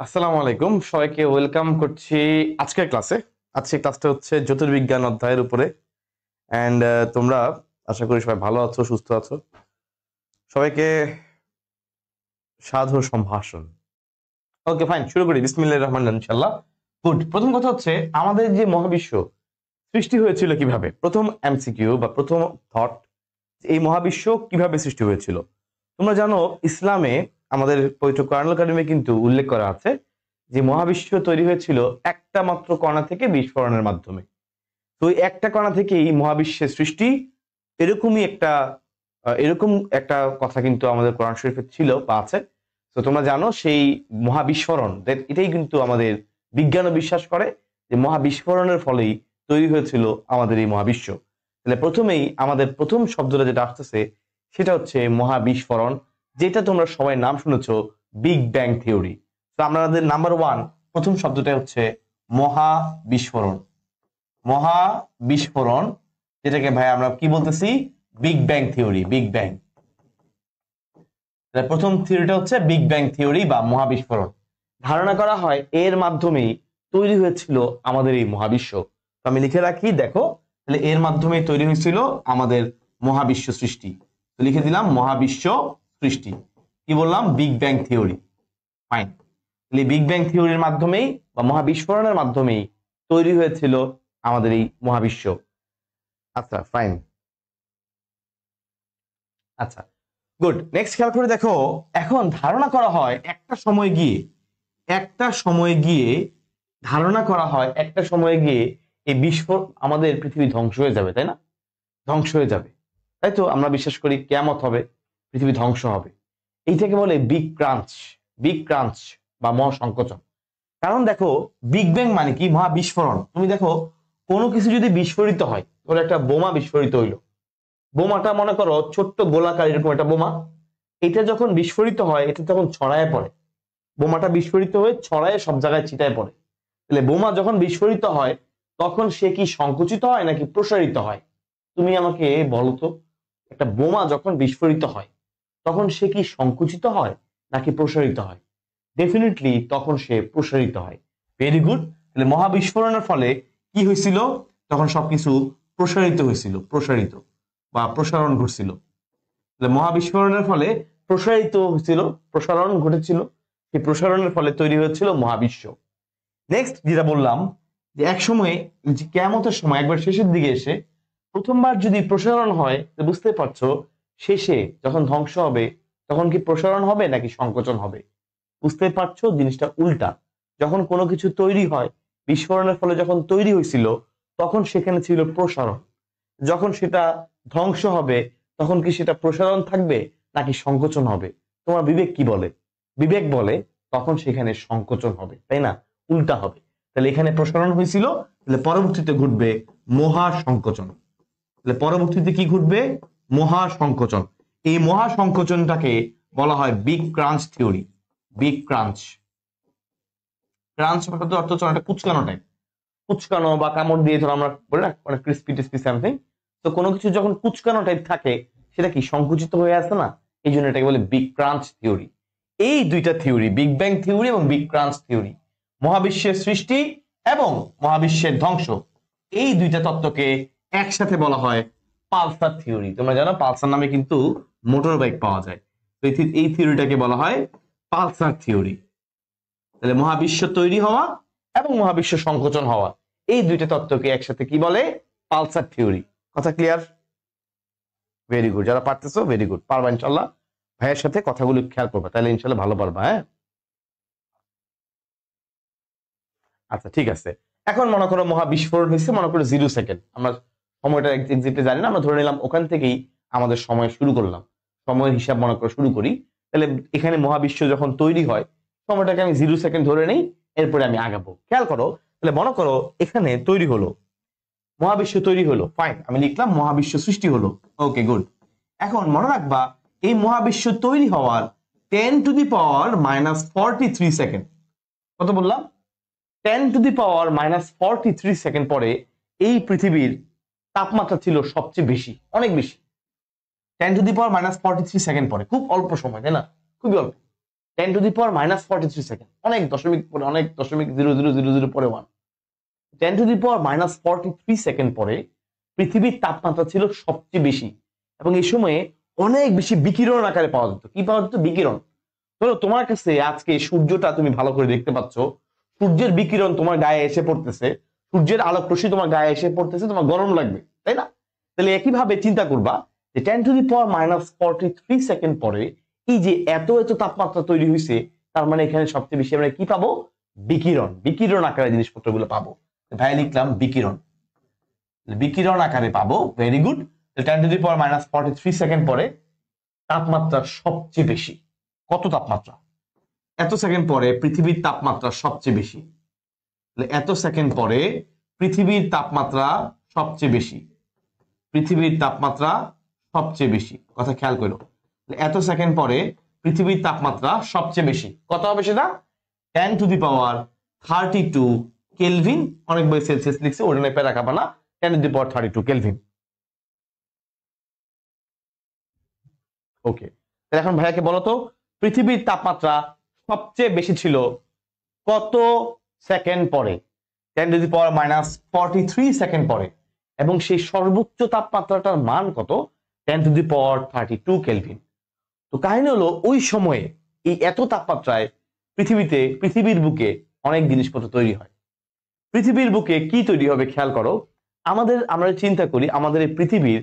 আসসালামু আলাইকুম, সবাইকে ওয়েলকাম করছি আজকের ক্লাসে। আজকের ক্লাসটা হচ্ছে জ্যোতির্বিজ্ঞান অধ্যায়ের উপরে। অ্যান্ড তোমরা আশা করি সবাই ভালো আছো, সুস্থ আছো। সবাইকে সাধু সম্ভাষণ। ওকে ফাইন, শুরু করি। বিসমিল্লাহির রহমানির রহিম, ইনশাআল্লাহ। গুড। প্রথম কথা হচ্ছে আমাদের যে মহাবিশ্ব সৃষ্টি হয়েছিল কিভাবে। প্রথম এমসিকিউ বা প্রথম থট, এই মহাবিশ্ব কিভাবে সৃষ্টি হয়েছিল। তোমরা জানো ইসলামে আমাদের পবিত্র কোরআনুল কারিমে কিন্তু উল্লেখ করা আছে যে মহাবিশ্ব তৈরি হয়েছিল একটা মাত্র কণা থেকে বিস্ফোরণের মাধ্যমে। তো এই একটা কণা থেকেই মহাবিশ্বের সৃষ্টি। এরকম একটা কথা কিন্তু আমাদের কোরআন শরীফে ছিল বা আছে। তো তোমরা জানো সেই মহাবিস্ফোরণ, এটাই কিন্তু আমাদের বিজ্ঞানও বিশ্বাস করে যে মহাবিস্ফোরণের ফলেই তৈরি হয়েছিল আমাদের এই মহাবিশ্ব। তাহলে প্রথমেই আমাদের প্রথম শব্দটা যেটা আসতেছে সেটা হচ্ছে মহাবিস্ফোরণ, যেটা তোমরা সবাই নাম শুনেছো বিগ ব্যাং থিওরি। তো আমাদের নাম্বার ওয়ান প্রথম শব্দটা হচ্ছে মহাবিস্ফোরণ। মহাবিস্ফোরণ, যেটাকে ভাই আমরা কি বলতেছি, বিগ ব্যাং থিওরি। বিগ ব্যাং, প্রথম থিওরিটা হচ্ছে বিগ ব্যাং থিওরি বা মহাবিস্ফোরণ। ধারণা করা হয় এর মাধ্যমেই তৈরি হয়েছিল আমাদের এই মহাবিশ্ব। তো আমি লিখে রাখি, দেখো তাহলে এর মাধ্যমে তৈরি হয়েছিল আমাদের মহাবিশ্ব সৃষ্টি। তো লিখে দিলাম মহাবিশ্ব সৃষ্টি। কি বললাম? Big bang theory. ফাইন। তাহলে বিগ ব্যাং থিওরির মাধ্যমেই বা মহাবিস্ফোরণের মাধ্যমেই তৈরি হয়েছিল আমাদের এই মহাবিশ্ব। আচ্ছা ফাইন। আচ্ছা গুড। নেক্সট খেয়াল করে দেখো, এখন ধারণা করা হয় একটা সময় গিয়ে ধারণা করা হয় একটা সময়ে গিয়ে এই বিস্ফোরণ আমাদের পৃথিবী ধ্বংস হয়ে যাবে, তাই না? ধ্বংস হয়ে যাবে, তাই তো আমরা বিশ্বাস করি কিয়ামত হবে, পৃথিবী ধ্বংস হবে। এইটাকে বলে বিগ ক্রাঞ্চ। বিগ ক্রাঞ্চ বা মহাসংকোচন। কারণ দেখো বিগ ব্যাং মানে কি? মহাবিস্ফোরণ। তুমি দেখো কোনো কিছু যদি বিস্ফোরিত হয়, ধরো একটা বোমা বিস্ফোরিত হইলো, বোমাটা মনে করো ছোট্ট গোলাকার এরকম একটা বোমা, এটা যখন বিস্ফোরিত হয় এটা তখন ছড়ায় পড়ে। বোমাটা বিস্ফোরিত হয়ে ছড়ায় সব জায়গায় ছিটায় পড়ে। তাহলে বোমা যখন বিস্ফোরিত হয় তখন সে কি সংকুচিত হয় নাকি প্রসারিত হয়? তুমি আমাকে বলো তো, একটা বোমা যখন বিস্ফোরিত হয় তখন সে কি সংকুচিত হয় নাকি প্রসারিত হয়? ডেফিনেটলি তখন সে প্রসারিত হয়। Very good. তাহলে মহাবিস্ফোরণের ফলে কি হয়েছিল? তখন সবকিছু প্রসারিত হয়েছিল, প্রসারিত বা প্রসারণ ঘটছিল। মহাবিস্ফোরণের ফলে প্রসারিত হয়েছিল, প্রসারণ ঘটেছিল। সেই প্রসারণের ফলে তৈরি হয়েছিল মহাবিশ্ব। নেক্সট যেটা বললাম যে এক সময় কিয়ামতের সময় একবার শেষের দিকে এসে প্রথমবার যদি প্রসারণ হয়, বুঝতে পারছো শেষে যখন ধ্বংস হবে তখন কি প্রসারণ হবে নাকি সংকোচন হবে? বুঝতে পারছো জিনিসটা উল্টা। যখন কোনো কিছু তৈরি হয়, বিস্ফোরণের ফলে যখন তৈরি হয়েছিল তখন সেখানে ছিল প্রসারণ। যখন সেটা ধ্বংস হবে তখন কি সেটা প্রসারণ থাকবে নাকি সংকোচন হবে? তোমার বিবেক কি বলে? বিবেক বলে তখন সেখানে সংকোচন হবে, তাই না? উল্টা হবে। তাহলে এখানে প্রসারণ হয়েছিল, তাহলে পরবর্তীতে ঘটবে মহাসংকোচন। তাহলে পরবর্তীতে কি ঘটবে? মহাসংকোচন। এই মহাসংকোচনটাকে বলা হয় বিগ ক্রাঞ্চ থিওরি। বিগ ক্রাঞ্চ। ক্রাঞ্চ অর্থ হচ্ছে একটা কুচকানো টাইপ, কুচকানো বা কামড় দিয়ে ধরো আমরা বলি না অনেক ক্রিস্পি টিস্পি সামথিং। তো কোনো কিছু যখন কুচকানো টাইপ থাকে সেটা কি সংকুচিত হয়ে আসে না? এই জন্য এটাকে বলে বিগ ক্রাঞ্চ থিওরি। এই দুইটা থিওরি, বিগ ব্যাং থিওরি এবং বিগ ক্রাঞ্চ থিওরি, মহাবিশ্বের সৃষ্টি এবং মহাবিশ্বের ধ্বংস, এই দুইটা তত্ত্বকে একসাথে বলা হয় পালসার থিওরি। তোমরা জানো পালসার নামে কিন্তু মোটর বাইক পাওয়া যায়। তো এই থিওরিটাকে বলা হয় পালসার থিওরি। তাহলে মহাবিশ্ব তৈরি হওয়া এবং মহাবিশ্ব সংকোচন হওয়া, এই দুইটা তত্ত্বকে একসাথে কি বলে? Pulsar theory. কথা ক্লিয়ার? Very good. যারা পারতেছো ভেরি গুড, পারবা ইনশাল্লাহ। ভাইয়ের সাথে কথাগুলো খেয়াল করবা, তাহলে ইনশাল্লাহ ভালো পারবা। হ্যাঁ আচ্ছা ঠিক আছে। এখন মনে করো মহাবিস্ফোরণ হয়েছে, মনে করো 0 সেকেন্ড। আমরা সময়টা এক্সাক্টলি জানি না, আমরা ধরে নিলাম ওখান থেকেই আমাদের সময় শুরু করলাম, সময়ের হিসাব মনে করো শুরু করি। তাহলে এখানে মহাবিশ্ব যখন তৈরি হয় সময়টাকে আমি 0 সেকেন্ড ধরে নেই, এরপরে আমি আগাবো। খেয়াল করো, তাহলে মনে করো এখানে তৈরি হলো, মহাবিশ্ব তৈরি হলো। ফাইন, আমি লিখলাম মহাবিশ্ব সৃষ্টি হলো। Okay good. এখন মনে রাখবা এই মহাবিশ্ব তৈরি হওয়ার 10⁻⁻43 সেকেন্ড, কত বললাম? 10⁻⁻43 সেকেন্ড পরে এই পৃথিবীর তাপমাত্রা ছিল সবচেয়ে বেশি, অনেক বেশি। 10⁻⁻43 সেকেন্ড পরে, খুব অল্প সময়, তাই না? খুবই অল্প। 10⁻⁻43 সেকেন্ড, অনেক দশমিক পরে, অনেক দশমিক 0.000 পরে 1, 10⁻43 সেকেন্ড পরে পৃথিবীর তাপমাত্রা ছিল সবচেয়ে বেশি, এবং এই সময়ে অনেক বেশি বিকিরণ আকারে পাওয়া যেত। কি পাওয়া যেত? বিকিরণ। ধরো তোমার কাছে আজকে সূর্যটা তুমি ভালো করে দেখতে পাচ্ছ, সূর্যের বিকিরণ তোমার গায়ে এসে পড়তেছে, সূর্যের আলোক রশ্মি তোমার গায়ে এসে পড়তেছে, তোমার গরম লাগবে, তাই না? তাহলে একইভাবে চিন্তা করবা যে 10⁻43 সেকেন্ড পরে এই যে এত এত তাপমাত্রা তৈরি হয়েছে, তার মানে এখানে সবচেয়ে বেশি আমরা কি পাবো? বিকিরণ। বিকিরণ আকারে জিনিসপত্রগুলো পাবো। ভাই লিখলাম বিকিরণ, বিকিরণ আকারে পাবো। Very good. 10⁻43 সেকেন্ড পরে তাপমাত্রা সবচেয়ে বেশি। কত তাপমাত্রা? এত সেকেন্ড পরে পৃথিবীর তাপমাত্রা সবচেয়ে বেশি। এত সেকেন্ড পরে পৃথিবীর তাপমাত্রা সবচেয়ে বেশি, পৃথিবীর তাপমাত্রা সবচেয়ে বেশি। কথা খেয়াল করো, এত সেকেন্ড পরে পৃথিবীর তাপমাত্রা সবচেয়ে বেশি। কত হবে সেটা? 10⁻32 কেলভিন। অনেক বই সেলসিয়াস লিখছে, ওটা নিয়ে প্যারা খাবা না। 10⁻32 কেলভিন। ওকে, এখন ভাইয়াকে বলো তো, পৃথিবীর তাপমাত্রা সবচেয়ে বেশি ছিল কত সেকেন্ড পরে? 10⁻43 সেকেন্ড পরে। এবং সেই সর্বোচ্চ তাপমাত্রাটার মান কত? 10⁻32 কেলভিন। তো কাহিনী হলো, ওই সময়ে এই এত তাপমাত্রায় পৃথিবীর বুকে অনেক জিনিসপত্র তৈরি হয়। পৃথিবীর বুকে কি তৈরি হবে খেয়াল করো। আমরা চিন্তা করি, আমাদের এই পৃথিবীর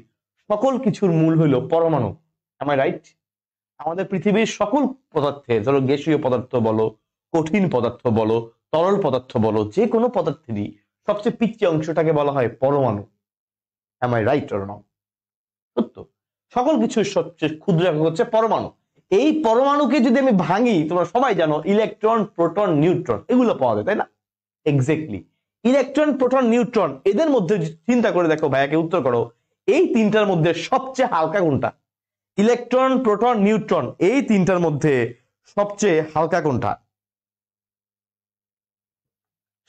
সকল কিছুর মূল হইল পরমাণু। am I right? আমাদের পৃথিবীর সকল পদার্থে, ধরো গ্যাসীয় পদার্থ বলো, কঠিন পদার্থ বলো, তরল পদার্থ বলো, যে কোনো পদার্থেরই সবচেয়ে পিচ্চি অংশটাকে বলা হয় পরমাণু। am I right or not? সত্য। সকল কিছুর সবচেয়ে ক্ষুদ্র একক হচ্ছে পরমাণু। এই পরমাণুকে যদি আমি ভাঙি, তোমরা সবাই জানো ইলেকট্রন, প্রোটন, নিউট্রন এগুলো পাওয়া যায়, তাই না? এক্স্যাক্টলি। ইলেকট্রন, প্রোটন, নিউট্রন এদের মধ্যে চিন্তা করে দেখো, ভাইয়াকে উত্তর করো, এই তিনটার মধ্যে সবচেয়ে হালকা কোনটা? ইলেকট্রন, প্রোটন, নিউট্রন এই তিনটার মধ্যে সবচেয়ে হালকা কোনটা?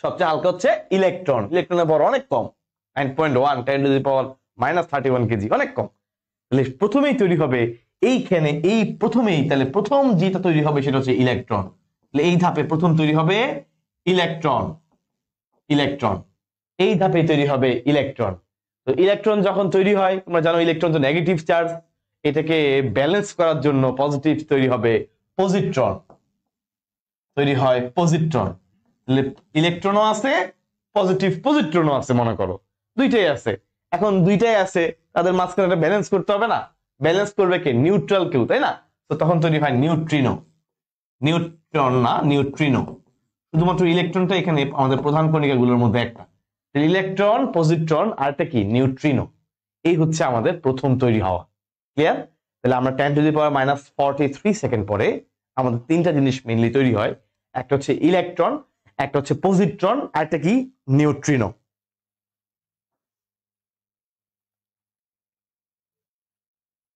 সবচেয়ে হালকা হচ্ছে ইলেকট্রন। ইলেকট্রনের ভর অনেক কম, 9.1, 10⁻31 কেজি, অনেক কম। তাহলে প্রথমেই তৈরি হবে এইখানে, তাহলে প্রথম যেটা তৈরি হবে সেটা হচ্ছে ইলেকট্রন। এই ধাপে প্রথম তৈরি হবে ইলেকট্রন। এই ধাপে তৈরি হবে ইলেকট্রন। তো ইলেকট্রন যখন তৈরি হয়, তোমরা জানো ইলেকট্রন তো নেগেটিভ চার্জ, এটাকে ব্যালেন্স করার জন্য পজিটিভ তৈরি হবে পজিট্রন। তৈরি হয় পজিট্রন। ইলেকট্রনও আছে, পজিটিভ পজিট্রনও আছে, মনে করো দুইটাই আছে। এখন দুইটাই আছে, তাদের মাঝখানে একটা ব্যালেন্স করতে হবে না? ব্যালেন্স করবে কে? নিউট্রাল কেউ, তাই না? তো তখন তৈরি হয় নিউট্রিনো। নিউট্রন না, নিউট্রিনো। শুধুমাত্র ইলেকট্রনটা এখানে আমাদের প্রধান কণিকাগুলোর মধ্যে একটা। ইলেকট্রন, পজিট্রন আর একটা কি? নিউট্রিনো। এই হচ্ছে আমাদের প্রথম তৈরি হওয়া। ক্লিয়ার? তাহলে আমরা 10⁻43 সেকেন্ড পরে আমাদের তিনটা জিনিস মেইনলি তৈরি হয়। একটা হচ্ছে ইলেকট্রন, একটা হচ্ছে পজিট্রন, আর একটা কি? নিউট্রিনো।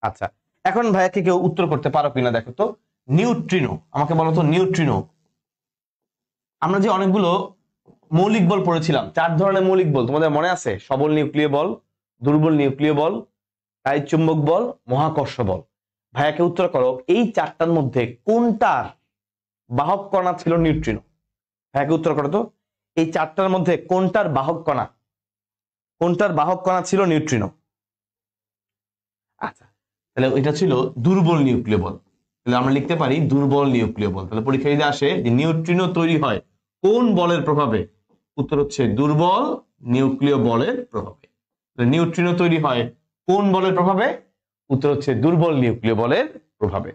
আচ্ছা, এখন ভাইয়াকে কেউ উত্তর করতে পারো কিনা দেখো তো। নিউট্রিনো, আমাকে বলো তো নিউট্রিনো। আমরা যে অনেকগুলো মৌলিক বল পড়েছিলাম, 4 ধরনের মৌলিক বল, তোমাদের মনে আছে? সবল নিউক্লিয় বল, দুর্বল নিউক্লিয় বল, তাড়িৎচুম্বক বল, মহাকর্ষ বল। ভাইয়াকে উত্তর করো, এই 4টার মধ্যে কোনটার বাহক কণা ছিল নিউট্রিনো? ভাইয়াকে উত্তর করো তো, এই 4টার মধ্যে কোনটার বাহক কণা ছিল নিউট্রিনো? আচ্ছা, তাহলে এটা ছিল দুর্বল নিউক্লিয় বল। তাহলে আমরা লিখতে পারি দুর্বল নিউক্লিয় বল। তাহলে পরীক্ষায় যদি আসে যে নিউট্রিনো তৈরি হয় কোন বলের প্রভাবে, উত্তর হচ্ছে দুর্বল নিউক্লিয় বলের প্রভাবে। নিউট্রিনো তৈরি হয় কোন বলের প্রভাবে? উত্তর হচ্ছে দুর্বল নিউক্লিয় বলের প্রভাবে।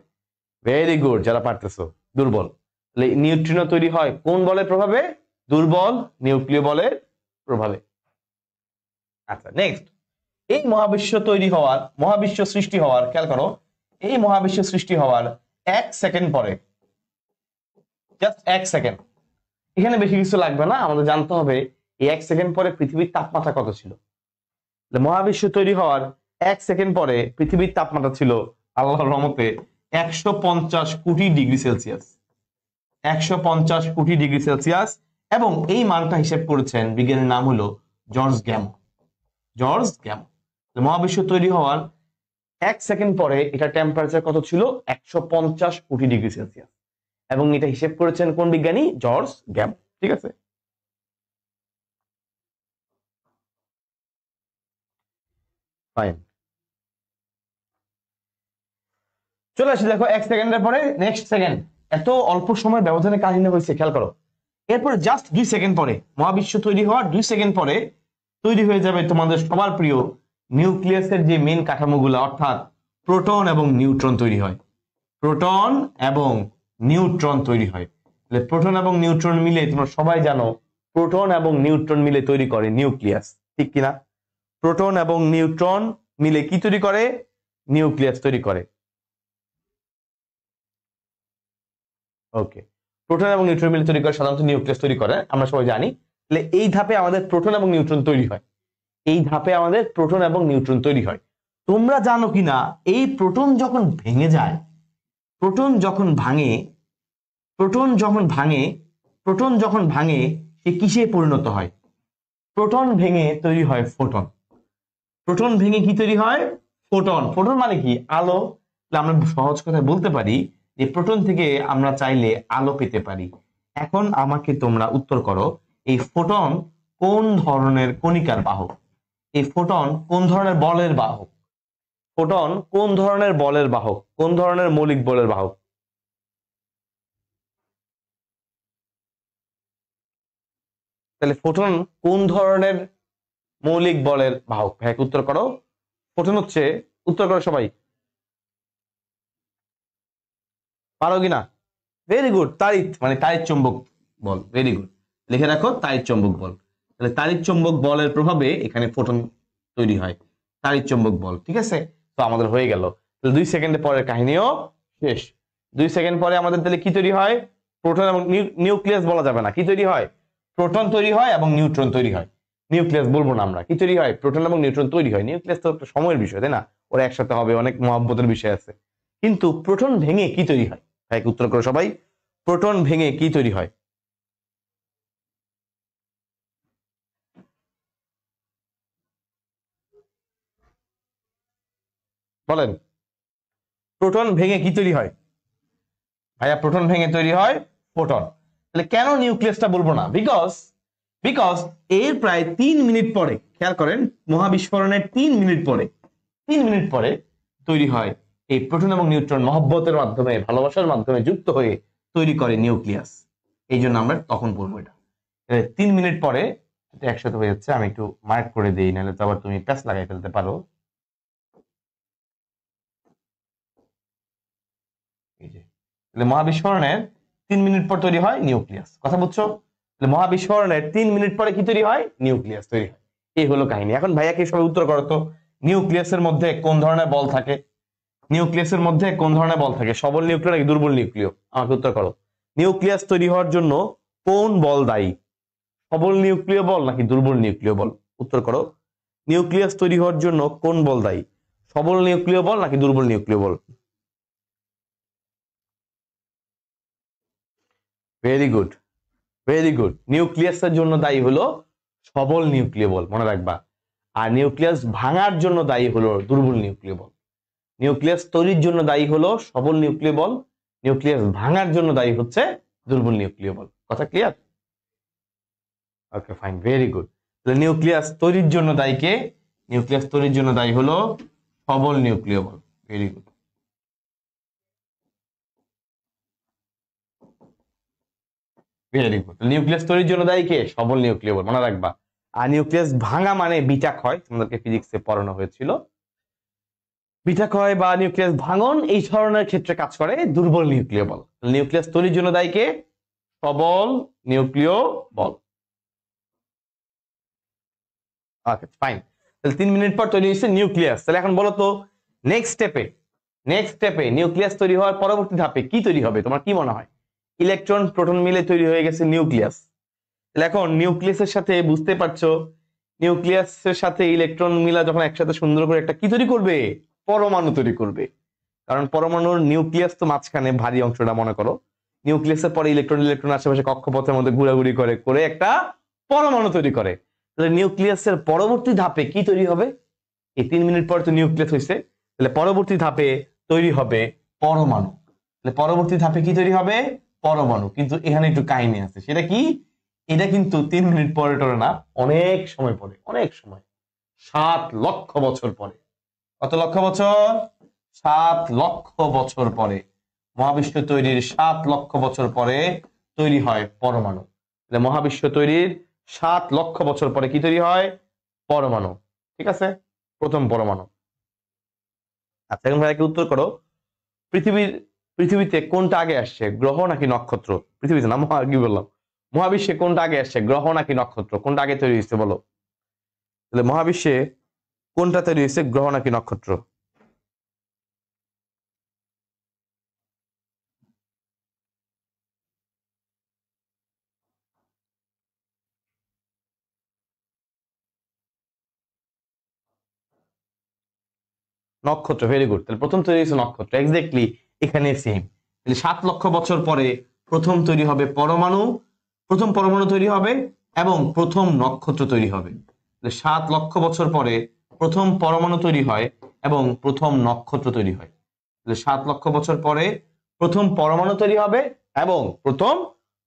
ভেরি গুড, যারা পারতেছো। দুর্বল। তাহলে নিউট্রিনো তৈরি হয় কোন বলের প্রভাবে? দুর্বল নিউক্লিয় বলের প্রভাবে। আচ্ছা, নেক্সট, এই মহাবিশ্ব সৃষ্টি হওয়ার খেয়াল করো, এই মহাবিশ্ব সৃষ্টি হওয়ার 1 সেকেন্ড পরে, জাস্ট 1 সেকেন্ড, এখানে বেশি কিছু লাগবে না, আমাদের জানতে হবে এই 1 সেকেন্ড পরে পৃথিবীর তাপমাত্রা কত ছিল। মহাবিশ্ব তৈরি হওয়ার 1 সেকেন্ড পরে পৃথিবীর তাপমাত্রা ছিল আল্লাহর রহমতে 150 কোটি ডিগ্রি সেলসিয়াস। 150 কোটি ডিগ্রি সেলসিয়াস। এবং এই মানটা হিসেব করেছেন বিজ্ঞানীর নাম হলো জর্জ গ্যামো। মহাবিশ্ব তৈরি হওয়ার 1 সেকেন্ড পরে এটা টেম্পারেচার কত ছিল? 150 কোটি ডিগ্রি সেলসিয়াস। এবং এটা হিসেব করেছেন কোন বিজ্ঞানী? জর্জ গ্যাম। ঠিক আছে, ফাইন। চলে আসি, দেখো 1 সেকেন্ডের পরে নেক্সট সেকেন্ড। এত অল্প সময় ব্যবধানে কাহিনী হয়েছে, খেয়াল করো। এরপরে জাস্ট 2 সেকেন্ড পরে, মহাবিশ্ব তৈরি হওয়ার 2 সেকেন্ড পরে তৈরি হয়ে যাবে তোমাদের সবার প্রিয় নিউক্লিয়াসের যে মেন কাঠামোগুলো, অর্থাৎ প্রোটন এবং নিউট্রন তৈরি হয়। প্রোটন এবং নিউট্রন তৈরি হয়। তাহলে প্রোটন এবং নিউট্রন মিলে, তোমরা সবাই জানো, প্রোটন এবং নিউট্রন মিলে তৈরি করে নিউক্লিয়াস, ঠিক কিনা? প্রোটন এবং নিউট্রন মিলে কি তৈরি করে? নিউক্লিয়াস তৈরি করে। ওকে, প্রোটন এবং নিউট্রন মিলে তৈরি করে সাধারণত নিউক্লিয়াস তৈরি করে, আমরা সবাই জানি। তাহলে এই ধাপে আমাদের প্রোটন এবং নিউট্রন তৈরি হয়। এই ধাপে আমাদের প্রোটন এবং নিউট্রন তৈরি হয়। তোমরা জানো কিনা, এই প্রোটন যখন ভেঙে যায়, প্রোটন যখন ভাঙে সে কিসে পরিণত হয়? প্রোটন ভেঙে তৈরি হয় ফোটন। প্রোটন ভেঙে কি তৈরি হয়? ফোটন। ফোটন মানে কি? আলো। আমরা সহজ কথায় বলতে পারি যে প্রোটন থেকে আমরা চাইলে আলো পেতে পারি। এখন আমাকে তোমরা উত্তর করো, এই ফোটন কোন ধরনের কণিকার বাহক? এই ফোটন কোন ধরনের বলের বাহক? ফোটন কোন ধরনের বলের বাহক? কোন ধরনের মৌলিক বলের বাহক? তাহলে ফোটন কোন ধরনের মৌলিক বলের বাহক? ভাই উত্তর করো। ফোটন হচ্ছে, উত্তর করো সবাই, পারো কিনা? ভেরি গুড, তাড়িৎ, মানে তাড়িৎ চুম্বক বল। ভেরি গুড, লিখে রাখো তাড়িৎ চুম্বক বল। তাহলে তাড়িৎ চুম্বক বলের প্রভাবে এখানে ফোটন তৈরি হয়, তাড়িৎ চুম্বক বল। ঠিক আছে, তো আমাদের হয়ে গেল। তাহলে 2 সেকেন্ডের পরের কাহিনীও শেষ। 2 সেকেন্ড পরে আমাদের তাহলে কি তৈরি হয়? প্রোটন এবং নিউক্লিয়াস বলা যাবে না, কি তৈরি হয়? প্রোটন তৈরি হয় এবং নিউট্রন তৈরি হয়। নিউক্লিয়াস বলবো না আমরা, কি তৈরি হয়? প্রোটন এবং নিউট্রন তৈরি হয়। নিউক্লিয়াস তো একটা সময়ের বিষয়, তাই না? ওরা একসাথে হবে, অনেক মহব্বতের বিষয় আছে। কিন্তু প্রোটন ভেঙে কি তৈরি হয়? ভাই উত্তর করো সবাই, প্রোটন ভেঙে কি তৈরি হয়? বলেন, প্রোটন ভেঙে কি তৈরি হয়? ভাইয়া প্রোটন ভেঙে তৈরি হয় ফোটন। তাহলে কেন নিউক্লিয়াসটা বলবো না? বিকজ এর প্রায় 3 মিনিট পরে, খেয়াল করেন, মহাবিস্ফোরণের 3 মিনিট পরে, 3 মিনিট পরে তৈরি হয় এই প্রোটন এবং নিউট্রন মহব্বতের মাধ্যমে, ভালোবাসার মাধ্যমে যুক্ত হয়ে তৈরি করে নিউক্লিয়াস। এই জন্য আমরা তখন বলবো এটা 3 মিনিট পরে এটা একসাথে হয়ে যাচ্ছে। আমি একটু মার্ক করে দিই, নাহলে তো আবার তুমি প্যাচ লাগাই ফেলতে পারো। এই যে, তাহলে মহাবিস্ফোরণের 3 মিনিট পর তৈরি হয় নিউক্লিয়াস। কথা বুঝছো? তাহলে মহাবিস্ফোরণের 3 মিনিট পরে কি তৈরি হয়? নিউক্লিয়াস তৈরি হয়। এই হলো কাহিনী। এখন ভাইয়াকে সবাই উত্তর করো তো, নিউক্লিয়াসের মধ্যে কোন ধরনের বল থাকে? নিউক্লিয়াসের মধ্যে কোন ধরনের বল থাকে? সবল নিউক্লিয় নাকি দুর্বল নিউক্লিয়? আমাকে উত্তর করো। নিউক্লিয়াস তৈরি হওয়ার জন্য কোন বল দায়ী? সবল নিউক্লিয় বল নাকি দুর্বল নিউক্লিয় বল? উত্তর করো। নিউক্লিয়াস তৈরি হওয়ার জন্য কোন বল দায়ী? সবল নিউক্লিয় বল নাকি দুর্বল নিউক্লিয় বল? Very good, very good. নিউক্লিয়াসের জন্য দায়ী হলো সবল নিউক্লিয় বল, মনে রাখবা। আর নিউক্লিয়াস ভাঙার জন্য দায়ী হলো দুর্বল নিউক্লিয় বল। নিউক্লিয়াস তৈরির জন্য দায়ী হলো সবল নিউক্লিয় বল, নিউক্লিয়াস ভাঙার জন্য দায়ী হচ্ছে দুর্বল নিউক্লিয় বল। কথা ক্লিয়ার? ওকে, ফাইন, ভেরি গুড। তাহলে নিউক্লিয়াস তৈরির জন্য দায়ী কে? নিউক্লিয়াস তৈরির জন্য দায়ী হলো সবল নিউক্লিয় বল। Very good, very good. নিউক্লিয়াস তৈরির জন্য দায়ী কে? সবল নিউক্লিয় বল, মনে রাখবা। আর নিউক্লিয়াস ভাঙা মানে বিটা ক্ষয়, তোমাদেরকে ফিজিক্সে পড়ানো হয়েছিল। বিটা ক্ষয় বা নিউক্লিয়াস ভাঙন এই ধরনের ক্ষেত্রে কাজ করে দুর্বল নিউক্লিয় বল। নিউক্লিয়াস তৈরির জন্য দায়ী কে? সবল নিউক্লিয় বল। ওকে, ফাইন। তাহলে 3 মিনিট পর তৈরি হয়েছে নিউক্লিয়াস। তাহলে এখন বলো তো, নেক্সট স্টেপে নিউক্লিয়াস তৈরি হওয়ার পরবর্তী ধাপে কি তৈরি হবে? তোমার কি মনে হয়? ইলেকট্রন প্রোটন মিলে তৈরি হয়ে গেছে নিউক্লিয়াস। তাহলে এখন নিউক্লিয়াসের সাথে, বুঝতে পারছো, নিউক্লিয়াসের সাথে ইলেকট্রন মিলা যখন একসাথে সুন্দর করে একটা কি তৈরি করবে? পরমাণু তৈরি করবে। কারণ পরমাণুর নিউক্লিয়াস তো মাঝখানে ভারী অংশটা, মনে করো। নিউক্লিয়াসের পরে ইলেকট্রন আশেপাশে কক্ষপথের মধ্যে ঘোরাঘুরি করে একটা পরমাণু তৈরি করে। তাহলে নিউক্লিয়াসের পরবর্তী ধাপে কি তৈরি হবে? এই 3 মিনিট পর তো নিউক্লিয়াস হয়েছে, তাহলে পরবর্তী ধাপে তৈরি হবে পরমাণু। তাহলে পরবর্তী ধাপে কি তৈরি হবে? পরমাণু। কিন্তু এখানে একটু কাহিনী আছে, সেটা কি? এটা কিন্তু 3 মিনিট পরে টরে না, অনেক সময় পরে, অনেক সময়, 7 লক্ষ বছর পরে। কত লক্ষ বছর? 7 লক্ষ বছর পরে, মহাবিশ্ব তৈরির 7 লক্ষ বছর পরে তৈরি হয় পরমাণু। মহাবিশ্ব তৈরির 7 লক্ষ বছর পরে কি তৈরি হয়? পরমাণু। ঠিক আছে, প্রথম পরমাণু। আচ্ছা, এখন ভাইকে উত্তর করো, পৃথিবীতে কোনটা আগে আসছে, গ্রহ নাকি নক্ষত্র? পৃথিবীতে না, কি বললাম, মহাবিশ্বে কোনটা আগে আসছে, গ্রহ নাকি নক্ষত্র? কোনটা আগে তৈরি হয়েছে বলো? তাহলে মহাবিশ্বে কোনটা তৈরি হয়েছে, গ্রহ নাকি নক্ষত্র? নক্ষত্র, ভেরি গুড। তাহলে প্রথম তৈরি হয়েছে নক্ষত্র, এক্স্যাক্টলি এখানে সেম। তাহলে 7 লক্ষ বছর পরে প্রথম তৈরি হবে পরমাণু, প্রথম পরমাণু তৈরি হবে এবং প্রথম নক্ষত্র তৈরি হবে। 7 লক্ষ বছর পরে প্রথম পরমাণু তৈরি হয় এবং প্রথম নক্ষত্র তৈরি হয়। 7 লক্ষ বছর পরে প্রথম পরমাণু তৈরি হবে এবং প্রথম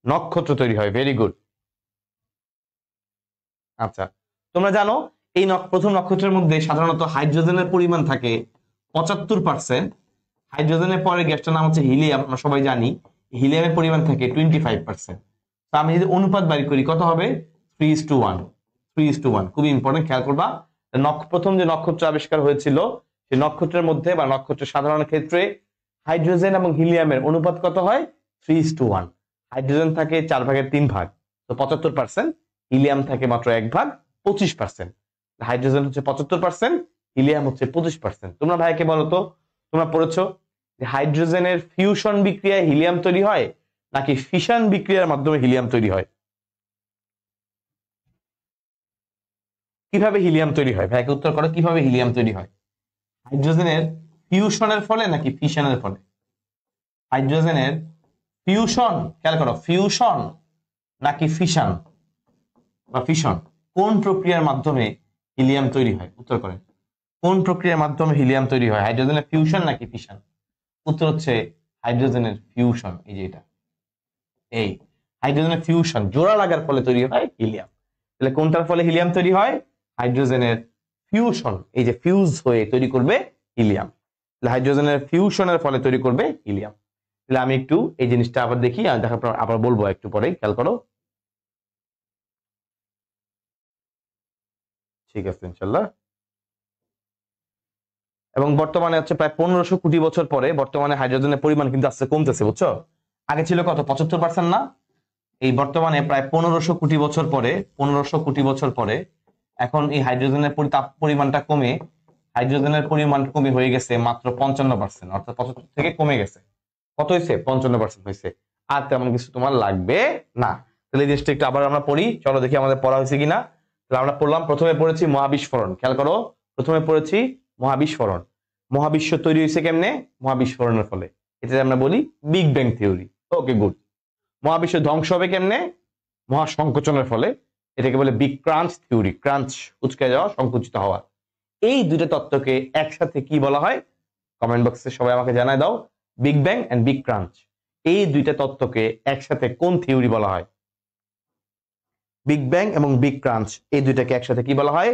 নক্ষত্র তৈরি হয়, ভেরি গুড। আচ্ছা, তোমরা জানো এই প্রথম নক্ষত্রের মধ্যে সাধারণত হাইড্রোজেনের পরিমাণ থাকে 75%। হাইড্রোজেনের পরে গ্যাসটার নাম হচ্ছে হিলিয়াম, আমরা সবাই জানি। হিলিয়ামের পরিমাণ থাকে 25%। তো আমি যদি অনুপাত বাড়ি করি কত হবে? 3:1। 3:1 খুবই ইম্পর্টেন্ট, খেয়াল করবা। প্রথম যে নক্ষত্র আবিষ্কার হয়েছিল সেই নক্ষত্রের মধ্যে বা নক্ষত্রের সাধারণ ক্ষেত্রে হাইড্রোজেন এবং হিলিয়ামের অনুপাত কত হয়? 3:1। হাইড্রোজেন থাকে 4/3 তো 75%, হিলিয়াম থাকে মাত্র 1 ভাগ, 25%। হাইড্রোজেন হচ্ছে 75%, হিলিয়াম হচ্ছে 25%। তোমরা ভাইকে বলো তো, তোমরা পড়েছো যে হাইড্রোজেনের ফিউশন বিক্রিয়ায় হিলিয়াম তৈরি হয় নাকি ফিশন বিক্রিয়ার মাধ্যমে হিলিয়াম তৈরি হয়? কিভাবে হিলিয়াম তৈরি হয়? ভাইকে উত্তর করো, কিভাবে হিলিয়াম তৈরি হয়? হাইড্রোজেনের ফিউশনের ফলে নাকি ফিশনের ফলে? হাইড্রোজেনের ফিউশন, খেয়াল করো, ফিউশন নাকি ফিশন বা ফিশন, কোন প্রক্রিয়ার মাধ্যমে হিলিয়াম তৈরি হয়? উত্তর করেন, কোন প্রক্রিয়ার মাধ্যমে হিলিয়াম তৈরি হয়? হাইড্রোজেনের ফিউশন নাকি ফিশন? উত্তর হচ্ছে হাইড্রোজেনের ফিউশন। এই যে এটা, এই হাইড্রোজেনের ফিউশন, জোড়া লাগার ফলে তৈরি হয় হিলিয়াম। তাহলে কোনটার ফলে হিলিয়াম তৈরি হয়? হাইড্রোজেনের ফিউশন, এই যে ফিউজ হয়ে তৈরি করবে হিলিয়াম। তাহলে হাইড্রোজেনের ফিউশনের ফলে তৈরি করবে হিলিয়াম। তাহলে আমি একটু এই জিনিসটা আবার দেখি, দেখার পর আবার বলবো একটু পরে, খেয়াল করো। ঠিক আছে, ইনশাল্লাহ। এবং বর্তমানে হচ্ছে প্রায় 1500 কোটি বছর পরে বর্তমানে হাইড্রোজেনের পরিমাণ কিন্তু আস্তে কমতেছে, বুঝছো? আগে ছিল কত, 75% না? এই বর্তমানে প্রায় 1500 কোটি বছর পরে, 1500 কোটি বছর পরে এখন এই হাইড্রোজেনের পরিমাণটা কমে, হাইড্রোজেনের পরিমাণ কমে হয়ে গেছে মাত্র 55%, অর্থাৎ 75 থেকে কমে গেছে। কত হয়েছে? 55% হয়েছে। আর তেমন কিছু তোমার লাগবে না। তাহলে এই জিনিসটা একটু আবার আমরা পড়ি, চলো দেখি আমাদের পড়া হয়েছে কিনা। তাহলে আমরা পড়লাম, প্রথমে পড়েছি মহাবিস্ফোরণ, খেয়াল করো, প্রথমে পড়েছি মহাবিস্ফোরণ। মহাবিশ্ব তৈরি হয়েছে কেমনে? মহাবিস্ফোরণের ফলে, এটা আমরা বলি বিগ ব্যাং থিওরি। ওকে, গুড। মহাবিশ্ব ধ্বংস হবে কেমনে? মহাসংকোচনের ফলে, এটাকে বলে বিগ ক্রাঞ্চ থিওরি। ক্রাঞ্চ, উচকে যাওয়া, সংকুচিত হওয়া। এই দুটো তত্ত্বকে একসাথে কি বলা হয়? কমেন্ট বক্সে সবাই আমাকে জানায় দাও, বিগ ব্যাং এন্ড বিগ ক্রাঞ্চ, এই দুইটা তত্ত্বকে একসাথে কোন থিওরি বলা হয়? বিগ ব্যাং এবং বিগ ক্রাঞ্চ, এই দুইটাকে একসাথে কি বলা হয়?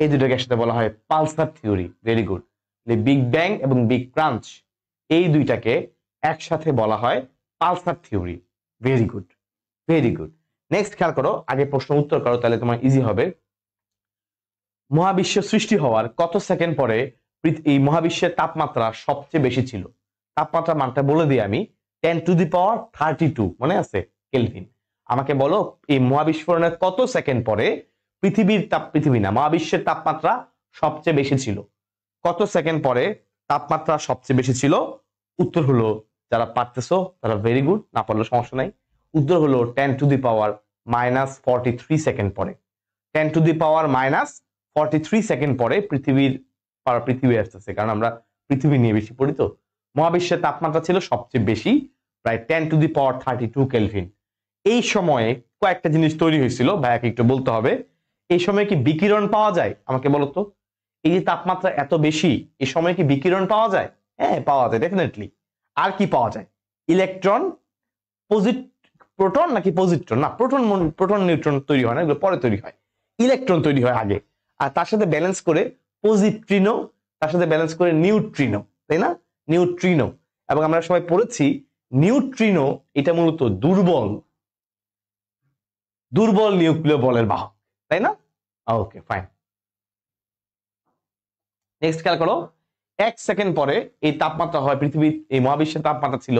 এই দুইটাকে একসাথে বলা হয় Pulsar theory. Very good. Big bang এবং বিগ ক্রাঞ্চ, এই দুইটাকে একসাথে বলা হয় Pulsar theory. Very good, very good. Next খেয়াল করো, আগে প্রশ্ন উত্তর করো, তাহলে তোমার ইজি হবে। মহাবিশ্ব সৃষ্টি হওয়ার কত সেকেন্ড পরে এই মহাবিশ্বের তাপমাত্রা সবচেয়ে বেশি ছিল? তাপমাত্রা মানটা বলে দিই আমি, 10⁻32, মনে আছে? কেলভিন। আমাকে বলো এই মহাবিস্ফোরণের কত সেকেন্ড পরে পৃথিবী না, মহাবিশ্বের তাপমাত্রা সবচেয়ে বেশি ছিল? কত সেকেন্ড পরে তাপমাত্রা সবচেয়ে বেশি ছিল? উত্তর হলো, যারা পারতেছো তারা ভেরি গুড, না পারলে সমস্যা নাই। উত্তর হলো 10⁻⁻43 সেকেন্ড পরে। 10⁻⁻43 সেকেন্ড পরে পৃথিবী আসতেছে, কারণ আমরা পৃথিবী নিয়ে বেশি পড়ি তো। মহাবিশ্বের তাপমাত্রা ছিল সবচেয়ে বেশি, প্রায় 10⁻32 কেলভিন। এই সময়ে কয়েকটা জিনিস তৈরি হয়েছিল, ভাইয়াকে একটু বলতে হবে। এই সময় কি বিকিরণ পাওয়া যায়? আমাকে বলো তো, এই যে তাপমাত্রা এত বেশি, এই সময় কি বিকিরণ পাওয়া যায়? হ্যাঁ, পাওয়া যায় ডেফিনেটলি। আর কি পাওয়া যায়? ইলেকট্রন প্রোটন নাকি পজিট্রন? না, প্রোটন নিউট্রন তৈরি হয় না, এগুলো পরে তৈরি হয়। ইলেকট্রন তৈরি হয় আগে, আর তার সাথে ব্যালেন্স করে পজিট্রিনো, তার সাথে ব্যালেন্স করে নিউট্রিনো, তাই না? নিউট্রিনো। এবং আমরা সবাই পড়েছি নিউট্রিনো এটা মূলত দুর্বল নিউক্লিয় বলের বাহক, তাই না? Okay fine. নেক্সট খেয়াল করো, 1 সেকেন্ড পরে এই তাপমাত্রা হয় পৃথিবীর, এই মহাবিশ্বের তাপমাত্রা ছিল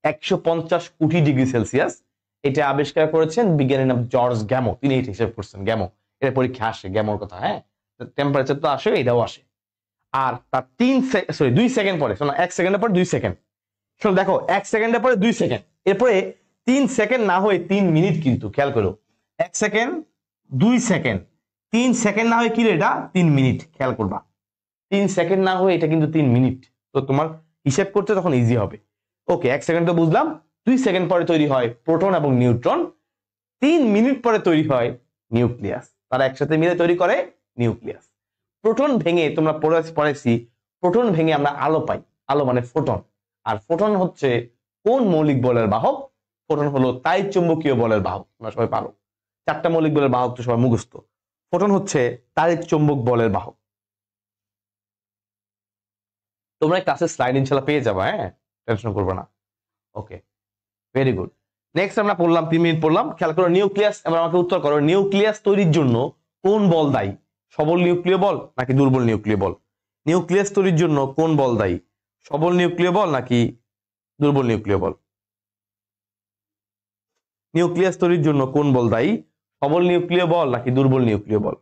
150 কোটি ডিগ্রি সেলসিয়াস। এটা আবিষ্কার করেছেন বিজ্ঞানীর নাম জর্জ গ্যামো, তিনি এটা হিসেব করছেন। গ্যামো, এটা পরীক্ষা আসে গ্যামোর কথা, হ্যাঁ, টেম্পারেচার তো আসে, এটাও আসে। আর তার 2 সেকেন্ড পরে, শোনো 1 সেকেন্ডের পরে 2 সেকেন্ড, শোনো দেখো 1 সেকেন্ডের পরে 2 সেকেন্ড, এরপরে 3 সেকেন্ড না হয়ে 3 মিনিট, কিন্তু খেয়াল করো 1 সেকেন্ড 2 সেকেন্ড 3 সেকেন্ড না হয়ে কি রে এটা 3 মিনিট, খেয়াল করবা 3 সেকেন্ড না হয়ে এটা কিন্তু 3 মিনিট। তো তোমার হিসেব করতে তখন ইজি হবে। ওকে, 1 সেকেন্ড তো বুঝলাম, 2 সেকেন্ড পরে তৈরি হয় প্রোটন এবং নিউট্রন, 3 মিনিট পরে তৈরি হয় নিউক্লিয়াস। তারা একসাথে মিলে তৈরি করে নিউক্লিয়াস। প্রোটন ভেঙে, তোমরা পড়েছি প্রোটন ভেঙে আমরা আলো পাই, আলো মানে ফোটন। আর ফোটন হচ্ছে কোন মৌলিক বলের বাহক? ফোটন হলো তাড়িৎ চুম্বকীয় বলের বাহক। তোমরা সবাই পারো, 4টা মৌলিক বলের বাহক তো সবাই মুখস্থ। ফোটন হচ্ছে তাড়িৎ চুম্বক বলের বাহক। তোমরা ক্লাসের স্লাইড ইনশাআল্লাহ পেয়ে যাবে, হ্যাঁ, টেনশন করবে না। ওকে, ভেরি গুড। নেক্সট আমরা পড়লাম, 3 মিনিট পড়লাম। খেয়াল করো নিউক্লিয়াস, এবার আমাকে উত্তর করো, নিউক্লিয়াস তৈরির জন্য কোন বল দায়ী? সবল নিউক্লিয় বল নাকি দুর্বল নিউক্লিয় বল? নিউক্লিয়াস তৈরির জন্য কোন বল দায়ী? সবল নিউক্লিয় বল নাকি দুর্বল নিউক্লিয় বল? নিউক্লিয়াস তৈরির জন্য কোন বল দায়ী? সবল নিউক্লিয় বল নাকি দুর্বল নিউক্লিয় বল?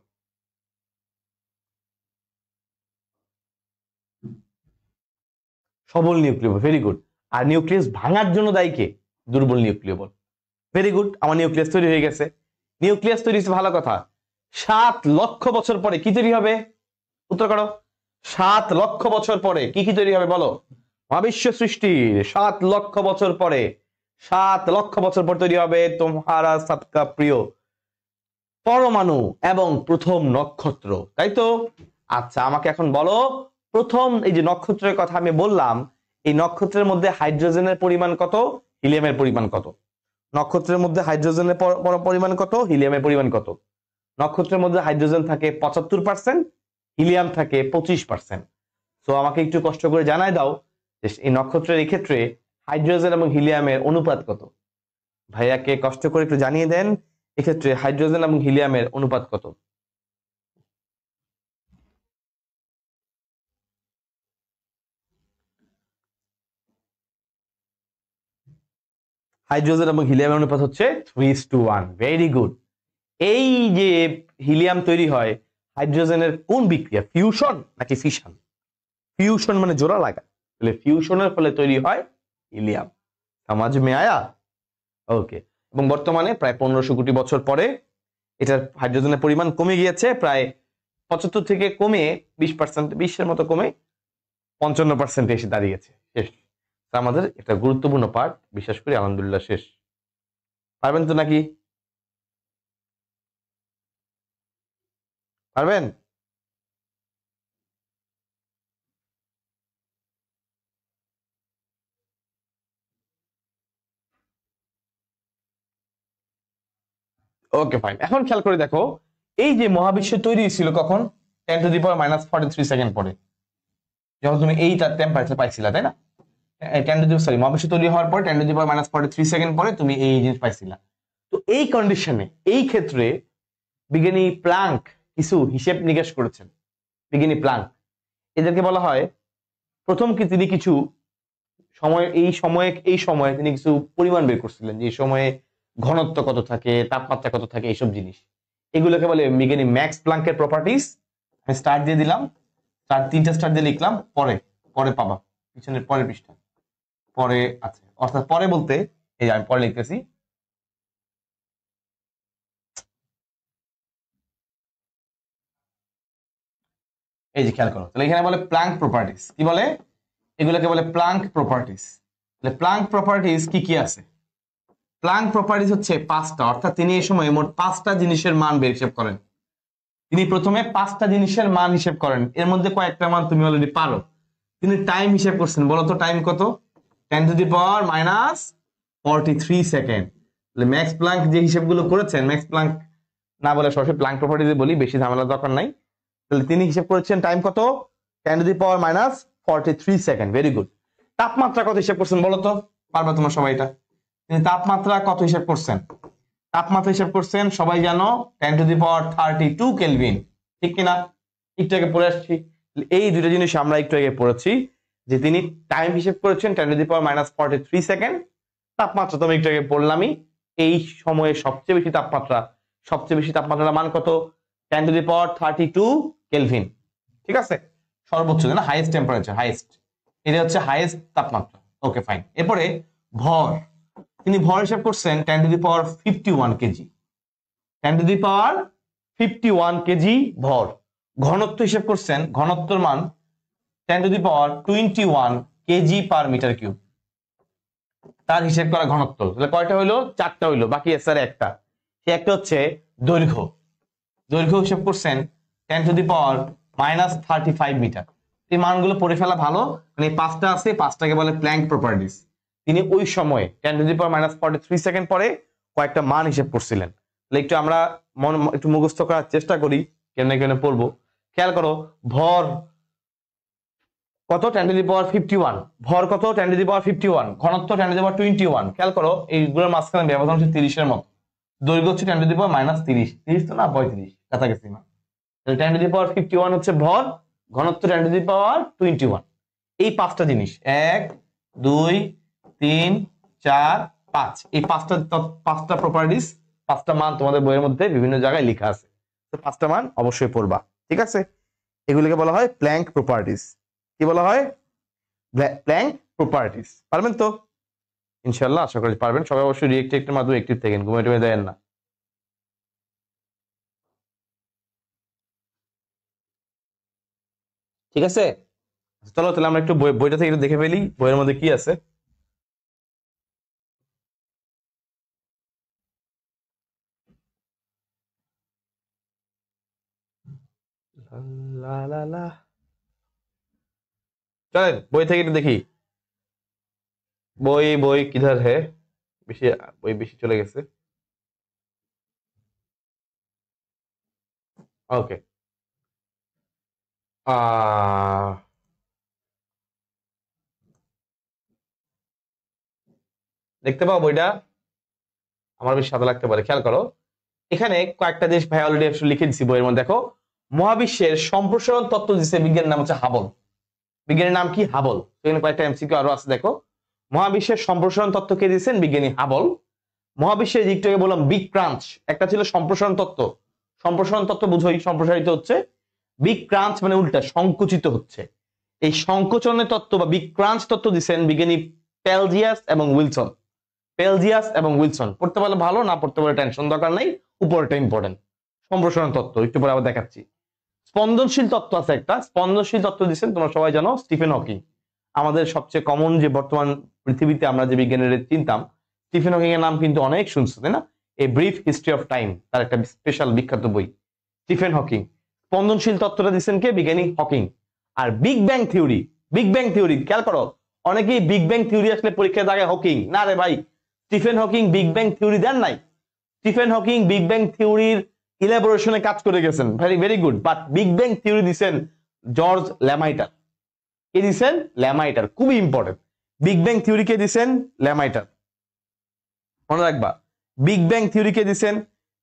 সবল নিউক্লিয় বল, ভেরি গুড। আর নিউক্লিয়াস ভাঙার জন্য দায়ী কে? দুর্বল নিউক্লিয় বল। ভেরি গুড, আমার নিউক্লিয়াস তৈরি হয়ে গেছে। নিউক্লিয়াস তৈরি হচ্ছে, ভালো কথা। 7 লক্ষ বছর পরে কি তৈরি হবে? উত্তর করো। 7 লক্ষ বছর পরে কি তৈরি হবে বলো? মহাবিশ্ব সৃষ্টির 7 লক্ষ বছর পরে, 7 লক্ষ বছর পর তৈরি হবে তোমারা সবকা প্রিয় পরমাণু এবং প্রথম নক্ষত্র, তাই তো? আচ্ছা, আমাকে এখন বলো, প্রথম এই যে নক্ষত্রের কথা আমি বললাম, এই নক্ষত্রের মধ্যে হাইড্রোজেনের পরিমাণ কত, হিলিয়ামের পরিমাণ কত? নক্ষত্রের মধ্যে হাইড্রোজেনের পরিমাণ কত, হিলিয়ামের পরিমাণ কত? নক্ষত্রের মধ্যে হাইড্রোজেন থাকে 75%, হিলিয়াম থাকে 25%। তো আমাকে একটু কষ্ট করে জানাই দাও যে এই নক্ষত্রের এই ক্ষেত্রে হাইড্রোজেন এবং হিলিয়ামের অনুপাত কত? ভাইয়াকে কষ্ট করে একটু জানিয়ে দেন, এক্ষেত্রে হাইড্রোজেন এবং হিলিয়ামের অনুপাত কত? হাইড্রোজেন এবং হিলিয়ামের অনুপাত হচ্ছে 3:1। Very good. এই যে হিলিয়াম তৈরি হয় হাইড্রোজেনের কোন বিক্রিয়া, ফিউশন নাকি ফিশন? ফিউশন মানে জোড়া লাগা, তাহলে ফিউশনের ফলে তৈরি হয় হিলিয়াম। সমাজ মে আয়া? ওকে। এবং বর্তমানে প্রায় 1500 কোটি বছর পরে এটার হাইড্রোজেনের পরিমাণ কমে গিয়েছে, প্রায় 75 থেকে কমে 20%, 20-এর মতো কমে 55% এসে দাঁড়িয়েছে। শেষ। আমাদের একটা গুরুত্বপূর্ণ পার্ট, বিশ্বাস করি আলহামদুলিল্লাহ শেষ। পারবেন তো নাকি? পারবেন? Okay fine. এখন খেয়াল করে দেখো, এই যে মহাবিশ্ব তৈরি ছিল কখন? 10⁻⁻43 সেকেন্ড পরে, যখন তুমি এইটা টেম্পারেচার পাইছিলা, তাই না? মহাবিশ্ব তৈরি হওয়ার পর 10⁻43 সেকেন্ড পরে তুমি এই জিনিস পাইছিলা। তো এই কন্ডিশনে, এই ক্ষেত্রে বিজ্ঞানী প্লাঙ্ক কিছু হিসেব নিকেশ করেছেন। বিজ্ঞানী প্লাঙ্ক, এদেরকে বলা হয়, প্রথম কি তিনি কিছু সময়, এই সময়ে তিনি কিছু পরিমাণ বের করছিলেন, যে সময়ে ঘনত্ব কত থাকে, তাপমাত্রা কত থাকে, এইসব জিনিস। এগুলোকে বলে বিজ্ঞানী ম্যাক্স প্লাঙ্কের প্রপার্টিজ। আমি স্টার দিয়ে দিলাম, 3টা স্টার দিয়ে লিখলাম, পরে পরে পাবা পিছনের পরের পৃষ্ঠা পরে আছে, অর্থাৎ পরে বলতে এই আমি পরে লিখতেছি। এই যে খেয়াল করো, তাহলে এখানে বলে প্লাঙ্ক প্রপার্টিজ। কি বলে? এগুলোকে বলে প্লাঙ্ক প্রপার্টিজ। তাহলে প্লাঙ্ক প্রপার্টিজ কি কি আছে? প্লাঙ্ক প্রপার্টিজ হচ্ছে 5টা, অর্থাৎ তিনি এই সময় মোট 5টা জিনিসের মান বের হিসেব করেন। তিনি প্রথমে 5টা জিনিসের মান হিসেব করেন, এর মধ্যে কয়েকটা মান তুমি অলরেডি পারো। তিনি টাইম হিসেব করছেন, বলো তো টাইম কত? 10⁻⁻⁻ 43 সেকেন্ড। ম্যাক্স প্লাঙ্ক যে হিসেবগুলো করেছেন, ম্যাক্স প্লাঙ্ক না বলে সরাসরি প্লাঙ্ক প্রপার্টিজে বলি, বেশি ঝামেলার দরকার নাই। তাহলে তিনি হিসেব করেছেন টাইম কত, 10⁻⁻43 সেকেন্ড। Very good. তাপমাত্রা কত হিসেব করছেন বলো তো, পারবে তোমরা সবাই এটা? তিনি তাপমাত্রা কত হিসেব করছেন? তাপমাত্রা হিসেব করছেন সবাই জানো 10⁻32 কেলভিন, ঠিক কিনা? একটু আগে পড়ে আসছি। এই দুটো জিনিস আমরা একটু আগে পড়েছি, যে তিনি টাইম হিসেব করেছেন 10⁻⁻43 সেকেন্ড। তাপমাত্রা তো আমি একটু আগে বললামই, এই সময়ে সবচেয়ে বেশি তাপমাত্রার মান কত? 10⁻32 কেলভিন, ঠিক আছে? সর্বোচ্চ না, হাইয়েস্ট টেম্পারেচার, হাইয়েস্ট, এটা হচ্ছে হাইয়েস্ট তাপমাত্রা। Okay fine. এরপরে ভর, তিনি ভর হিসাব করছেন 10⁻51 কেজি, 10⁻51 কেজি ভর। ঘনত্ব হিসাব করছেন, ঘনত্বর মান 10⁻21 কেজি পার মিটার কিউব। তার হিসেব করা ঘনত্ব। তাহলে কয়টা হইলো? 4টা হইলো, বাকি এসআর একটা। সে একটা হচ্ছে দৈর্ঘ্য। দৈর্ঘ্য হিসেব করছেন 10⁻⁻35 মিটার। এই মানগুলো পড়ে ফেলা ভালো, মানে 5টা আছে, 5টাকে বলে প্ল্যাঙ্ক প্রপার্টিজ। তিনি ওই সময়ে 10⁻⁻43 সেকেন্ড পরে কয়েকটা মান হিসেব করছিলেন। তাহলে একটু আমরা একটু মুখস্থ করার চেষ্টা করি, কেমনে কেমনে পড়বো। খেয়াল করো, ভর কত? 10⁻51। ভর কত? 10⁻51। ঘনত্ব 10⁻21। খেয়াল করো, এইগুলোর মাঝখানে ব্যবধান হচ্ছে 30-এর মতো। দৈর্ঘ্য হচ্ছে 10⁻−30, 30 তো না 35, কাছাকাছি না। 10⁻51 হচ্ছে ভর, ঘনত্ব 10⁻21। এই 5টা জিনিস, 1 2 3 4 5, এই 5টা প্রপার্টিস, 5টা মান তোমাদের বইয়ের মধ্যে বিভিন্ন জায়গায় লেখা আছে। তো 5টা মান অবশ্যই পড়বা, ঠিক আছে? এগুলোকে বলা হয় প্ল্যাঙ্ক প্রপার্টিস। কি বলা হয়? Planck properties. পারবেন তো ইনশাআল্লাহ? আশা করি পারবেন সবাই। অবশ্যই রিয়েক্টের মাধ্যমে অ্যাক্টিভ থাকেন, ঘুমিয়ে টুমে দেন না, ঠিক আছে? চলো তাহলে আমরা একটু বইটা থেকে একটু দেখে ফেলি, বইয়ের মধ্যে কি আছে। চলেন বই থেকে একটু দেখি। বই কিধার হে? বেশি বই বেশি চলে গেছে। ওকে, দেখতে পাও বইটা? আমার বেশ সাদা লাগতে পারে, খেয়াল করো। এখানে কয়েকটা জিনিস ভাই অলরেডি লিখে দিচ্ছি বইয়ের মধ্যে। দেখো, মহাবিশ্বের সম্প্রসারণ তত্ত্ব দিচ্ছে বিজ্ঞানের নাম হচ্ছে হাবল। বিজ্ঞানের নাম কি? হাবল। এখানে কয়েকটা এমসিকিউ আরো আছে, দেখো। মহাবিশ্বের সম্প্রসারণ তত্ত্ব কে দিয়েছেন? বিজ্ঞানী হাবল। মহাবিশ্বের দিকটাকে বললাম বিগ ক্রাঞ্চ, একটা ছিল সম্প্রসারণ তত্ত্ব। সম্প্রসারণ তত্ত্ব বুঝোই, সম্প্রসারিত হচ্ছে। বিগ ক্রাঞ্চ মানে উল্টা, সংকুচিত হচ্ছে। এই সংকোচনের তত্ত্ব বা বিগ ক্রাঞ্চ তত্ত্ব দিচ্ছেন বিজ্ঞানী পেলজিয়াস এবং উইলসন। পেলজিয়াস এবং উইলসন। পড়তে পারলে ভালো, না পড়তে পারলে টেনশন দরকার নাই, উপরটা ইম্পর্টেন্ট। সম্প্রসারণ তত্ত্ব একটু পরে আবার দেখাচ্ছি। স্পন্দনশীল তত্ত্ব আছে একটা, স্পন্দনশীল তত্ত্ব দিচ্ছেন তোমরা সবাই জানো স্টিফেন হকিং। আমাদের সবচেয়ে কমন যে বর্তমান পৃথিবীতে আমরা যে বিজ্ঞানের চিনতাম, স্টিফেন হকিং এর নাম কিন্তু অনেক শুনছো, তাই না? A brief history of time, তার একটা স্পেশাল বিখ্যাত বই, স্টিফেন হকিং। স্পন্দনশীল তত্ত্বটা দিচ্ছেন কে? বিজ্ঞানী হকিং। আর big bang theory, big bang theory খেয়াল করো, অনেকেই বিগ ব্যাং থিওরি আসলে পরীক্ষায় দাগে হকিং, না রে ভাই, Stephen Hawking big bang theory দেন নাই। স্টিফেন হকিং বিগ ব্যাং থিওরির ইলাবোরেশনে কাজ করে গেছেন, very very good. But big bang theory দিচ্ছেন জর্জ ল্যামাইটার। কে দিচ্ছেন? ল্যামাইটার, খুবই ইম্পর্টেন্ট। বিগ ব্যাং থিওরি কে দিচ্ছেন? ল্যামাইটার, মনে রাখবা। বিগ ব্যাং থিওরি কে দিচ্ছেন?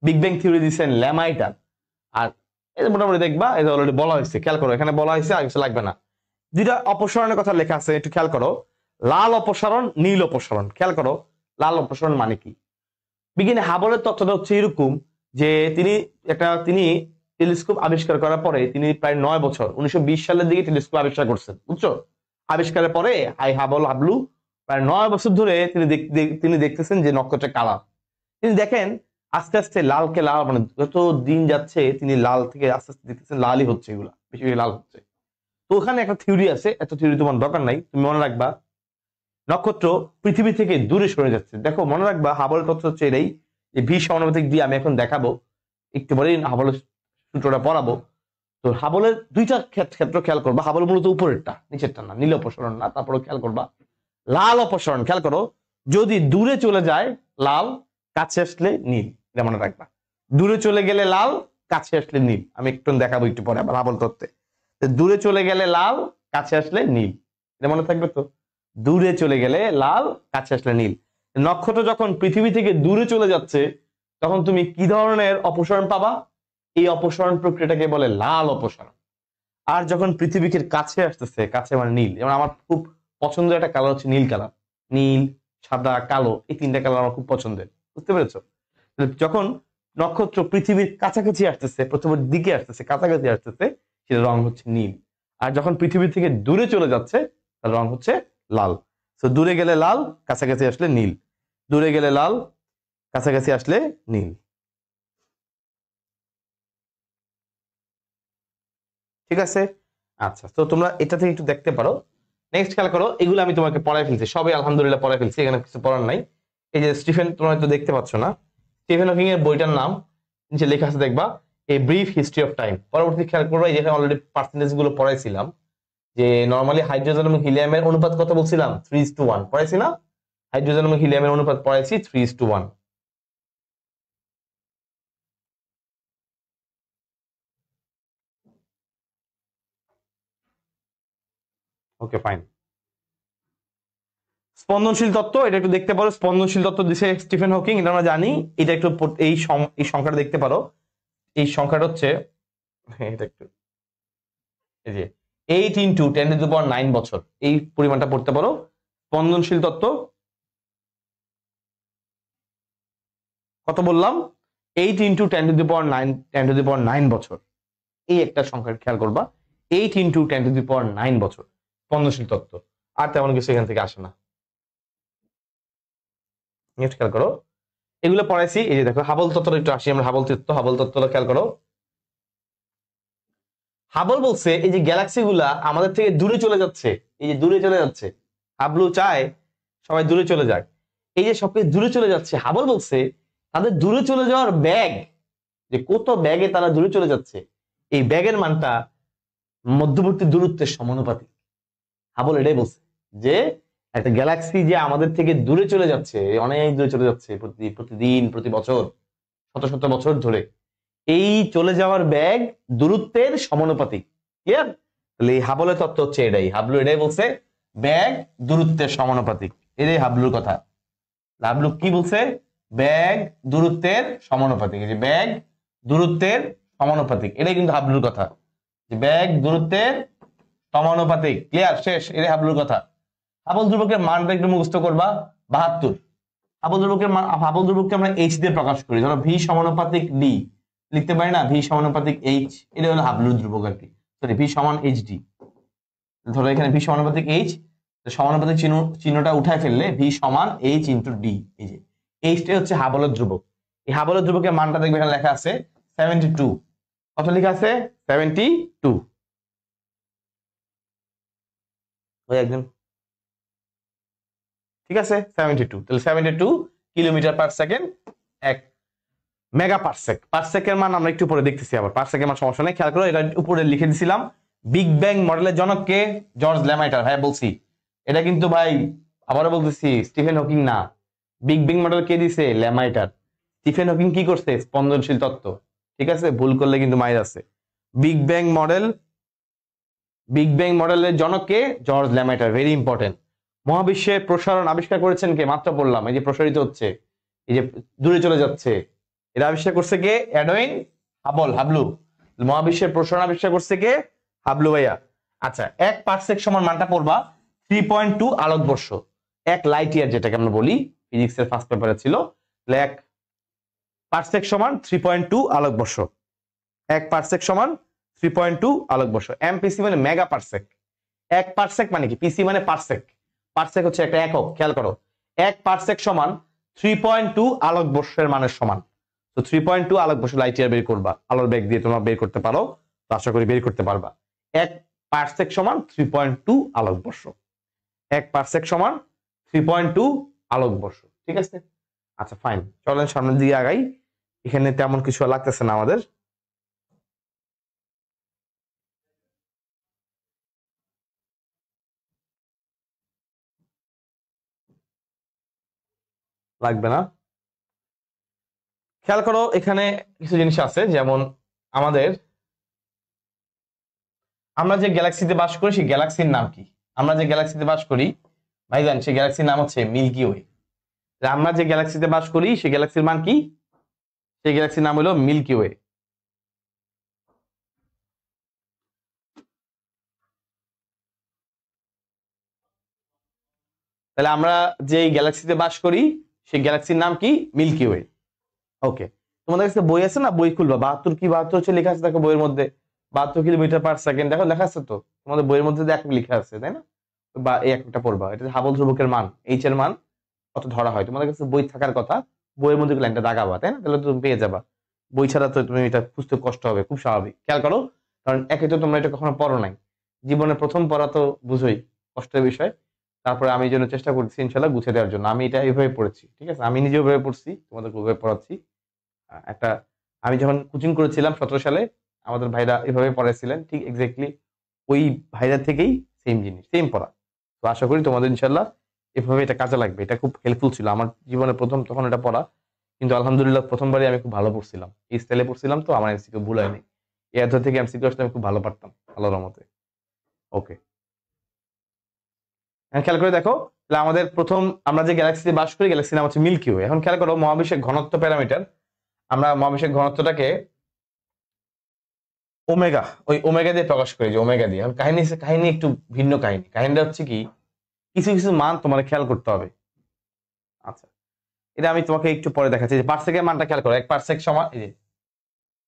বিগ ব্যাং থিওরি দিচ্ছেন ল্যামাইটার। আর এটা মোটামুটি দেখবা, এটা অলরেডি বলা হয়েছে, খেয়াল করো, এখানে বলা হয়েছে, আর কিছু লাগবে না। দুইটা অপসারণের কথা লেখা আছে, একটু খেয়াল করো। লাল অপসারণ, নীল অপসারণ। খেয়াল করো, লাল অপসারণ মানে কি? বিজ্ঞানী হাবলের তত্ত্বটা হচ্ছে এরকম যে তিনি টেলিস্কোপ আবিষ্কার করার পরে তিনি প্রায় 9 বছর, 1920 সালের দিকে টেলিস্কোপ আবিষ্কার করছেন, বুঝছো? আবিষ্কারের পরে হাবলু প্রায় 9 বছর ধরে তিনি দেখতেছেন যে নক্ষত্রের কালার। তিনি দেখেন আস্তে আস্তে লালকে লাল, মানে যত দিন যাচ্ছে তিনি লাল থেকে আস্তে আস্তে দেখতেছেন লালই হচ্ছে, এগুলা বেশি বেশি লাল হচ্ছে। তো ওখানে একটা থিওরি আছে, এত থিওরি তোমার দরকার নাই, তুমি মনে রাখবা নক্ষত্র পৃথিবী থেকে দূরে সরে যাচ্ছে। দেখো মনে রাখবা, হাবলের তত্ত্ব হচ্ছে এটাই, যে ভি সমানুপাতিক দিয়ে আমি এখন দেখাবো, একটু পরেই হাবলের সূত্রটা পড়াবো। তো হাবলের দুইটা ক্ষেত্র খেয়াল করবা। হাবল মূলত উপরেরটা, নিচেরটা না, নীল অপসারণ না। তারপরে খেয়াল করবা লাল অপসারণ, খেয়াল করো যদি দূরে চলে যায় লাল, কাছে আসলে নীল। এটা মনে রাখবা, দূরে চলে গেলে লাল, কাছে আসলে নীল। আমি একটু দেখাবো একটু পরে আবার হাবল তত্ত্বে। দূরে চলে গেলে লাল, কাছে আসলে নীল। এটা মনে থাকবে তো, দূরে চলে গেলে লাল, কাছে আসলে নীল। নক্ষত্র যখন পৃথিবী থেকে দূরে চলে যাচ্ছে তখন তুমি কি ধরনের অপসরণ পাবা? এই অপসরণ প্রক্রিয়াটাকে বলে লাল অপসরণ। আর যখন পৃথিবীকে কাছে আসতেছে, কাছে মানে নীল, যেমন আমার খুব পছন্দের একটা কালার হচ্ছে নীল কালার। নীল, সাদা, কালো, এই তিনটা কালার আমার খুব পছন্দের, বুঝতে পেরেছো? যখন নক্ষত্র পৃথিবীর কাছাকাছি আসতেছে, পৃথিবীর দিকে আসতেছে, কাছাকাছি আসতেছে, সেটা রং হচ্ছে নীল। আর যখন পৃথিবী থেকে দূরে চলে যাচ্ছে তার রং হচ্ছে লাল। তো দূরে গেলে লাল, কাছাকাছি আসলে নীল। দূরে গেলে লাল, কাছাকাছি আসলে নীল। ঠিক আছে? আচ্ছা, তো তোমরা এটা থেকে একটু দেখতে পারো। নেক্সট খেয়াল করো, এগুলো আমি তোমাকে পড়াই ফেলছি, সবই আলহামদুলিল্লাহ পড়াই ফেলছি, এখানে কিছু পড়ার নাই। এই যে স্টিফেন, তোমরা হয়তো দেখতে পাচ্ছ না, স্টিফেন হকিং এর বইটার নাম নিচে লেখা আছে, দেখবা, a brief history of time. পরবর্তী খেয়াল করবো, এই যেখানে অলরেডি পার্সেন্টেজ গুলো পড়াইছিলাম, যে নর্মালি হাইড্রোজেন এবং হিলিয়ামের অনুপাত কত বলছিলাম, 3:1 পড়াইছি না? হাইড্রোজেন এবং হিলিয়ামের অনুপাত পড়াইছি 3:1। ওকে, ফাইন। স্পন্দনশীল তত্ত্ব, এটা একটু দেখতে পারো। স্পন্দনশীল তত্ত্ব দিছে স্টিফেন হকিং, এটা আমরা জানি। এটা একটু এই সংখ্যাটা দেখতে পারো। এই সংখ্যাটা হচ্ছে, এটা একটু, এই যে 8 × 10⁹ বছর, এই পরিমাণটা পড়তে পারো। স্পন্দনশীল তত্ত্ব কত বললাম? 8 × 10⁹ বছর, এই একটা সংখ্যা খেয়াল করবা। 8 × 10⁹ বছর স্পন্দনশীল তত্ত্ব। আর তেমন কিছু এখান থেকে আসে না। নেক্সট খেয়াল করো, এগুলো পড়াইছি। এই যে দেখো, হাবল তত্ত্ব একটু আসি আমরা। হাবল তত্ত্বটা খেয়াল করো। হাবল বলছে এই যে গ্যালাক্সি গুলা আমাদের থেকে দূরে চলে যাচ্ছে, এই যে দূরে চলে যাচ্ছে। হাবলু চায় সবাই দূরে চলে যাক। এই যে সবকিছু দূরে চলে যাচ্ছে, হাবল বলছে তাদের দূরে চলে যাওয়ার ব্যাগ, যে কত ব্যাগে তারা দূরে চলে যাচ্ছে, এই ব্যাগের মানটা মধ্যবর্তী দূরত্বের সমানুপাতিক। হাবল এটাই বলছে যে একটা গ্যালাক্সি যে আমাদের থেকে দূরে চলে যাচ্ছে, অনেক দূরে চলে যাচ্ছে, প্রতিদিন, প্রতি বছর, শত শত বছর ধরে, এই চলে যাওয়ার ব্যাগ দূরত্বের সমানুপাতিক। ক্লিয়ার? তাহলে এই হাবলের তত্ত্ব হচ্ছে এটাই। হাবলু এটাই বলছে, ব্যাগ দূরত্বের সমানুপাতিক। এটাই হাবলুর কথা। হাবলু কি বলছে? ব্যাগ দূরত্বের সমানুপাতিক। এই যে ব্যাগ দূরত্বের সমানুপাতিক, এটাই কিন্তু হাবলুর কথা, যে ব্যাগ দূরত্বের সমানুপাতিক। ক্লিয়ার? শেষ। এটাই হাবলুর কথা। হাবল ধ্রুবকের মানটা একটু মুখস্থ করবা, 72। হাবল ধ্রুবককে আমরা এইচ দিয়ে প্রকাশ করি। ধরো ভি সমানুপাতিক ডি লিখতে পারি না, ভি সমানুপাতিক এইচ, এটা হলো হাবলুর ধ্রুবক আর কি। সরি, ভি সমান এইচ ডি। ধরো এখানে ভি সমানুপাতিক এইচ, সমানুপাতিক চিহ্নটা উঠায় ফেললে ভি সমান এইচ ইন্টু ডি। এই যে এইচটাই হচ্ছে হাবলের ধ্রুবক। এই হাবলের ধ্রুবকের মানটা দেখবে এখানে লেখা আছে 72। কত লেখা আছে? 72। ওই একজন, ঠিক আছে, 72। তাহলে 72 kilometre per second, 1 mega parsec. পারসেকের মান আমরা একটু পরে দেখতেছি, আবার পারসেকের মান সমস্যা নেই। খেয়াল করো, এটা উপরে লিখে দিছিলাম। বিগ ব্যাং মডেলের জনক কে? জর্জ ল্যামাইটার। হ্যাঁ বলছি, এটা কিন্তু ভাই আবারও বলতেছি, স্টিফেন হকিং না। বিগ ব্যাং মডেল কে দিছে? ল্যামাইটার। স্টিফেন হকিং কি করছে? স্পন্দনশীল তত্ত্ব। ঠিক আছে, ভুল করলে কিন্তু মাইর আছে। Big bang model, big bang মডেলের জনক কে? George Lemaitre. Very important. মহাবিশ্বের প্রসারণ আবিষ্কার করেছেন কে? মাত্র বললাম, এই যে প্রসারিত হচ্ছে, এই যে দূরে চলে যাচ্ছে, এটা আবিষ্কার করছে কে? এডওয়িন হাবলু। মহাবিশ্বের প্রসারণ আবিষ্কার করছে কে? হাবলু ভাইয়া। আচ্ছা, 1 পারসেক সমান মানটা পড়বা 3.2 আলোকবর্ষ। 1 লাইট ইয়ার যেটাকে আমরা বলি, ফিজিক্সের ফার্স্ট পেপারে ছিল। 1 পারসেক সমান 3.2 আলোকবর্ষ। 1 পারসেক সমান 3.2 আলোকবর্ষ। এমপিসি মানে মেগা পারসেক। 1 পারসেক মানে কি? পিসি মানে পারসেক। পারসেক হচ্ছে একটা একক। খেয়াল করো, 1 পারসেক সমান 3.2 আলোকবর্ষের মানের সমান। তো 3.2 আলোকবর্ষ লাইট ইয়ার বের করবা, আলোর বেগ দিয়ে তোমরা বের করতে পারো, তো আশা করি বের করতে পারবা। 1 পারসেক সমান 3.2 আলোকবর্ষ। 1 পারসেক সমান 3.2 আলোকবর্ষ। ঠিক আছে? আচ্ছা, ফাইন, চলেন সামনের দিকে আগাই। এখানে তেমন কিছু লাগতেছে না আমাদের। লাগবে না। খেয়াল করো এখানে কিছু জিনিস আছে, যেমন আমাদের আমরা যে গ্যালাক্সিতে বাস করি সেই গ্যালাক্সির নাম কি? আমরা যে গ্যালাক্সিতে বাস করি ভাইজান সেই গ্যালাক্সির নাম হচ্ছে মিল্কি ওয়ে। আমরা যে গ্যালাক্সিতে বাস করি সেই গ্যালাক্সির মান কি? সেই গ্যালাক্সির নাম হলো মিল্কি ওয়ে। তাহলে আমরা যে গ্যালাক্সিতে বাস করি সেই গ্যালাক্সির নাম কি? Milky way. ওকে, তোমাদের কাছে বই আছে না? বই খুলবা, 72 কি 72 হচ্ছে লেখা আছে দেখো বইয়ের মধ্যে, 72 কিলোমিটার/সেকেন্ড, দেখো লেখা আছে তো তোমাদের বইয়ের মধ্যে, এক লেখা আছে তাই না? বা এই একটা পড়বা, এটা হাবল ধ্রুবকের মান, এইচ এর মান কত ধরা হয়। তোমাদের কাছে বই থাকার কথা, বইয়ের মধ্যে লাইনটা দাগাবা, তাই না? তাহলে তুমি পেয়ে যাবা। বই ছাড়া তো তুমি এটা খুঁজতে কষ্ট হবে, খুব স্বাভাবিক। খেয়াল করো, কারণ একে তো তোমরা এটা কখনো পড়ো নাই, জীবনের প্রথম পড়া তো বুঝোই, কষ্টের বিষয়। তারপরে আমি এই জন্য চেষ্টা করছি ইনশাল্লাহ গুছিয়ে দেওয়ার জন্য। আমি এটা এইভাবে পড়েছি, ঠিক আছে? আমি নিজে ওইভাবে পড়ছি, তোমাদের ওইভাবে পড়াচ্ছি। একটা আমি যখন কোচিং করেছিলাম 17 সালে, আমাদের ভাইরা এভাবে পড়াইছিলেন, ঠিক এক্স্যাক্টলি ওই ভাইরা থেকেই সেম জিনিস, সেম পড়া। তো আশা করি তোমাদের ইনশাল্লাহ এভাবে এটা কাজে লাগবে। এটা খুব হেল্পফুল ছিল আমার জীবনে প্রথম তখন এটা পড়া, কিন্তু আলহামদুলিল্লাহ প্রথমবারই আমি খুব ভালো পড়ছিলাম, এই স্টাইলে পড়ছিলাম, তো আমার এমসিকিউ ভুল হয়নি। এই অধ্যায় থেকে এমসিকিউ আসলে আমি খুব ভালো পারতাম আল্লাহর রহমতে। ওকে, খেয়াল করে দেখো, তাহলে আমাদের প্রথম আমরা যে গ্যালাক্সিতে বাস করি গ্যালাক্সির নাম হচ্ছে মিল্কি ওয়ে। এখন খেয়াল করো মহাবিশ্বের ঘনত্ব প্যারামিটার, আমরা মহাবিশ্বের ঘনত্বটাকে ওমেগা, ওই ওমেগা দিয়ে প্রকাশ করি, যে ওমেগা দিয়ে। এখন কাহিনী কাহিনী একটু ভিন্ন কাহিনী। কাহিনীটা হচ্ছে কি, কিছু কিছু মান তোমার খেয়াল করতে হবে। আচ্ছা, এটা আমি তোমাকে একটু পরে দেখাচ্ছি। যে পারসেকের মানটা খেয়াল করো, 1 পারসেক সমান এই যে,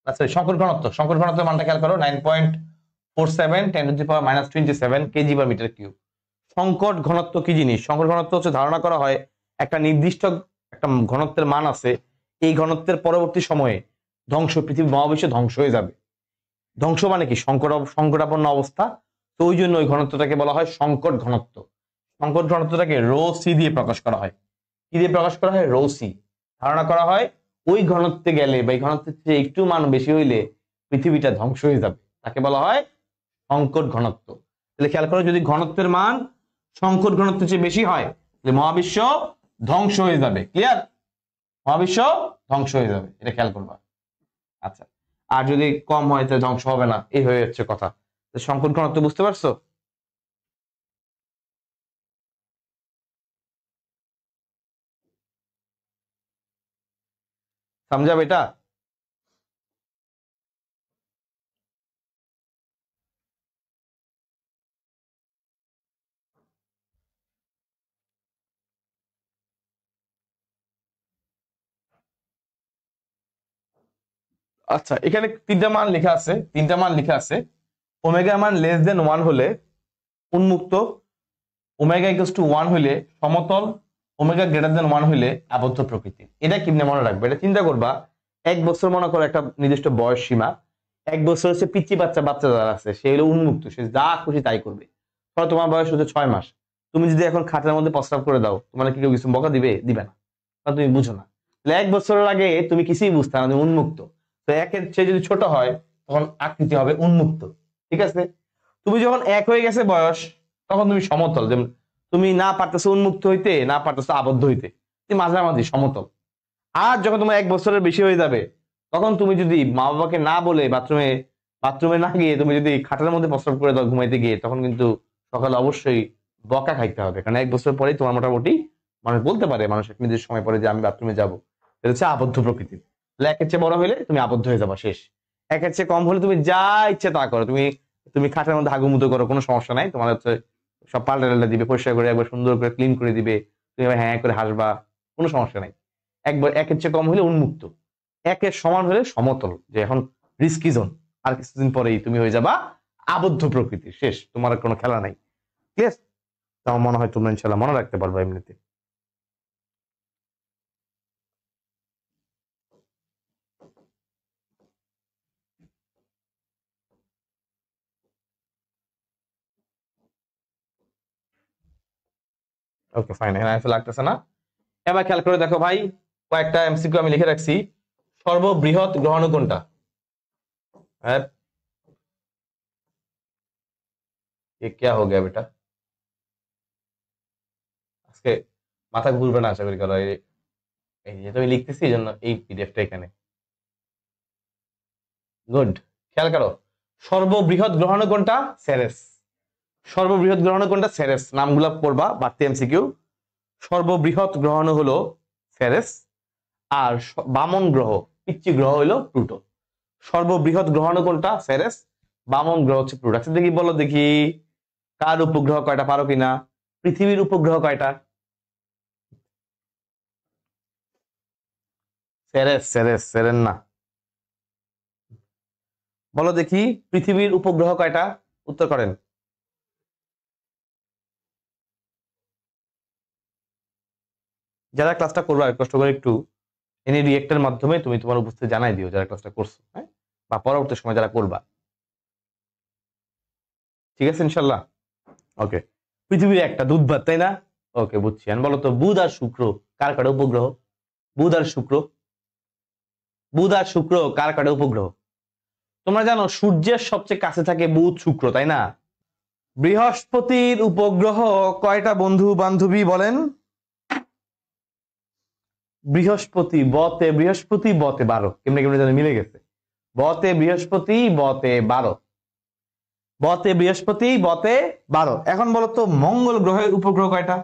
আচ্ছা সংকট ঘনত্ব, সংকট ঘনত্বের মানটা খেয়াল করো, 9.47 10⁻27 kg/m³। সংকট ঘনত্ব কি জিনিস? সংকট ঘনত্ব হচ্ছে, ধারণা করা হয় একটা নির্দিষ্ট একটা ঘনত্বের মান আছে, এই ঘনত্বের পরবর্তী সময়ে পৃথিবী মহাবিশ্ব ধ্বংস হয়ে যাবে। ধ্বংস মানে কি? সংকটাপন্ন অবস্থা। তো ওই জন্য ওই ঘনত্বটাকে বলা হয় সংকট ঘনত্ব। সংকট ঘনত্বটাকে রো সি দিয়ে প্রকাশ করা হয়। কি দিয়ে প্রকাশ করা হয়? রো সি। ধারণা করা হয় ওই ঘনত্বে গেলে বা এই ঘনত্বের চেয়ে একটু মান বেশি হইলে পৃথিবীটা ধ্বংস হয়ে যাবে, তাকে বলা হয় সংকট ঘনত্ব। তাহলে খেয়াল করো, যদি ঘনত্বের মান সংকট ঘনত্বের চেয়ে বেশি হয় তাহলে মহাবিশ্ব ধ্বংস হয়ে যাবে। ক্লিয়ার? মহাবিশ্ব ধ্বংস হয়ে যাবে, এটা খেয়াল করবা। আচ্ছা, আর যদি কম হয় তাহলে ধ্বংস হবে না, এই হয়ে যাচ্ছে কথা। সংকট ঘনত্ব বুঝতে পারছো? সমঝা বেটা? আচ্ছা, এখানে তিনটা মান লেখা আছে, তিনটা মান লেখা আছে। ওমেগা মান <<1 হলে উন্মুক্ত, ওমেগা ইকুয়ালস টু 1 হইলে সমতল, ওমেগা >1 হইলে আবদ্ধ প্রকৃতি। এটা কেমনে মনে রাখবে? এটা চিন্তা করবা, 1 বছর মনে করো একটা নির্দিষ্ট বয়স সীমা। 1 বছর হচ্ছে পিচ্চি বাচ্চা, বাচ্চা যারা আছে সে হলো উন্মুক্ত, সে যা খুশি তাই করবে। ধরো তোমার বয়স হচ্ছে 6 মাস, তুমি যদি এখন খাটের মধ্যে প্রস্রাব করে দাও, তোমার কি কেউ কিছু বকা দিবে? দিবে না, কারণ তুমি বুঝো না। তাহলে 1 বছরের আগে তুমি কিছুই বুঝতে না, তুমি উন্মুক্ত। তো একের চেয়ে যদি ছোট হয় তখন আকৃতি হবে উন্মুক্ত, ঠিক আছে? তুমি যখন 1 হয়ে গেছে বয়স, তখন তুমি সমতল, যেমন তুমি না পারতেছো উন্মুক্ত হইতে, না পারতেছো আবদ্ধ হইতে, তুমি মাঝামাঝি সমতল। আর যখন তোমার 1 বছরের বেশি হয়ে যাবে, তখন তুমি যদি মা বাবাকে না বলে বাথরুমে বাথরুমে না গিয়ে তুমি যদি খাটের মধ্যে প্রস্রাব করে দাও ঘুমাইতে গিয়ে, তখন কিন্তু সকালে অবশ্যই বকা খাইতে হবে, কারণ 1 বছর পরেই তোমার মোটামুটি মানুষ বলতে পারে, মানুষ এক নির্দিষ্ট সময় পরে যে আমি বাথরুমে যাবো। এটা হচ্ছে আবদ্ধ প্রকৃতির। তাহলে 1-এর চেয়ে বড় হলে তুমি আবদ্ধ হয়ে যাবা, শেষ। 1-এর চেয়ে কম হলে তুমি যা ইচ্ছে তা করো, তুমি তুমি খাটের মধ্যে হাগুমুতো করো, কোনো সমস্যা নাই। তোমার হচ্ছে সব পাল্টা টাল্টা দিবে, পরিষ্কার করে একবার সুন্দর করে ক্লিন করে দিবে, তুমি আবার হ্যাঁ করে হাসবা, কোনো সমস্যা নাই। 1-এর চেয়ে কম হলে উন্মুক্ত, 1-এর সমান হলে সমতল, যে এখন রিস্কি জোন। আর কিছুদিন পরেই তুমি হয়ে যাবা আবদ্ধ প্রকৃতি, শেষ, তোমার আর কোনো খেলা নাই। ক্লিয়ার? আমার মনে হয় তোমরা ইনশাল্লাহ মনে রাখতে পারবে এমনিতে। ওকে ফাইন, এখানে লাগতেছে না। এবার খেয়াল করে দেখো ভাই, কয়েকটা এমসিকিউ আমি লিখে রাখছি। সর্ববৃহৎ গ্রহাণু কোনটা? হ্যাঁ, ये क्या हो गया बेटा? আজকে মাথা ঘুরবে না আশা করি কারো। এই যে আমি লিখতেছি এই জন্য এই পিডিএফটা এখানে। গুড, খেয়াল করো, সর্ববৃহৎ গ্রহাণু কোনটা? সেরেস। সর্ববৃহৎ গ্রহাণু কোনটা? সেরেস। নামগুলো পড়বা, বাড়তি এমসিকিউ। সর্ববৃহৎ গ্রহাণু হলো সেরেস, আর বামন গ্রহ, পিচ্চি গ্রহ হলো প্লুটো। সর্ববৃহৎ গ্রহাণু কোনটা? সেরেস। বামন গ্রহ হচ্ছে প্লুটো। আচ্ছা দেখি, বলো দেখি কার উপগ্রহ কয়টা, পারো কিনা? পৃথিবীর উপগ্রহ কয়টা? সেরেস, সেরেস, সেরেন না। বলো দেখি পৃথিবীর উপগ্রহ কয়টা? উত্তর করেন। যারা ক্লাসটা করবে আর কষ্ট করে একটু এনি রিয়েক্টের মাধ্যমে তুমি তোমার উপস্থিতি জানাই দিও, যারা ক্লাসটা করছো, হ্যাঁ, বা পরবর্তী সময় যারা করবা। ঠিক আছে ইনশাল্লাহ। ওকে, পৃথিবীর একটা দুধ ভাত, তাই না? ওকে, বুঝছি। বলো তো বুধ আর শুক্র কার কয়টা উপগ্রহ? বুধ আর শুক্র, বুধ আর শুক্র কার কয়টা উপগ্রহ? তোমরা জানো সূর্যের সবচেয়ে কাছে থাকে বুধ শুক্র, তাই না? বৃহস্পতির উপগ্রহ কয়টা বন্ধু বান্ধবী বলেন? বৃহস্পতি বতে, বৃহস্পতি বতে 12। কেমনে কেমনে জানি মিলে গেছে। বতে বৃহস্পতি বতে 12, বতে বৃহস্পতি বতে 12। এখন বলো তো মঙ্গল গ্রহের উপগ্রহ কয়টা?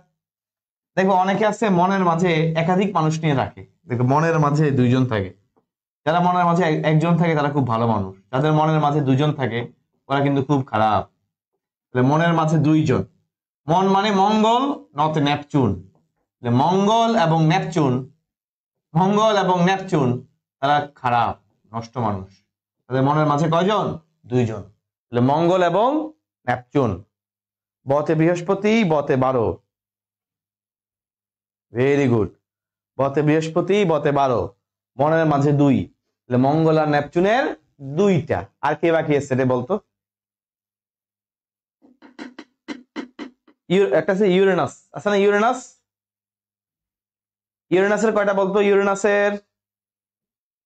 দেখো অনেকে আছে মনের মাঝে একাধিক মানুষ নিয়ে রাখে। দেখো মনের মাঝে দুইজন থাকে, যারা মনের মাঝে একজন থাকে তারা খুব ভালো মানুষ, যাদের মনের মাঝে দুইজন থাকে ওরা কিন্তু খুব খারাপ। মনের মাঝে দুইজন, মন মানে মঙ্গল নতে নেপচুন, মঙ্গল এবং নেপচুন, মঙ্গল এবং নেপচুন তারা খারাপ, নষ্ট মানুষ। তাদের মনের মাঝে কয়জন? দুইজন। মঙ্গল এবং নেপচুন। বতে বৃহস্পতি বতে 12, ভেরি গুড। বতে বৃহস্পতি বতে 12, মনের মাঝে 2। মঙ্গল আর নেপচুনের 2টা। আর কে বাকি আছে রে বলতো? একটা আছে ইউরেনাস, আছে না? ইউরেনাস, ইউরেনাসের কয়টা বলতো? ইউরেনাসের,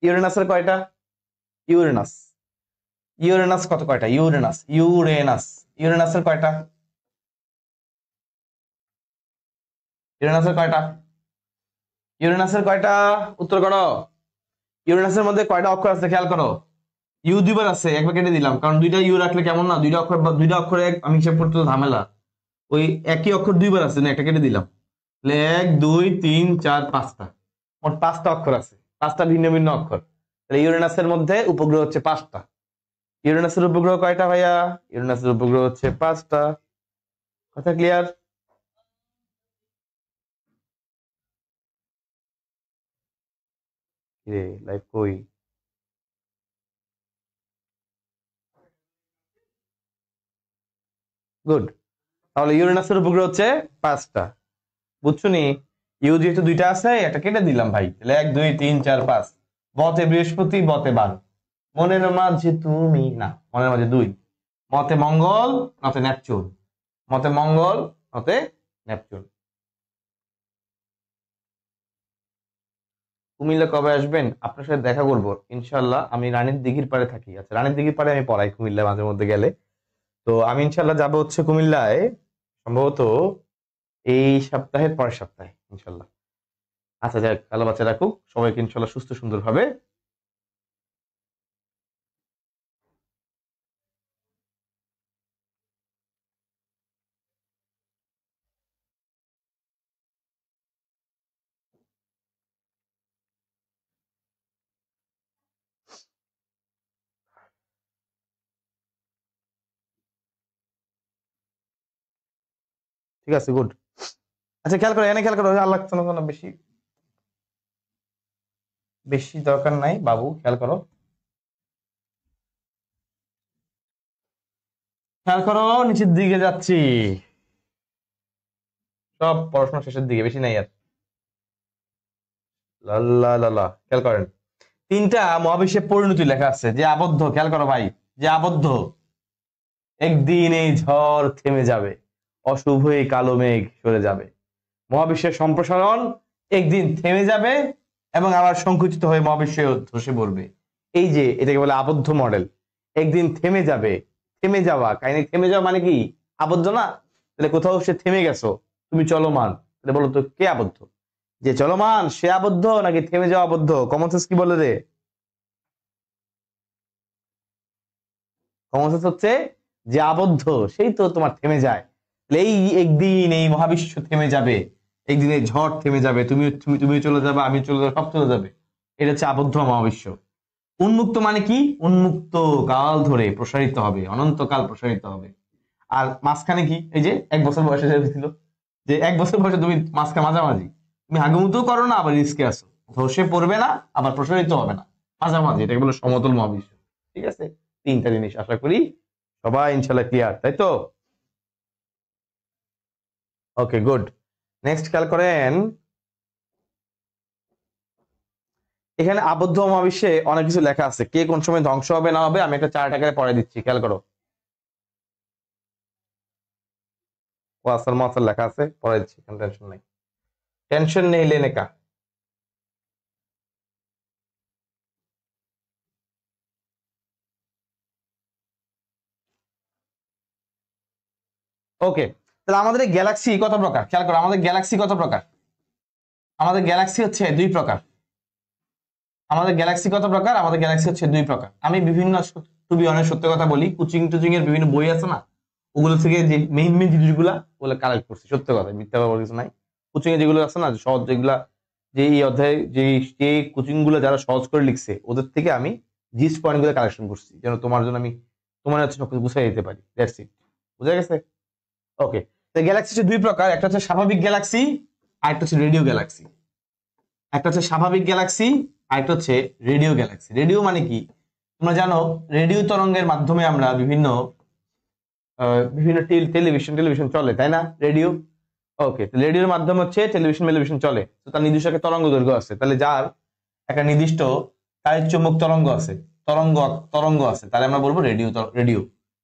ইউরেনাসের কয়টা? ইউরেনাস, ইউরেনাস কত কয়টা? ইউরেনাস, ইউরেনাস, ইউরেনাসের কয়টা? ইউরেনাসের কয়টা? ইউরেনাসের কয়টা? উত্তর করো। ইউরেনাসের মধ্যে কয়টা অক্ষর আছে খেয়াল করো। ইউ 2বার আছে, একবার কেটে দিলাম, কারণ 2টা ইউ রাখলে কেমন না, 2টা অক্ষর, 2টা অক্ষরে আমি হিসাব করতে তো ঝামেলা। ওই একই অক্ষর 2বার আছে না, একটা কেটে দিলাম। 1 2 3 4 5টা, মোট 5টা অক্ষর আছে, 5টা ভিন্ন ভিন্ন অক্ষর। তাহলে ইউরেনাসের মধ্যে উপগ্রহ হচ্ছে 5টা। ইউরেনাসের উপগ্রহ কয়টা ভাইয়া? ইউরেনাসের উপগ্রহ হচ্ছে 5টা। কথা ক্লিয়ার? লাইভ কই? গুড। তাহলে ইউরেনাসের উপগ্রহ হচ্ছে 5টা, বুঝছো নি? ইউ যেহেতু 2টা আছে, একটা কেটে দিলাম ভাই। তাহলে 1 2 3 4 5। বতে বৃহস্পতি বতে 12, মনের মাঝে তুমি না, মনের মাঝে 2। মতে মঙ্গল নতে নেপচুন, মতে মঙ্গল নতে নেপচুন। কুমিল্লা কবে আসবেন? আপনার সাথে দেখা করবো ইনশাল্লাহ। আমি রানীর দিঘির পাড়ে থাকি। আচ্ছা, রানীর দিঘির পাড়ে আমি পড়াই কুমিল্লা মাঝে মধ্যে গেলে। তো আমি ইনশাল্লাহ যাবো হচ্ছে কুমিল্লায়, সম্ভবত এই সপ্তাহের পরের সপ্তাহে ইনশাল্লাহ। আচ্ছা যাক, আল্লাহ বাচ্চা রাখুক সবাইকে ইনশাল্লাহ সুস্থ সুন্দর ভাবে। ঠিক আছে, গুড। আচ্ছা খেয়াল করো, এনে খেয়াল করো, আল্লাহ বেশি বেশি দরকার নাই বাবু, খেয়াল করো, খেয়াল করো, নিচের দিকে যাচ্ছি, সব পড়াশোনা শেষের দিকে, বেশি নাই আর। লাল্লা লাল্লা, খেয়াল করেন, 3টা মহাবিশ্বের পরিণতি লেখা আছে, যে আবদ্ধ, খেয়াল করো ভাই, যে আবদ্ধ, একদিন এই ঝড় থেমে যাবে, অশুভ এই কালো মেঘ সরে যাবে। মহাবিশ্বের সম্প্রসারণ একদিন থেমে যাবে এবং আবার সংকুচিত হয়ে মহাবিশ্ব ধসে পড়বে। এই যে এটাকে বলে আবদ্ধ মডেল। একদিন থেমে যাবে, থেমে যাওয়া, কাহিনী থেমে যাওয়া মানে কি? আবদ্ধ না? তাহলে কোথাও সে থেমে গেছো, তুমি চলমান, তাহলে বলো তো কে আবদ্ধ? যে চলমান সে আবদ্ধ নাকি থেমে যাওয়া আবদ্ধ? কমন সেন্স কি বলে রে? কমন সেন্স হচ্ছে যে আবদ্ধ সেই তো তোমার থেমে যায়। এই একদিন এই মহাবিশ্ব থেমে যাবে, একদিন এই ঝড় থেমে যাবে, তুমি তুমি তুমি চলে যাবে, আমি চলে যাবো, সব চলে যাবে। এটা হচ্ছে আবদ্ধ মহাবিশ্ব। উন্মুক্ত মানে কি? উন্মুক্ত কাল ধরে প্রসারিত হবে, অনন্তকাল প্রসারিত হবে। আর মাঝখানে কি? এই যে 1 বছর বয়সে ছিল, যে 1 বছর বয়সে তুমি মাঝামাঝি, তুমি হাগুমুতু করো না, আবার রিস্কে আসো, ধসে পড়বে না আবার প্রসারিত হবে না, মাঝামাঝি, এটাকে বলে সমতল মহাবিশ্ব। ঠিক আছে, 3টা জিনিস আশা করি সবাই ইনশাল্লাহ ক্লিয়ার, তাই তো? ওকে, গুড। নেক্সট খেয়াল করেন, এখানে আবদ্ধ মহাবিশ্বে অনেক কিছু লেখা আছে, কে কোন সময় ধ্বংস হবে না হবে আমি একটা চার্ট আকারে পড়ে দিচ্ছি, খেয়াল করো। ওয়াসাল মাসাল লেখা আছে, পড়ে দিচ্ছি, টেনশন নাই, টেনশন নেই লেনে কা। ওকে, তাহলে আমাদের গ্যালাক্সি কত প্রকার খেয়াল করো, আমাদের গ্যালাক্সি কত প্রকার? আমাদের গ্যালাক্সি হচ্ছে 2 প্রকার। আমাদের গ্যালাক্সি কত প্রকার? আমাদের গ্যালাক্সি হচ্ছে 2 প্রকার। আমি বিভিন্ন, টু বি অনেস্ট সত্য কথা বলি, কোচিং টুচিং এর বিভিন্ন বই আছে না, ওগুলো থেকে যে মেইন মেইন জিনিসগুলা ওগুলো কালেক্ট করছি, সত্য কথা, মিথ্যা বলার কিছু নাই। কোচিং এ যেগুলো আছে না সহজ, যেগুলা যে এই অধ্যায় যে কোচিং গুলো যারা সহজ করে লিখছে ওদের থেকে আমি জিস্ট পয়েন্ট গুলো কালেকশন করছি, যেন তোমার জন্য আমি তোমার হচ্ছে সবকিছু বুঝাই দিতে পারি। দ্যাটস ইট, বুঝা গেছে? ওকে, তো গ্যালাক্সি হচ্ছে 2 প্রকার, একটা হচ্ছে স্বাভাবিক গ্যালাক্সি আর একটা হচ্ছে রেডিও গ্যালাক্সি। একটা হচ্ছে স্বাভাবিক গ্যালাক্সি আর একটা হচ্ছে রেডিও গ্যালাক্সি। রেডিও মানে কি? তোমরা জানো রেডিও তরঙ্গের মাধ্যমে আমরা বিভিন্ন বিভিন্ন টেলিভিশন চলে, তাই না? রেডিও। ওকে, রেডিওর মাধ্যমে হচ্ছে টেলিভিশন চলে, তো তার নির্দিষ্ট একটা তরঙ্গ দৈর্ঘ্য আছে, তাহলে যার একটা নির্দিষ্ট তারের চুম্বক তরঙ্গ আছে, তরঙ্গ আছে, তাহলে আমরা বলবো রেডিও রেডিও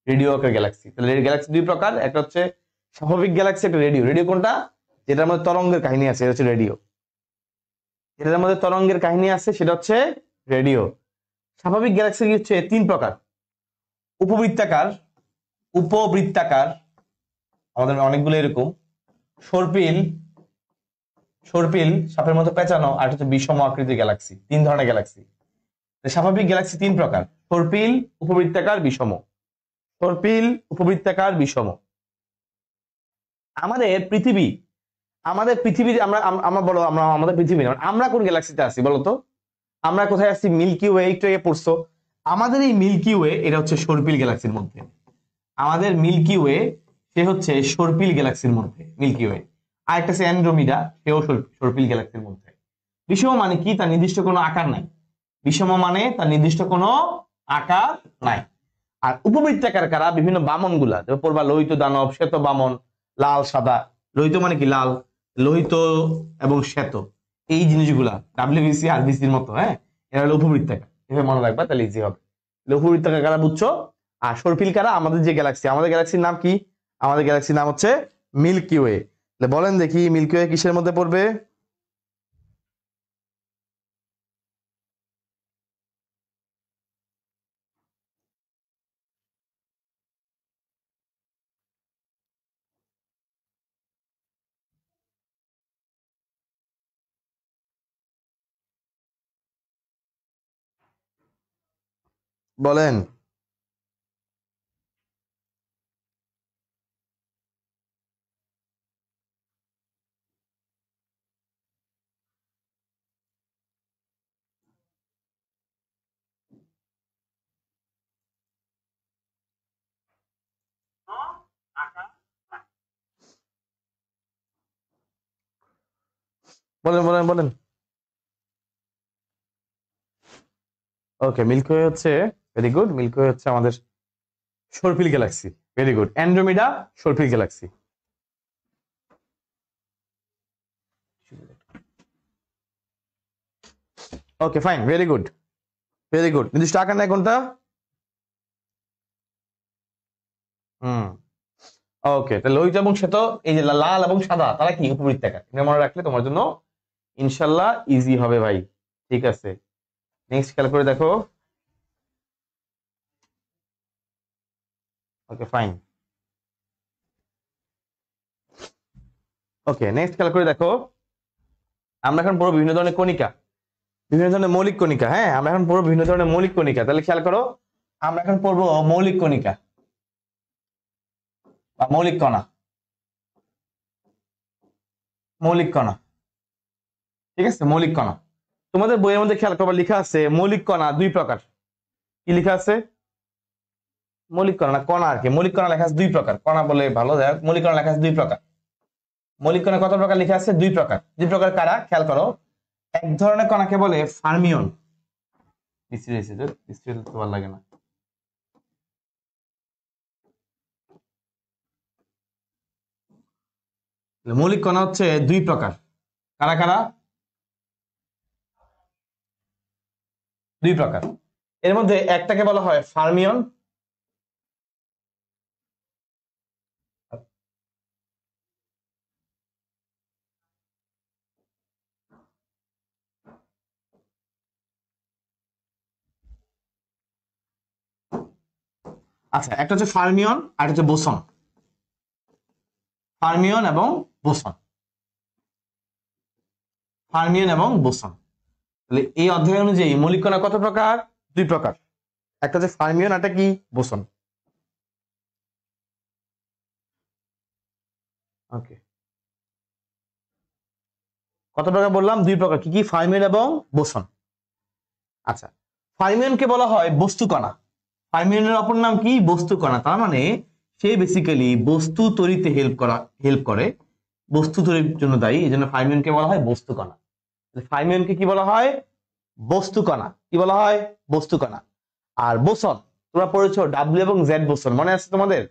রেডিও আকার গ্যালাক্সি। তাহলে গ্যালাক্সি 2 প্রকার, একটা হচ্ছে স্বাভাবিক গ্যালাক্সি, একটা রেডিও। রেডিও কোনটা? যেটার মধ্যে তরঙ্গের কাহিনী আছে, এটা হচ্ছে রেডিও। যেটার মধ্যে তরঙ্গের কাহিনী আছে সেটা হচ্ছে রেডিও। স্বাভাবিক গ্যালাক্সি হচ্ছে 3 প্রকার, উপবৃত্তাকার, উপবৃত্তাকার, আমাদের অনেকগুলো এরকম, সর্পিল, সাপের মতো পেঁচানো, আর হচ্ছে বিষম আকৃতির গ্যালাক্সি। 3 ধরনের গ্যালাক্সি। স্বাভাবিক গ্যালাক্সি 3 প্রকার, সর্পিল, উপবৃত্তাকার, বিষম। সর্পিল, উপবৃত্তাকার, বিষম। আমাদের পৃথিবী, আমরা আমরা বলো, আমরা আমাদের পৃথিবী না, আমরা কোন গ্যালাক্সিতে আছি বলো তো? আমরা কোথায় আছি? মিল্কি ওয়ে, একটু আগে পড়ছো। আমাদের এই মিল্কি ওয়ে এটা হচ্ছে সর্পিল গ্যালাক্সির মধ্যে। আমাদের মিল্কি ওয়ে সে হচ্ছে সর্পিল গ্যালাক্সির মধ্যে, মিল্কি ওয়ে। আর একটা আছে অ্যান্ড্রোমিডা, সেও সর্পিল গ্যালাক্সির মধ্যে। বিষম মানে কি? তার নির্দিষ্ট কোনো আকার নাই। বিষম মানে তার নির্দিষ্ট কোনো আকার নাই। আর উপবৃত্তাকার কারা? বিভিন্ন বামন গুলা, পড়বা, লোহিত দানব, শ্বেত বামন, লাল সাদা। লোহিত মানে কি? লাল, লোহিত এবং শ্বেত, এই জিনিসগুলা ডাব্লিউবিসি আরবিসির মতো, হ্যাঁ, এরা হলো উপবৃত্তাকার। এভাবে মনে রাখবা, তাহলে ইজি হবে। উপবৃত্তাকার কারা বুঝছো? আর সর্পিল কারা? আমাদের যে গ্যালাক্সি, আমাদের গ্যালাক্সির নাম কি? আমাদের গ্যালাক্সির নাম হচ্ছে মিল্কি ওয়ে। বলেন দেখি মিল্কি ওয়ে কিসের মধ্যে পড়বে? বলেন। বলেন বলেন বলেন। ওকে, মিল্কি ওয়ে হচ্ছে, ভেরি গুড, মিল্কি ওয়ে হচ্ছে আমাদের সর্পিল গ্যালাক্সি। ভেরি গুড, অ্যান্ড্রোমিডা সর্পিল galaxy. Okay fine, very good, very good. নির্দিষ্ট আকার নাই কোনটা? হুম, ওকে, তাহলে লোহিত এবং শ্বেত, এই যে লাল এবং সাদা, তারা কি? উপবৃত্তাকার। এটা মনে রাখলে তোমার জন্য ইনশাল্লাহ ইজি হবে ভাই। ঠিক আছে, নেক্সট খেয়াল করে দেখো। ওকে ফাইন, ওকে নেক্সট খেয়াল করে দেখো। আমরা এখন পড়বো বিভিন্ন ধরনের কণিকা, বিভিন্ন ধরনের মৌলিক কণিকা। হ্যাঁ, আমরা এখন পড়বো বিভিন্ন ধরনের মৌলিক কণিকা। তাহলে খেয়াল করো, আমরা এখন পড়বো মৌলিক কণিকা বা মৌলিক কণা। মৌলিক কণা, ঠিক আছে, মৌলিক কণা। তোমাদের বইয়ের মধ্যে খেয়াল করবা লেখা আছে মৌলিক কণা দুই প্রকার। কি লেখা আছে? মৌলিক কণা না কণা আর কি, মৌলিক কণা লেখা আছে দুই প্রকার। কণা বলে ভালো, দেখ মৌলিক কণা লেখা আছে দুই প্রকার। মৌলিক কণা কত প্রকার লেখা আছে? দুই প্রকার। দুই প্রকার কারা? খেয়াল করো, এক ধরনের কণাকে বলে ফার্মিয়ন। ভালো লাগে না। মৌলিক কণা হচ্ছে দুই প্রকার। কারা কারা? দুই প্রকার। এর মধ্যে একটাকে বলা হয় ফার্মিয়ন, আচ্ছা, একটা হচ্ছে ফার্মিয়ন আর একটা হচ্ছে বোসন। ফার্মিয়ন এবং বোসন, ফার্মিয়ন এবং বোসন। তাহলে এই অধ্যায় অনুযায়ী মৌলিক কণা কত প্রকার? দুই প্রকার। একটা হচ্ছে ফার্মিয়ন, একটা কি? বোসন। ওকে, কত প্রকার বললাম? দুই প্রকার। কি কি? ফার্মিয়ন এবং বোসন। আচ্ছা, ফার্মিয়নকে বলা হয় বস্তু কণা। ফার্মিয়নের অপর নাম কি? বস্তু কণা। তার মানে সে বেসিক্যালি বস্তু তৈরিতে হেল্প করে, বস্তু তৈরির জন্য দায়ী। এই জন্য ফার্মিয়নকে বলা হয় বস্তু কণা। ফার্মিয়নকে কি বলা হয়? বস্তু কণা। কি বলা হয়? বস্তু কণা। আর বোসন, তোমরা পড়েছো ডাব্লিউ এবং জেড বোসন, মনে আছে তোমাদের?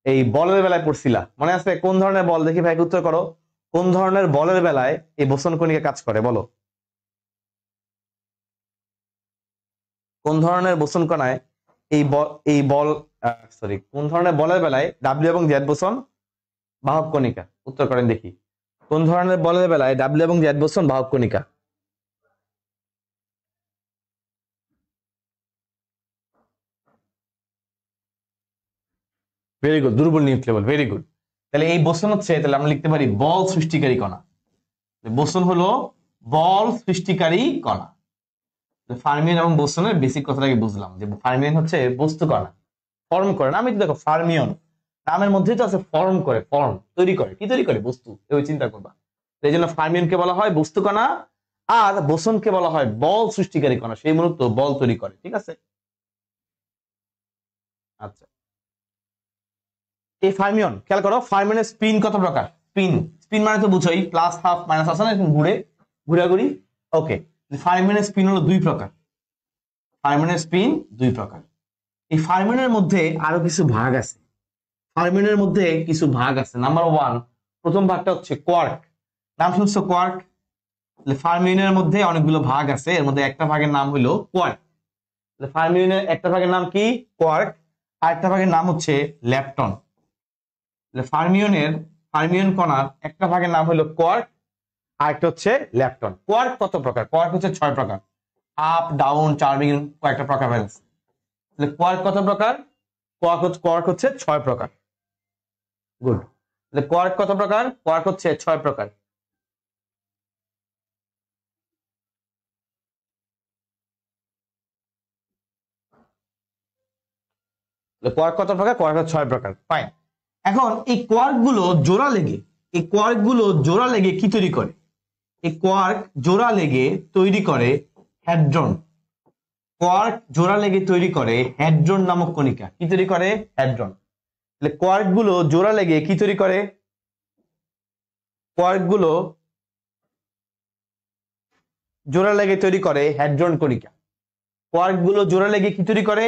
এই বলের বেলায় পড়ছিলা, মনে আছে? কোন ধরনের বল? দেখি ভাই উত্তর করো, কোন ধরনের বলের বেলায় এই বোসন কণিকা কাজ করে বলো? কোন ধরনের বোসন কণায় কোন ধরনের বলের বেলায় ডাব্লিউ এবং জেড বোসন বাহক কণিকা? উত্তর করেন দেখি, কোন ধরনের বলের বেলায় ডাব্লিউ এবং জেড বোসন বাহক কণিকা? ভেরি গুড, দুর্বল নিউক্লিয় বল, ভেরি গুড। তাহলে এই বোসন হচ্ছে, তাহলে আমরা লিখতে পারি বল সৃষ্টিকারী কণা। বোসন হলো বল সৃষ্টিকারী কণা। ফার্মিয়ন এবং বোসনের বেসিক কথাটাকে বুঝলাম, যে ফার্মিয়ন হচ্ছে বস্তু কণা, ফর্ম করে না। আমি তো দেখো ফার্মিয়ন নামের মধ্যেই তো আছে ফর্ম করে, ফর্ম তৈরি করে। কি তৈরি করে? বস্তু। এভাবে চিন্তা করবা। এই জন্য ফার্মিয়নকে বলা হয় বস্তু কণা, আর বোসনকে বলা হয় বল সৃষ্টিকারী কণা। সেই মূলত বল তৈরি করে, ঠিক আছে? আচ্ছা, এই ফার্মিয়ন খেয়াল করো, ফার্মিয়নের স্পিন কত প্রকার? স্পিন, স্পিন মানে তো বুঝোই, প্লাস হাফ মাইনাস আছে না, ঘুরে ঘুরাঘুরি। ওকে, ফার্মিয়নের স্পিন হলো দুই প্রকার। ফার্মিয়নের স্পিন দুই প্রকার। এই ফার্মিয়নের মধ্যে আরো কিছু ভাগ আছে। ফার্মিয়নের মধ্যে কিছু ভাগ আছে। নাম্বার ওয়ান, প্রথম ভাগটা হচ্ছে কোয়ার্ক। নাম শুনছো কোয়ার্ক? ফার্মিয়নের মধ্যে অনেকগুলো ভাগ আছে, এর মধ্যে একটা ভাগের নাম হলো কোয়ার্ক। ফার্মিয়নের একটা ভাগের নাম কি? কোয়ার্ক। আর একটা ভাগের নাম হচ্ছে ল্যাপটন। ফার্মিয়ন কণার একটা ভাগের নাম হলো কোয়ার্ক, আর একটা হচ্ছে ল্যাপটন। কোয়ার্ক কত প্রকার? কোয়ার্ক হচ্ছে 6 প্রকার। আপ ডাউন চার্মিং কয়েকটা প্রকার আছে। কোয়ার্ক কত প্রকার? কোয়ার্ক হচ্ছে 6 প্রকার। গুড। কোয়ার্ক কত প্রকার? কোয়ার্ক হচ্ছে 6 প্রকার। কোয়ার্ক কত প্রকার? কোয়ার্ক হচ্ছে 6 প্রকার। ফাইন। এখন এই কোয়ার্ক গুলো জোড়া লেগে, এই কোয়ার্ক গুলো জোড়া লেগে কি তৈরি করে? এই কোয়ার্ক জোড়া লেগে তৈরি করে হ্যাড্রন। কোয়ার্ক জোড়া লেগে তৈরি করে হ্যাড্রন নামক কণিকা। কি তৈরি করে? হ্যাড্রন। তাহলে কোয়ার্ক গুলো জোড়া লেগে কি তৈরি করে? কোয়ার্ক গুলো জোড়া লেগে তৈরি করে হ্যাড্রন কণিকা। কোয়ার্ক গুলো জোড়া লেগে কি তৈরি করে?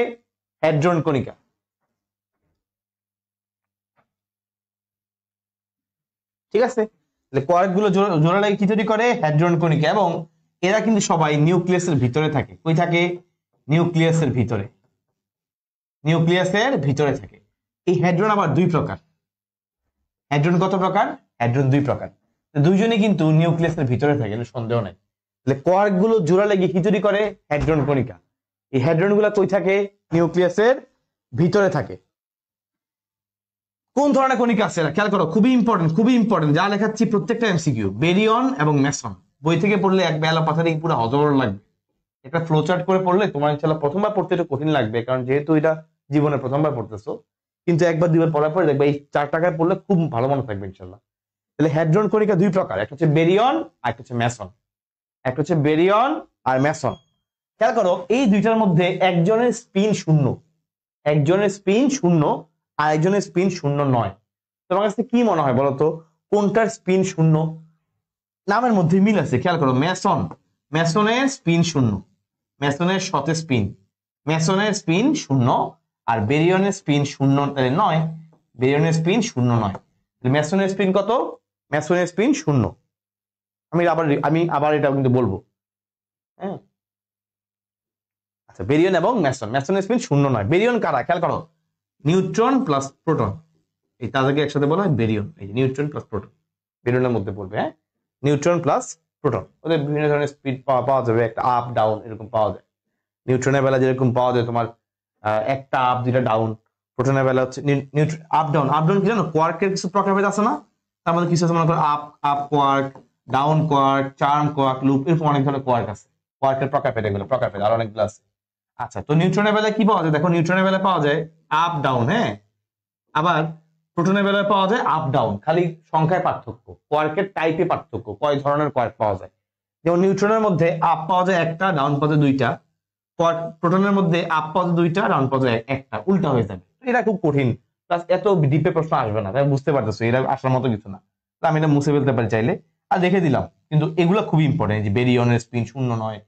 হ্যাড্রন কণিকা। ঠিক আছে, কোয়ার্ক গুলো জোড়া লেগে কি তৈরি করে? হ্যাড্রন কণিকা। এবং এরা কিন্তু সবাই নিউক্লিয়াসের ভিতরে থাকে। কই থাকে? নিউক্লিয়াসের ভিতরে। নিউক্লিয়াসের ভিতরে থাকে। এই হ্যাড্রন আবার দুই প্রকার। হ্যাড্রন কত প্রকার? হ্যাড্রন দুই প্রকার। দুইজনে কিন্তু নিউক্লিয়াসের ভিতরে থাকে, সন্দেহ নাই। তাহলে কোয়ার্ক গুলো জোড়া লেগে কি তৈরি করে? হ্যাড্রন কণিকা। এই হ্যাড্রন গুলো কই থাকে? নিউক্লিয়াসের ভিতরে থাকে। কোন ধরনের কণিকা আছে খেয়াল করো, খুবই ইম্পর্টেন্ট যা লেখাচ্ছি প্রত্যেকটা এমসিকিউ। বেরিয়ন এবং মেসন বই থেকে পড়লে এক বেলা পাতা দিয়ে পুরো হজবর লাগবে। একটা ফ্লো চার্ট করে পড়লে তোমার ইনশাআল্লাহ প্রথমবার পড়তে একটু কঠিন লাগবে, কারণ যেহেতু এটা জীবনে প্রথমবার পড়তেছো, কিন্তু একবার দুইবার পড়ার পরে দেখবে এই 4 টাকায় পড়লে খুব ভালো মনে থাকবে ইনশাআল্লাহ। তাহলে হ্যাড্রন কণিকা দুই প্রকার, একটা হচ্ছে বেরিয়ন আর একটা হচ্ছে মেসন। একটা হচ্ছে বেরিয়ন আর মেসন। খেয়াল করো এই দুইটার মধ্যে একজনের স্পিন শূন্য, একজনের স্পিন শূন্য আর একজনের স্পিন শূন্য নয়। তোমার কাছে কি মনে হয় বলতো, কোনটার স্পিন শূন্য? নামের মধ্যে মিল আছে, খেয়াল করো। মেসন, মেসনের স্পিন শূন্য, মেসনের শতে স্পিন, মেসনের স্পিন শূন্য, আর বেরিয়নের স্পিন শূন্য নয়, বেরিয়নের স্পিন শূন্য নয়। মেসনের স্পিন কত? মেসনের স্পিন শূন্য। আমি আবার এটা কিন্তু বলবো, হ্যাঁ। আচ্ছা, বেরিয়ন এবং মেসন, মেসনের স্পিন শূন্য নয়। বেরিয়ন কারা? খেয়াল করো, নিউট্রন প্লাস প্রোটন, এই তাদেরকে একসাথে বলা হয় বেরিয়ন। এই যে নিউট্রন প্লাস প্রোটন বেরিয়নের মধ্যে পড়বে, হ্যাঁ। নিউট্রন প্লাস প্রোটন, ওদের বিভিন্ন ধরনের স্পিড পাওয়া যাবে, একটা আপ ডাউন এরকম পাওয়া যায়। নিউট্রনের বেলা যেরকম পাওয়া যায় তোমার একটা আপ দুইটা ডাউন, প্রোটনের বেলা হচ্ছে আপ ডাউন। আপ ডাউন কি জানো? কোয়ার্কের কিছু প্রকারভেদ আছে না? তার মধ্যে কিছু আছে মনে করো up up quark, down quark, charm quark, loop, এরকম অনেক ধরনের কোয়ার্ক আছে। কোয়ার্কের প্রকারভেদ, এগুলো প্রকারভেদ আর অনেকগুলো আছে। আচ্ছা, তো নিউট্রনের বেলায় কি পাওয়া যায়? দেখো নিউট্রনের বেলায় পাওয়া যায় আপ ডাউন, হ্যাঁ। আবার প্রোটনের বেলায় পাওয়া যায় আপ ডাউন, খালি সংখ্যায় পার্থক্য, কোয়ার্কের টাইপে পার্থক্য, কয় ধরনের কোয়ার্ক পাওয়া যায়। যেমন নিউট্রনের মধ্যে আপ পাওয়া যায় একটা, ডাউন পাওয়া যায় দুইটা। প্রোটনের মধ্যে আপ পাওয়া যায় দুইটা, ডাউন পাওয়া যায় একটা, উল্টা হয়ে যাবে। এটা খুব কঠিন, প্লাস এত ডিপে প্রশ্ন আসবে না, তাই বুঝতে পারতেছো এটা আসার মতো কিছু না। আমি এটা মুছে ফেলতে পারি চাইলে, আর দেখে দিলাম। কিন্তু এগুলো খুবই ইম্পর্টেন্ট, যে বেরিয়নের স্পিন শূন্য নয়,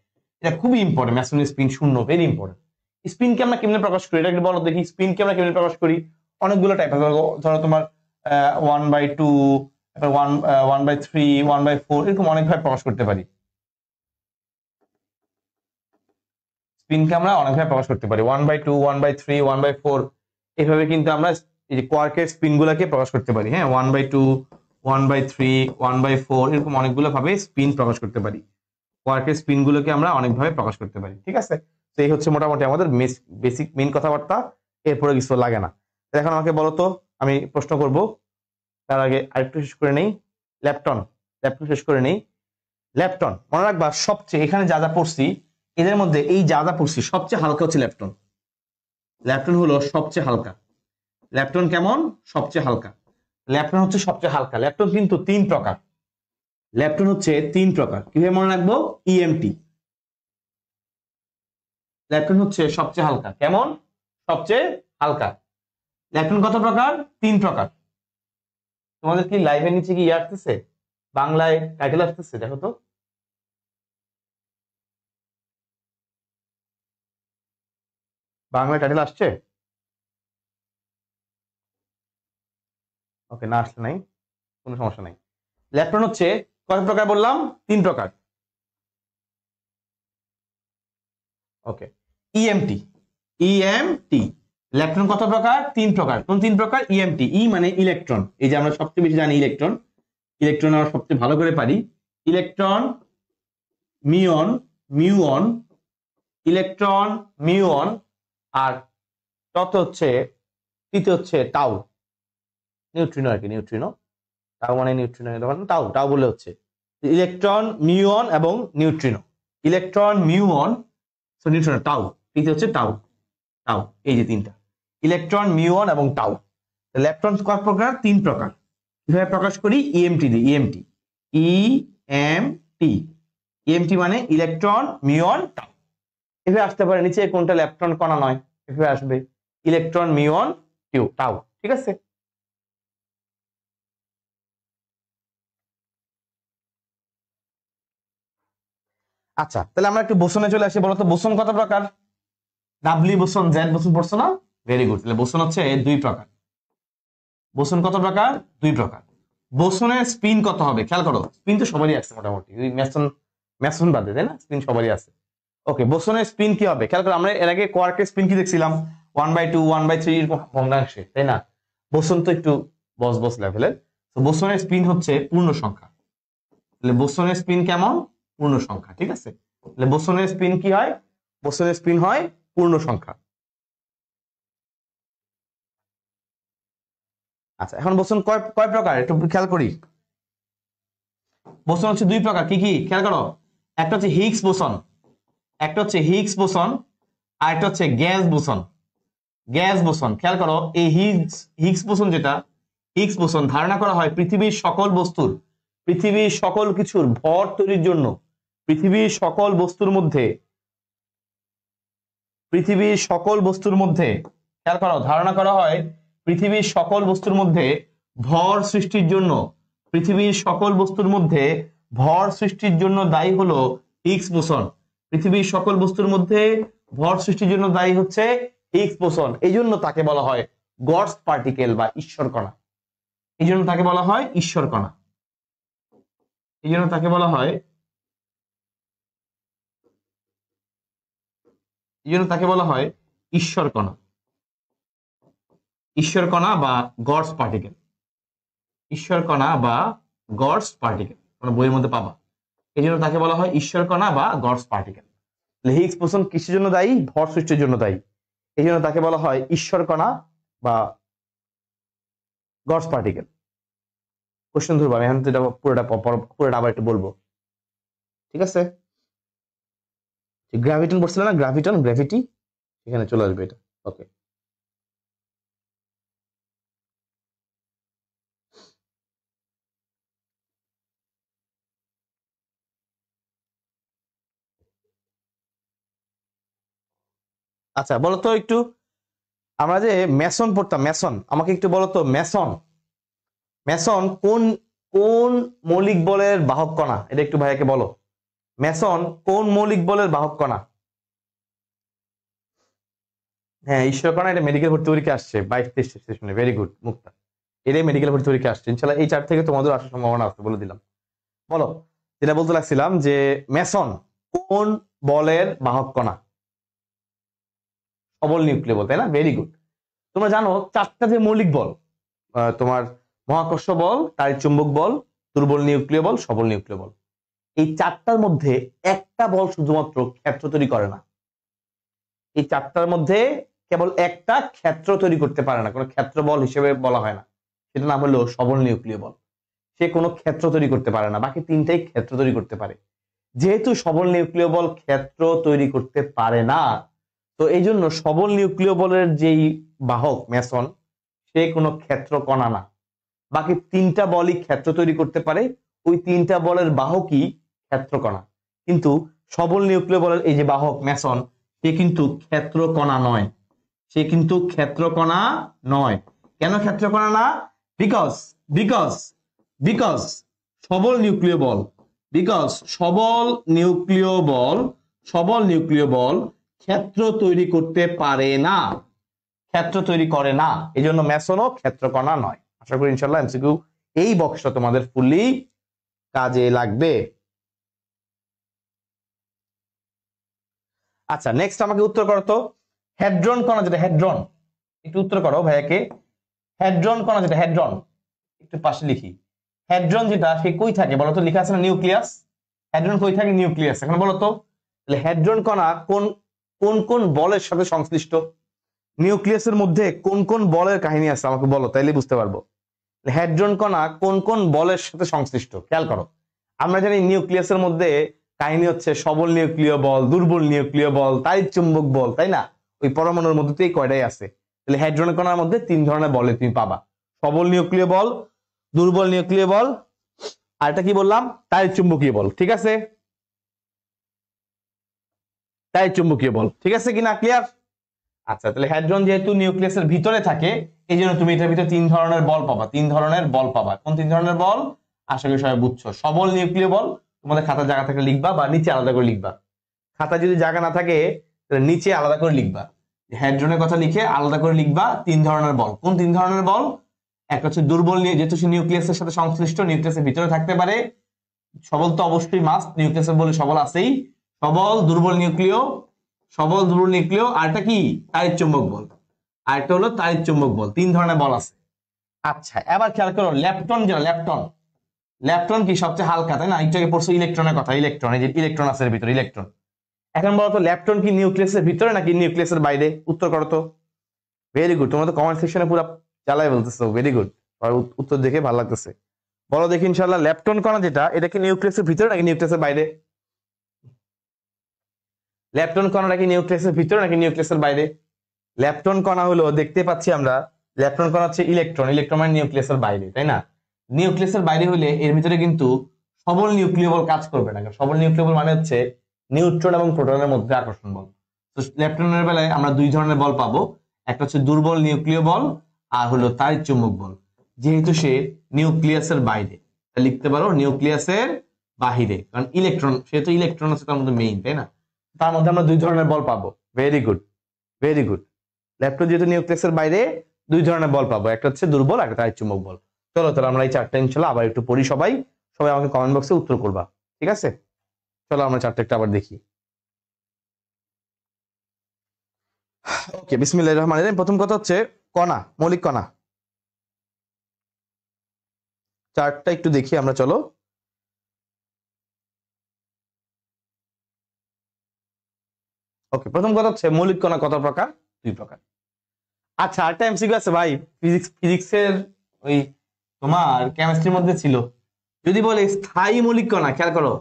এটা খুবই ইম্পর্টেন্ট। মেসনের স্পিন শূন্য, ভেরি ইম্পর্টেন্ট। স্পিনকে আমরা কেমনে প্রকাশ করি এটা একটু বলো দেখি। স্পিনকে আমরা কেমনে প্রকাশ করি? অনেকগুলো টাইপ আছে, ধরো তোমার 1/2, 1/3, 1/4, এরকম অনেকভাবে প্রকাশ করতে পারি। স্পিনকে আমরা অনেকভাবে প্রকাশ করতে পারি, 1/2, 1/3, 1/4, এইভাবে কিন্তু আমরা এই যে কোয়ার্কের স্পিন গুলাকে প্রকাশ করতে পারি, হ্যাঁ। 1/2, 1/3, 1/4, এরকম অনেকগুলো ভাবে স্পিন প্রকাশ করতে পারি। কোয়ার্কের স্পিন গুলোকে আমরা অনেকভাবে প্রকাশ করতে পারি, ঠিক আছে। তো এই হচ্ছে মোটামুটি আমাদের বেসিক মেইন কথাবার্তা, এরপরে কিছু লাগে না। এখন আমাকে বলো তো, আমি প্রশ্ন করব, তার আগে আরেকটু শেষ করে নেই। ল্যাপটন, ল্যাপটন শেষ করে নেই। ল্যাপটন মনে রাখবা, সবচেয়ে এখানে যা যা পড়ছি এদের মধ্যে এই যা যা পড়ছি সবচেয়ে হালকা হচ্ছে ল্যাপটন। ল্যাপটন হলো সবচেয়ে হালকা। ল্যাপটন কেমন? সবচেয়ে হালকা। ল্যাপটন হচ্ছে সবচেয়ে হালকা। ল্যাপটন কিন্তু 3 প্রকার। ল্যাপটন হচ্ছে 3 প্রকার। কিভাবে মনে রাখবো? ইএমটি। ল্যাপটন হচ্ছে সবচেয়ে হালকা। কেমন? সবচেয়ে হালকা। ল্যাপটন কত প্রকার? 3 প্রকার। তোমাদের কি লাইভের নিচে কি আসতেছে? বাংলায় টাইটেল আসতেছে? দেখো তো। বাংলায় টাইটেল আসছে? ওকে, না আসলে নাই, কোনো সমস্যা নাই। ল্যাপটন হচ্ছে কয় প্রকার বললাম? 3 প্রকার। ওকে, ইএমটি, ইএমটি। ইলেকট্রন কত প্রকার? 3 প্রকার। কোন 3 প্রকার? ইএমটি। ই মানে ইলেকট্রন, এই যে আমরা সবচেয়ে বেশি জানি ইলেকট্রন। ইলেকট্রন আমরা সবচেয়ে ভালো করে পারি। Electron, muon, muon, electron, muon, আর তত হচ্ছে তৃতীয় হচ্ছে টাউ, নিউট্রিনো আর কি, নিউট্রিনো। টাউ মানে নিউট্রিনো, টাউ, টাউ বলে হচ্ছে ইলেকট্রন, মিউন এবং neutrino. Electron, muon, neutrino, tau. তৃতীয় হচ্ছে টাউ, টাউ। এই যে 3টা, ইলেকট্রন, মিউন এবং টাউ। ইলেকট্রন কয় প্রকার? 3 প্রকার। কিভাবে প্রকাশ করি? ইএমটি দিয়ে। ইএমটি, ইএমটি, ইএমটি মানে ইলেকট্রন, মিউন, টাউ। এভাবে আসতে পারে। নিচে কোনটা ইলেকট্রন কণা নয়, এভাবে আসবে ইলেকট্রন, মিউন, টাউ, ঠিক আছে। আচ্ছা, তাহলে আমরা একটু বোসনে চলে আসি। বলতো বোসন কত প্রকার? ডাব্লিউ বোসন, জেড বোসন পড়ছো না? Very good. তাহলে বোসন হচ্ছে 2 প্রকার। বোসন কত প্রকার? 2 প্রকার। বোসনের স্পিন কত হবে? খেয়াল করো, স্পিন তো সবারই আছে মোটামুটি, মেসন, মেসন বাদে, তাই না? স্পিন সবারই আছে। ওকে, বোসনের স্পিন কি হবে? খেয়াল করো, আমরা এর আগে কোয়ার্কের স্পিন কি দেখছিলাম? 1/2, 1/3, এরকম ভগ্নাংশে, তাই না? বোসন তো একটু বস বস লেভেলের। তো বোসনের স্পিন হচ্ছে পূর্ণ সংখ্যা। তাহলে বোসনের স্পিন কেমন? পূর্ণ সংখ্যা, ঠিক আছে। তাহলে বোসনের স্পিন কি হয়? বোসনের স্পিন হয় পূর্ণ সংখ্যা। আচ্ছা, এখন বোসন কয় কয় প্রকার একটু খেয়াল করি। বোসন হচ্ছে দুই প্রকার, কি কি খেয়াল করো। একটা হচ্ছে হিগস বোসন, একটা হচ্ছে হিগস বোসন, আর একটা হচ্ছে গ্যাস বোসন। গ্যাস বোসন খেয়াল করো, এই হিগস বোসন যেটা, হিগস বোসন ধারণা করা হয় পৃথিবীর সকল বস্তুর, পৃথিবীর সকল কিছুর ভর তৈরির জন্য, পৃথিবীর সকল বস্তুর মধ্যে, পৃথিবীর সকল বস্তুর মধ্যে খেয়াল করো, ধারণা করা হয় পৃথিবীর সকল বস্তুর মধ্যে ভর সৃষ্টির জন্য, পৃথিবীর সকল বস্তুর মধ্যে ভর সৃষ্টির জন্য দায়ী হলো হিগস বোসন। পৃথিবীর সকল বস্তুর মধ্যে ভর সৃষ্টির জন্য দায়ী হচ্ছে হিগস বোসন। এই জন্য তাকে বলা হয় গডস পার্টিকেল বা ঈশ্বর কণা। এই জন্য তাকে বলা হয় ঈশ্বর কণা। এই জন্য তাকে বলা হয়, এই জন্য তাকে বলা হয় ঈশ্বর কণা, ঈশ্বর কণা বা গডস পার্টিকেল, ঈশ্বর কণা বা গডস পার্টিকেল তোমরা বইয়ের মধ্যে পাবা। এই জন্য তাকে বলা হয় ঈশ্বর কণা বা গডস পার্টিকেল। হিগস বোসন কিসের জন্য দায়ী? ভর সৃষ্টির জন্য দায়ী। এই জন্য তাকে বলা হয় ঈশ্বর কণা বা গডস পার্টিকেল। কোশ্চেন ধরবো আমি এখন, পুরোটা আবার একটু বলবো, ঠিক আছে? গ্র্যাভিটন পড়ছিল না, গ্র্যাভিটন, গ্র্যাভিটি, এখানে চলে আসবে এটা। ওকে, আচ্ছা বলো তো একটু, আমরা যে মেসন পড়তাম, মেসন, আমাকে একটু বলো তো মেসন, মেসন কোন কোন মৌলিক বলের বাহক কণা? এটা একটু ভাইয়াকে বলো। মেসন কোন মৌলিক বলের বাহক কণা? হ্যাঁ, ঈশ্বর কণা। এটা মেডিকেল ভর্তি পরীক্ষা আসছে 22-23 সেশনে। ভেরি গুড মুক্তা, এটাই মেডিকেল ভর্তি পরীক্ষা আসছে ইনশাল্লাহ। এই 4 থেকে তোমাদের আসার সম্ভাবনা আছে, বলে দিলাম। বলো, যেটা বলতে লাগছিলাম যে মেসন কোন বলের বাহক কণা? সবল নিউক্লিয় বল, তাই না? Very good. তোমরা জানো 4টা যে মৌলিক বল, তোমার মহাকর্ষ বল, তাড়িৎচুম্বক বল, দুর্বল নিউক্লিয় বল, সবল নিউক্লিয় বল। এই 4টার মধ্যে একটা বল শুধুমাত্র ক্ষেত্র তৈরি করে না। এই 4টার মধ্যে কেবল একটা ক্ষেত্র তৈরি করতে পারে না, কোনো ক্ষেত্র বল হিসেবে বলা হয় না, সেটা নাম হলো সবল নিউক্লিয় বল। সে কোনো ক্ষেত্র তৈরি করতে পারে না, বাকি 3টাই ক্ষেত্র তৈরি করতে পারে। যেহেতু সবল নিউক্লিয় বল ক্ষেত্র তৈরি করতে পারে না, তো এই জন্য সবল নিউক্লিয় বলের যেই বাহক মেসন, সে কোনো ক্ষেত্র কণা না। বাকি 3টা বলই ক্ষেত্র তৈরি করতে পারে, ওই 3টা বলের বাহকই ক্ষেত্র কণা। কিন্তু সবল নিউক্লিয় বলের এই যে বাহক মেসন, সে কিন্তু ক্ষেত্র কণা নয়, সে কিন্তু ক্ষেত্র কণা নয়। কেন ক্ষেত্র কণা না? বিকজ বিকজ বিকজ সবল নিউক্লিয় বল, বিকজ সবল নিউক্লিয় বল, সবল নিউক্লিয় বল ক্ষেত্র তৈরি করতে পারে না, ক্ষেত্র তৈরি করে না। এই জন্য মেসনও ক্ষেত্র কণা নয়। আশা করি ইনশাল্লাহ এমসিকিউ এই বক্সটা তোমাদের ফুললি কাজে লাগবে। আচ্ছা, নেক্সট আমাকে উত্তর করো তো, হেড্রন কণা যেটা, হেড্রন, একটু উত্তর করো ভাইয়াকে। হেড্রন কণা যেটা, হেড্রন একটু পাশে লিখি। হেড্রন যেটা, সে কই থাকে বলো তো? লেখা আছে না নিউক্লিয়াস। হেড্রন কই থাকে? নিউক্লিয়াস। এখন বলো তো, তাহলে হেড্রন কণা কোন কোন কোন বলের সাথে সংশ্লিষ্ট? নিউক্লিয়াসের মধ্যে কোন কোন বলের কাহিনী আছে আমাকে বলো, তাইলে বুঝতে পারবো হেড্রন কণা কোন কোন বলের সাথে সংশ্লিষ্ট। খেয়াল করো, আমরা জানি নিউক্লিয়াসের মধ্যে কাহিনী হচ্ছে সবল নিউক্লিয় বল, দুর্বল নিউক্লিয় বল, তাড়িৎচুম্বক বল, তাই না? ওই পরমাণুর মধ্যে তো এই কয়টাই আছে। তাহলে হেড্রন কণার মধ্যে 3 ধরনের বলে তুমি পাবা, সবল নিউক্লিয় বল, দুর্বল নিউক্লিয় বল, আর এটা কি বললাম? তাড়িৎচুম্বকীয় বল। ঠিক আছে, তাড়িৎচুম্বকীয় বল, ঠিক আছে কিনা? ক্লিয়ার? আচ্ছা, তাহলে হেড্রন যেহেতু নিউক্লিয়াসের ভিতরে থাকে, এই জন্য তুমি এটার ভিতরে 3 ধরনের বল পাবা, 3 ধরনের বল পাবা। কোন 3 ধরনের বল? আশা করি সবাই বুঝছো। সবল নিউক্লিয় বল, তোমাদের খাতার জায়গা থেকে লিখবা বা নিচে আলাদা করে লিখবা। খাতা যদি জায়গা না থাকে তাহলে নিচে আলাদা করে লিখবা, হেড্রনের কথা লিখে আলাদা করে লিখবা 3 ধরনের বল। কোন 3 ধরনের বল? একটা হচ্ছে দুর্বল, যেহেতু সে নিউক্লিয়াসের সাথে সংশ্লিষ্ট, নিউক্লিয়াসের ভিতরে থাকতে পারে। সবল তো অবশ্যই মাস্ট, নিউক্লিয়াসের বলে সবল আছেই। সবল, দুর্বল নিউক্লিয়, সবল দুর্বল নিউক্লিয়, আর একটা কি? তাড়িৎচুম্বক বল। আর একটা হলো তাড়িৎচুম্বক বল। 3 ধরনের বল আছে। আচ্ছা, এবার খেয়াল করো ল্যাপটন, যেটা ল্যাপটন, ল্যাপটন কি সবচেয়ে হালকা, তাই না? একটু আগে পড়ছো ইলেকট্রনের কথা, ইলেকট্রন, এই যে ইলেকট্রন আছে এর ভিতরে, ইলেকট্রন। এখন বলো তো ল্যাপটন কি নিউক্লিয়াসের ভিতরে নাকি নিউক্লিয়াসের বাইরে? উত্তর করো তো। ভেরি গুড, তোমরা তো কমেন্ট সেকশনে পুরো চালাই বলতেছো, ভেরি গুড। আর উত্তর দেখে ভালো লাগতেছে। বলো দেখি ইনশাআল্লাহ, ল্যাপটন কণা যেটা, এটা কি নিউক্লিয়াসের ভিতরে নাকি নিউক্লিয়াসের বাইরে? ল্যাপটন কণাটা কি নিউক্লিয়াসের ভিতরে নাকি নিউক্লিয়াসের বাইরে? ল্যাপটন কণা হলো, দেখতে পাচ্ছি আমরা, ল্যাপটন কণা হচ্ছে ইলেকট্রন, ইলেকট্রন মানে নিউক্লিয়াসের বাইরে, তাই না? নিউক্লিয়াসের বাইরে হলে এর ভিতরে কিন্তু সবল নিউক্লিয় বল কাজ করবে না। সবল নিউক্লিয় বল মানে হচ্ছে নিউট্রন এবং প্রোটনের মধ্যে আকর্ষণ বল। তো ল্যাপটনের বেলায় আমরা দুই ধরনের বল পাবো, একটা হচ্ছে দুর্বল নিউক্লিয় বল আর হলো তাড়িৎ চুম্বক বল। যেহেতু সে নিউক্লিয়াসের বাইরে, লিখতে পারো নিউক্লিয়াসের বাহিরে, কারণ ইলেকট্রন, সেহেতু ইলেকট্রন হচ্ছে তার মধ্যে মেইন, তাই না? তার মধ্যে আমরা দুই ধরনের বল পাবো। Very good, very good. Lepton যেহেতু নিউক্লিয়াসের বাইরে, দুই ধরনের বল পাবো, একটা হচ্ছে দুর্বল, একটা তাড়িৎ চুম্বক বল। চলো তাহলে আমরা এই চারটা ইনশাআল্লাহ আবার একটু পড়ি, সবাই সবাই আমাকে কমেন্ট বক্সে উত্তর করবা, ঠিক আছে? চলো আমরা চারটা একটা আবার দেখি। ওকে, বিসমিল্লাহির রহমানির রহিম। প্রথম কথা হচ্ছে কণা, মৌলিক কণা। চারটা একটু দেখি আমরা, চলো। ওকে, প্রথম কথা হচ্ছে মৌলিক কণা কত প্রকার? দুই প্রকার। আচ্ছা, আরেকটা এমসিকিউ আছে ভাই, ফিজিক্সের ওই তোমার কেমিস্ট্রির মধ্যে ছিল। যদি বলে স্থায়ী মৌলিক কণা, খেয়াল করো,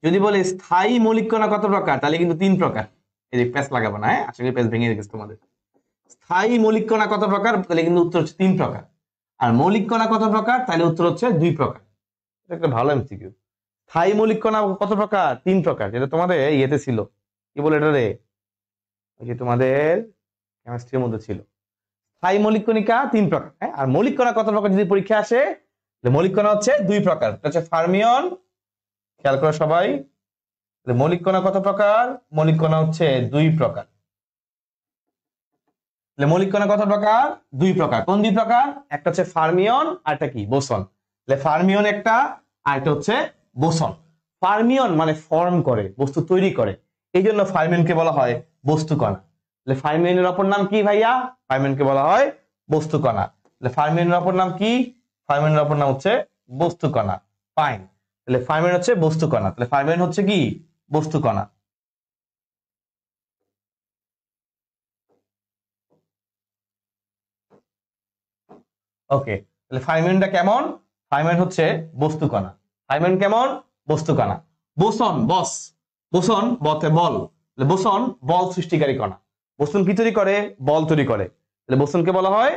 যদি বলে স্থায়ী মৌলিক কণা কত প্রকার, তাহলে কিন্তু তিন প্রকার। এই যে প্যাচ লাগাবো না, হ্যাঁ, আশা করি প্যাচ ভেঙে রেখেছে তোমাদের। স্থায়ী মৌলিক কণা কত প্রকার, তাহলে কিন্তু উত্তর হচ্ছে তিন প্রকার। আর মৌলিক কণা কত প্রকার, তাহলে উত্তর হচ্ছে দুই প্রকার। এটা একটা ভালো এমসিকিউ। স্থায়ী মৌলিক কণা কত প্রকার? তিন প্রকার, যেটা তোমাদের ইয়েতে ছিল, কি বলে এটা রে, ওই যে তোমাদের কেমিস্ট্রির মধ্যে ছিল। স্থায়ী মৌলিক কণিকা তিন প্রকার, হ্যাঁ। আর মৌলিক কণা কত প্রকার যদি পরীক্ষা আসে, মৌলিক কণা হচ্ছে দুই প্রকার, এটা হচ্ছে ফার্মিয়ন। খেয়াল করো সবাই, মৌলিক কণা কত প্রকার? মৌলিক কণা হচ্ছে দুই প্রকার। মৌলিক কণা কত প্রকার? দুই প্রকার। কোন দুই প্রকার? একটা হচ্ছে ফার্মিয়ন আর একটা কি, বোসন। ফার্মিয়ন একটা, আর একটা হচ্ছে বোসন। ফার্মিয়ন মানে ফর্ম করে, বস্তু তৈরি করে, এই জন্য ফার্মিয়নকে বলা হয় বস্তু কণা। ফার্মিয়নের অপর নাম কি ভাইয়া? ফার্মিয়নকে বলা হয় বস্তু কণা। ফার্মিয়নের অপর নাম কি? ফার্মিয়নের অপর নাম হচ্ছে বস্তু কণা। ফাইন, তাহলে ফার্মিয়ন হচ্ছে বস্তু কণা, তাহলে ফার্মিয়ন হচ্ছে কি? বস্তু কণা। ওকে, তাহলে ফার্মিয়নটা কেমন? ফার্মিয়ন হচ্ছে বস্তু কণা। ফার্মিয়ন কেমন? বস্তু কণা। বোসন, বস, বোসন বলতে বল, বোসন বল সৃষ্টিকারী কণা। বোসন কি তৈরি করে? বল তৈরি করে, তাহলে বোসনকে বলা হয়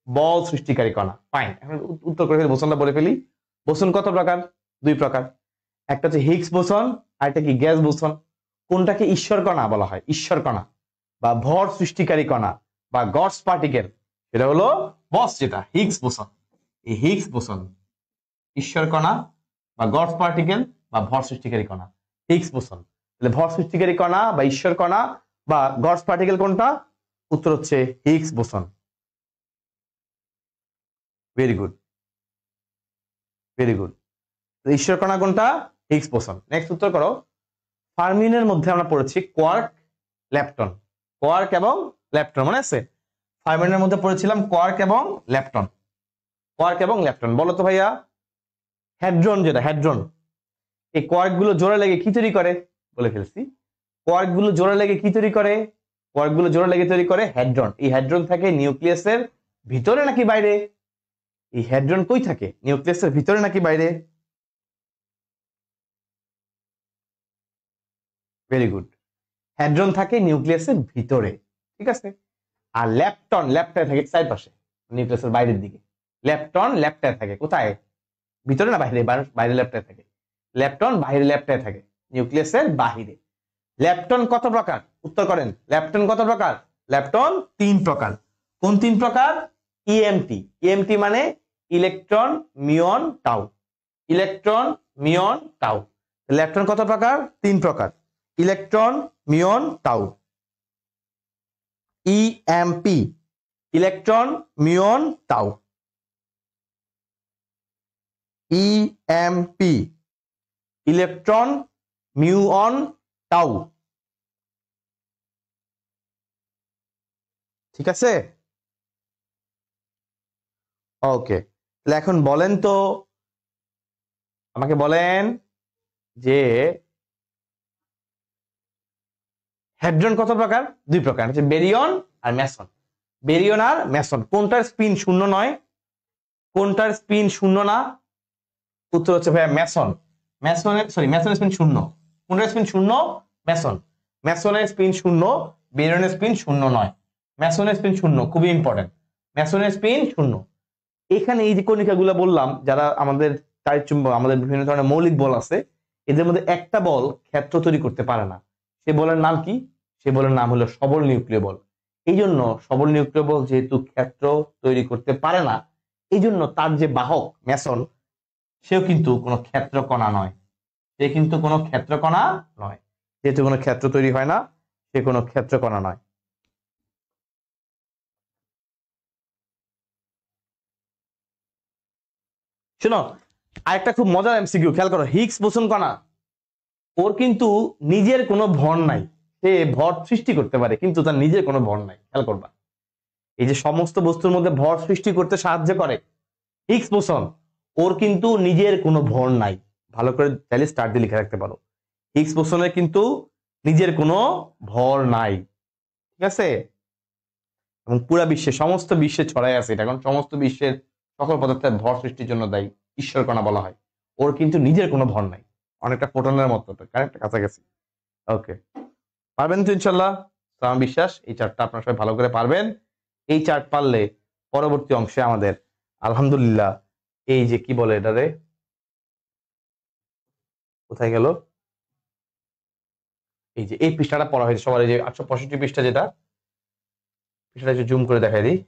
বল সৃষ্টিকারী কণা। ফাইন, এখন উত্তর করে ফেলি, বোসনটা বলে ফেলি। বোসন কত প্রকার? দুই প্রকার। একটা হচ্ছে হিগস বোসন, আর একটা কি গ্যাস বোসন। কোনটাকে ঈশ্বর কণা বলা হয়? ঈশ্বর কণা বা ভর সৃষ্টিকারী কণা বা গডস পার্টিকেল, এটা হলো বস, যেটা হিগস বোসন। এই হিগস বোসন ঈশ্বর কণা বা গডস পার্টিকেল বা ভর সৃষ্টিকারী কণা, হিগস বোসন। তাহলে ভর সৃষ্টিকারী কণা বা ঈশ্বর কণা বা গডস পার্টিকেল কোনটা? উত্তর হচ্ছে Higgs boson. Very good, very good. ঈশ্বর কণা কোনটা? Higgs boson. নেক্সট উত্তর করো। ফার্মিয়নের মধ্যে আমরা পড়েছি কোয়ার্ক, ল্যাপটন। কোয়ার্ক এবং ল্যাপটন মনে আছে? ফার্মিয়নের মধ্যে পড়েছিলাম কোয়ার্ক এবং ল্যাপটন। কোয়ার্ক এবং ল্যাপটন, বলো তো ভাইয়া। হ্যাড্রন, যেটা হ্যাড্রন, এই কোয়ার্ক গুলো জোড়া লেগে কি তৈরি করে? বলে ফেলছি। কোয়ার্ক গুলো জোড়া লেগে কি তৈরি করে? কোয়ার্ক গুলো জোড়া লেগে তৈরি করে হ্যাড্রন। এই হ্যাড্রন থাকে নিউক্লিয়াসের ভিতরে নাকি বাইরে? এই হ্যাড্রন কই থাকে? নিউক্লিয়াসের ভিতরে নাকি বাইরে? ভেরি গুড, হ্যাড্রন থাকে নিউক্লিয়াসের ভিতরে, ঠিক আছে। আর ল্যাপটন, ল্যাপটায় থাকে চারপাশে, নিউক্লিয়াসের বাইরের দিকে। ল্যাপটন ল্যাপটায় থাকে কোথায়? ভিতরে না বাইরে? বাইরে ল্যাপটায় থাকে। ল্যাপটন বাইরে ল্যাপটায় থাকে, নিউক্লিয়াসের বাহিরে। ল্যাপটন কত প্রকার? উত্তর করেন। ল্যাপটন কত প্রকার? ল্যাপটন তিন প্রকার। কোন তিন প্রকার? ইএমটি। ইএমটি মানে electron muon tau. Electron muon tau. Lepton কত প্রকার? তিন প্রকার। Electron muon tau, EMP, electron muon tau, EMP, electron muon tau. ঠিক আছে, ওকে। এখন বলেন তো, আমাকে বলেন যে হ্যাড্রন কত প্রকার? দুই প্রকার, হচ্ছে বেরিয়ন আর মেসন। বেরিয়ন আর মেসন, কোনটার স্পিন শূন্য নয়? কোনটার স্পিন শূন্য না? উত্তর হচ্ছে ভাইয়া ম্যাসন। ম্যাসনের স্পিন শূন্য। কোনটার স্পিন শূন্য? ম্যাসন। ম্যাসনের স্পিন শূন্য, বেরিয়নের স্পিন শূন্য নয়। ম্যাসনের স্পিন শূন্য, খুবই ইম্পর্টেন্ট। ম্যাসনের স্পিন শূন্য। এখানে এই যে কণিকাগুলো বললাম, যারা আমাদের তাড়িৎচুম্বক, আমাদের বিভিন্ন ধরনের মৌলিক বল আছে, এদের মধ্যে একটা বল ক্ষেত্র তৈরি করতে পারে না। সে বলের নাম কি? সে বলের নাম হলো সবল নিউক্লিয় বল। এই জন্য সবল নিউক্লিয় বল যেহেতু ক্ষেত্র তৈরি করতে পারে না, এই জন্য তার যে বাহক ম্যাসন, সেও কিন্তু কোনো ক্ষেত্র কণা নয়। সে কিন্তু কোনো ক্ষেত্র কণা নয়। যেহেতু কোনো ক্ষেত্র তৈরি হয় না, সে কোনো ক্ষেত্র কণা নয়। শোনো, আরেকটা খুব মজার এমসিকিউ, খেয়াল করো। হিগস বোসন কণা, ওর কিন্তু নিজের কোনো ভর নাই। সে ভর সৃষ্টি করতে পারে, কিন্তু তার নিজের কোনো ভর নাই। খেয়াল করবা, এই যে সমস্ত বস্তুর মধ্যে ভর সৃষ্টি করতে সাহায্য করে হিগস বোসন, ওর কিন্তু নিজের কোনো ভর নাই। ভালো করে চাইলে স্টার দিয়ে লিখে রাখতে পারো, হিগস বোসনের কিন্তু নিজের কোনো ভর নাই। ঠিক আছে? এবং পুরা বিশ্বে, সমস্ত বিশ্বে ছড়াই আছে এটা, কারণ সমস্ত বিশ্বের সকল পদার্থের ভর সৃষ্টির জন্য দায়ী ঈশ্বর কণা বলা হয়। ওর কিন্তু নিজের কোনো ভর নাই, অনেকটা ফোটনের মতো, কারেক্ট, কাছাকাছি। ওকে, পারবেন তো ইনশাল্লাহ? আমার বিশ্বাস এই চার্টটা আপনারা সবাই ভালো করে পারবেন। এই চার্ট পারলে পরবর্তী অংশে আমাদের আলহামদুলিল্লাহ, এই যে কি বলে এটারে, কোথায় গেল, এই যে এই পৃষ্ঠাটা পড়া হয়েছে সবার, এই যে 865 পৃষ্ঠা, যেটা পৃষ্ঠাটা একটু জুম করে দেখাই দিই।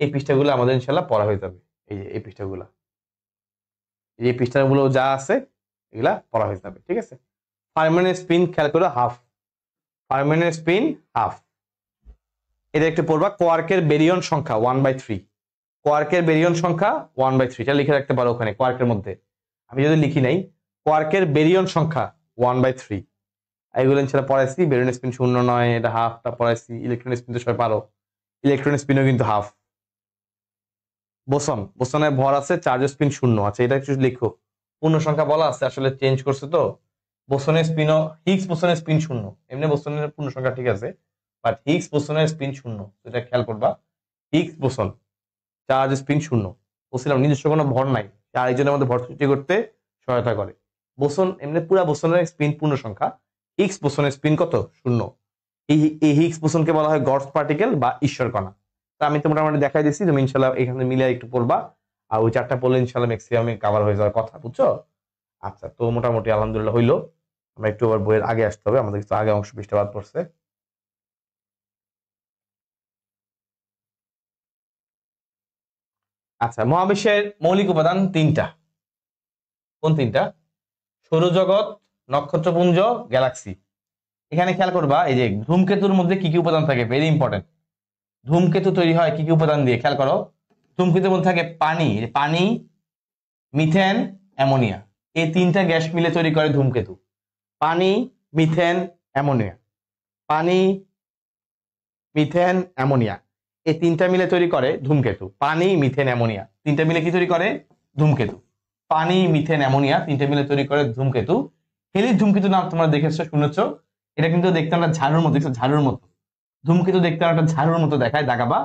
এই পৃষ্ঠাগুলো আমাদের ইনশাল্লাহ পড়া হয়ে যাবে। এই যে এই পৃষ্ঠাগুলো, এই পৃষ্ঠাগুলো যা আছে এগুলা পড়া হয়ে যাবে। ঠিক আছে? ফার্মিনের স্পিন খেয়াল করে হাফ, ফার্মিনের স্পিন হাফ। এটা একটু পড়বা, কোয়ার্কের বেরিয়ন সংখ্যা 1/3। কোয়ার্কের বেরিয়ন সংখ্যা 1/3, এটা লিখে রাখতে পারো ওখানে কোয়ার্কের মধ্যে। আমি যদি লিখি নাই, কোয়ার্কের বেরিয়ন সংখ্যা 1/3, এগুলো ইনশাল্লাহ পড়াইছি। বেরিয়ন স্পিন শূন্য নয়, এটা হাফটা পড়াইছি। ইলেকট্রন স্পিন তো সবাই পারো, ইলেকট্রন স্পিনও কিন্তু হাফ। বোসন, বোসনের ভর আছে, চার্জ স্পিন শূন্য আছে। এটা একটু লিখো, পূর্ণ সংখ্যা বলা আছে, আসলে চেঞ্জ করছে তো। বোসনের স্পিনও, হিগস বোসনের স্পিন শূন্য। এমনি বোসনের পূর্ণ সংখ্যা ঠিক আছে, বাট হিগস বোসনের স্পিন শূন্য, এটা খেয়াল করবা। হিগস বোসন চার্জ স্পিন শূন্য। বলছিলাম নিজস্ব কোনো ভর নাই, আরেকজনের মধ্যে ভর সৃষ্টি করতে সহায়তা করে। বোসন এমনি পুরা বোসনের স্পিন পূর্ণ সংখ্যা, হিগস বোসনের স্পিন কত? শূন্য। এই হিগস বোসনকে বলা হয় গডস পার্টিকেল বা ঈশ্বর কণা। তা আমি তো মোটামুটি দেখাই দিচ্ছি, তুমি ইনশাল্লাহ এখানে মিলে একটু পড়বা, আর ওই চারটা পড়লে ইনশাল্লাহ ম্যাক্সিমাম কাভার হয়ে যাওয়ার কথা, বুঝছো? আচ্ছা, তো মোটামুটি আলহামদুলিল্লাহ হইলো। আমরা একটু আবার বইয়ের আগে আসতে হবে, আমাদের কিছু আগে অংশ পৃষ্ঠা বাদ পড়ছে। আচ্ছা, মহাবিশ্বের মৌলিক উপাদান তিনটা। কোন তিনটা? সৌরজগৎ, নক্ষত্রপুঞ্জ, গ্যালাক্সি। এখানে খেয়াল করবা, এই যে ধূমকেতুর মধ্যে কি কি উপাদান থাকে, ভেরি ইম্পর্টেন্ট। ধূমকেতু তৈরি হয় কি কি উপাদান দিয়ে, খেয়াল করো। ধূমকেতুর মধ্যে থাকে পানি, পানি, মিথেন, অ্যামোনিয়া। এই তিনটা গ্যাস মিলে তৈরি করে ধূমকেতু। পানি, মিথেন, অ্যামোনিয়া। পানি, মিথেন, অ্যামোনিয়া, এই তিনটা মিলে তৈরি করে ধূমকেতু। পানি, মিথেন, অ্যামোনিয়া, তিনটা মিলে কি তৈরি করে? ধূমকেতু। পানি, মিথেন, অ্যামোনিয়া, তিনটা মিলে তৈরি করে ধূমকেতু। হেলির ধূমকেতু নাম তোমরা দেখেছো, শুনেছো। এটা কিন্তু দেখতে একটা ঝাড়ুর মতো, দেখছো, ঝাড়ুর মতো। ধূমকেতু দেখতে একটা ঝাড়ুর মতো দেখায়, দাগাবা।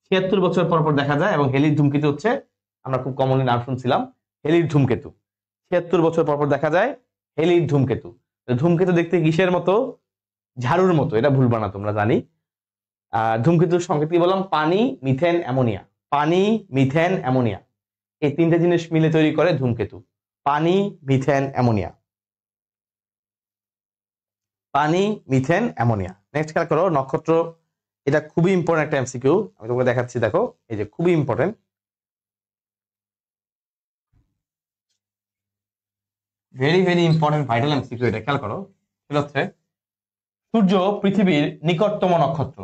৭৬ বছর পর পর দেখা যায়। এবং হেলির ধূমকেতু হচ্ছে, আমরা খুব কমনলি নাম শুনছিলাম, হেলির ধূমকেতু। ৭৬ বছর পর পর দেখা যায় হেলির ধূমকেতু। ধূমকেতু দেখতে কিসের মতো? ঝাড়ুর মতো। এটা ভুলবা না তোমরা, জানি। ধূমকেতুর সংকেত কি বললাম? পানি, মিথেন, অ্যামোনিয়া। পানি, মিথেন, অ্যামোনিয়া, এই তিনটা জিনিস মিলে তৈরি করে ধূমকেতু। পানি, মিথেন, অ্যামোনিয়া। পানি, মিথেন, অ্যামোনিয়া। নেক্সট খেয়াল করো, নক্ষত্র। এটা খুবই ইম্পর্টেন্ট একটা এমসিকিউ, আমি তোমাকে দেখাচ্ছি, দেখো। এই যে খুবই important, very very important, vital MCQ. এটা খেয়াল করো, সেটা হচ্ছে সূর্য পৃথিবীর নিকটতম নক্ষত্র।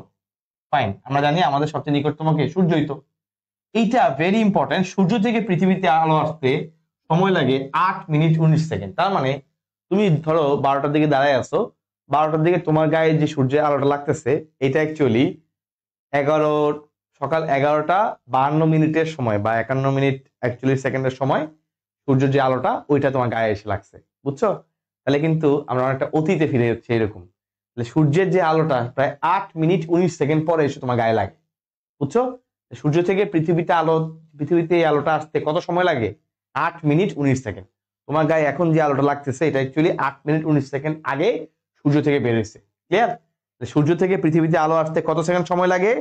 ফাইন, আমরা জানি আমাদের সবচেয়ে নিকটতম কে? সূর্যই তো। এইটা ভেরি ইম্পর্টেন্ট। সূর্য থেকে পৃথিবীতে আলো আসতে সময় লাগে 8 মিনিট 19 সেকেন্ড। তার মানে তুমি ধরো 12টার দিকে দাঁড়ায় আছো, 12টার দিকে তোমার গায়ে যে সূর্যের আলোটা লাগতেছে, এটা অ্যাকচুয়ালি সকাল 11টা 52 মিনিটের সময় বা 51 মিনিট 41 সেকেন্ডের সময় সূর্যের যে আলোটা, ওইটা তোমার গায়ে এসে লাগছে, বুঝছো? তাহলে কিন্তু আমরা অনেকটা অতীতে ফিরে যাচ্ছি এরকম। তাহলে সূর্যের যে আলোটা প্রায় 8 মিনিট 19 সেকেন্ড পরে এসে তোমার গায়ে লাগে, বুঝছো? সূর্য থেকে পৃথিবীতে এই আলোটা আসতে কত সময় লাগে? 8 মিনিট 19 সেকেন্ড। তোমার গায়ে এখন যে আলোটা লাগতেছে এটা অ্যাকচুয়ালি 8 মিনিট 19 সেকেন্ড আগে সূর্য থেকে বের হয়েছে। ক্লিয়ার? সূর্য থেকে পৃথিবীতে আলো আসতে কত সেকেন্ড সময় লাগে?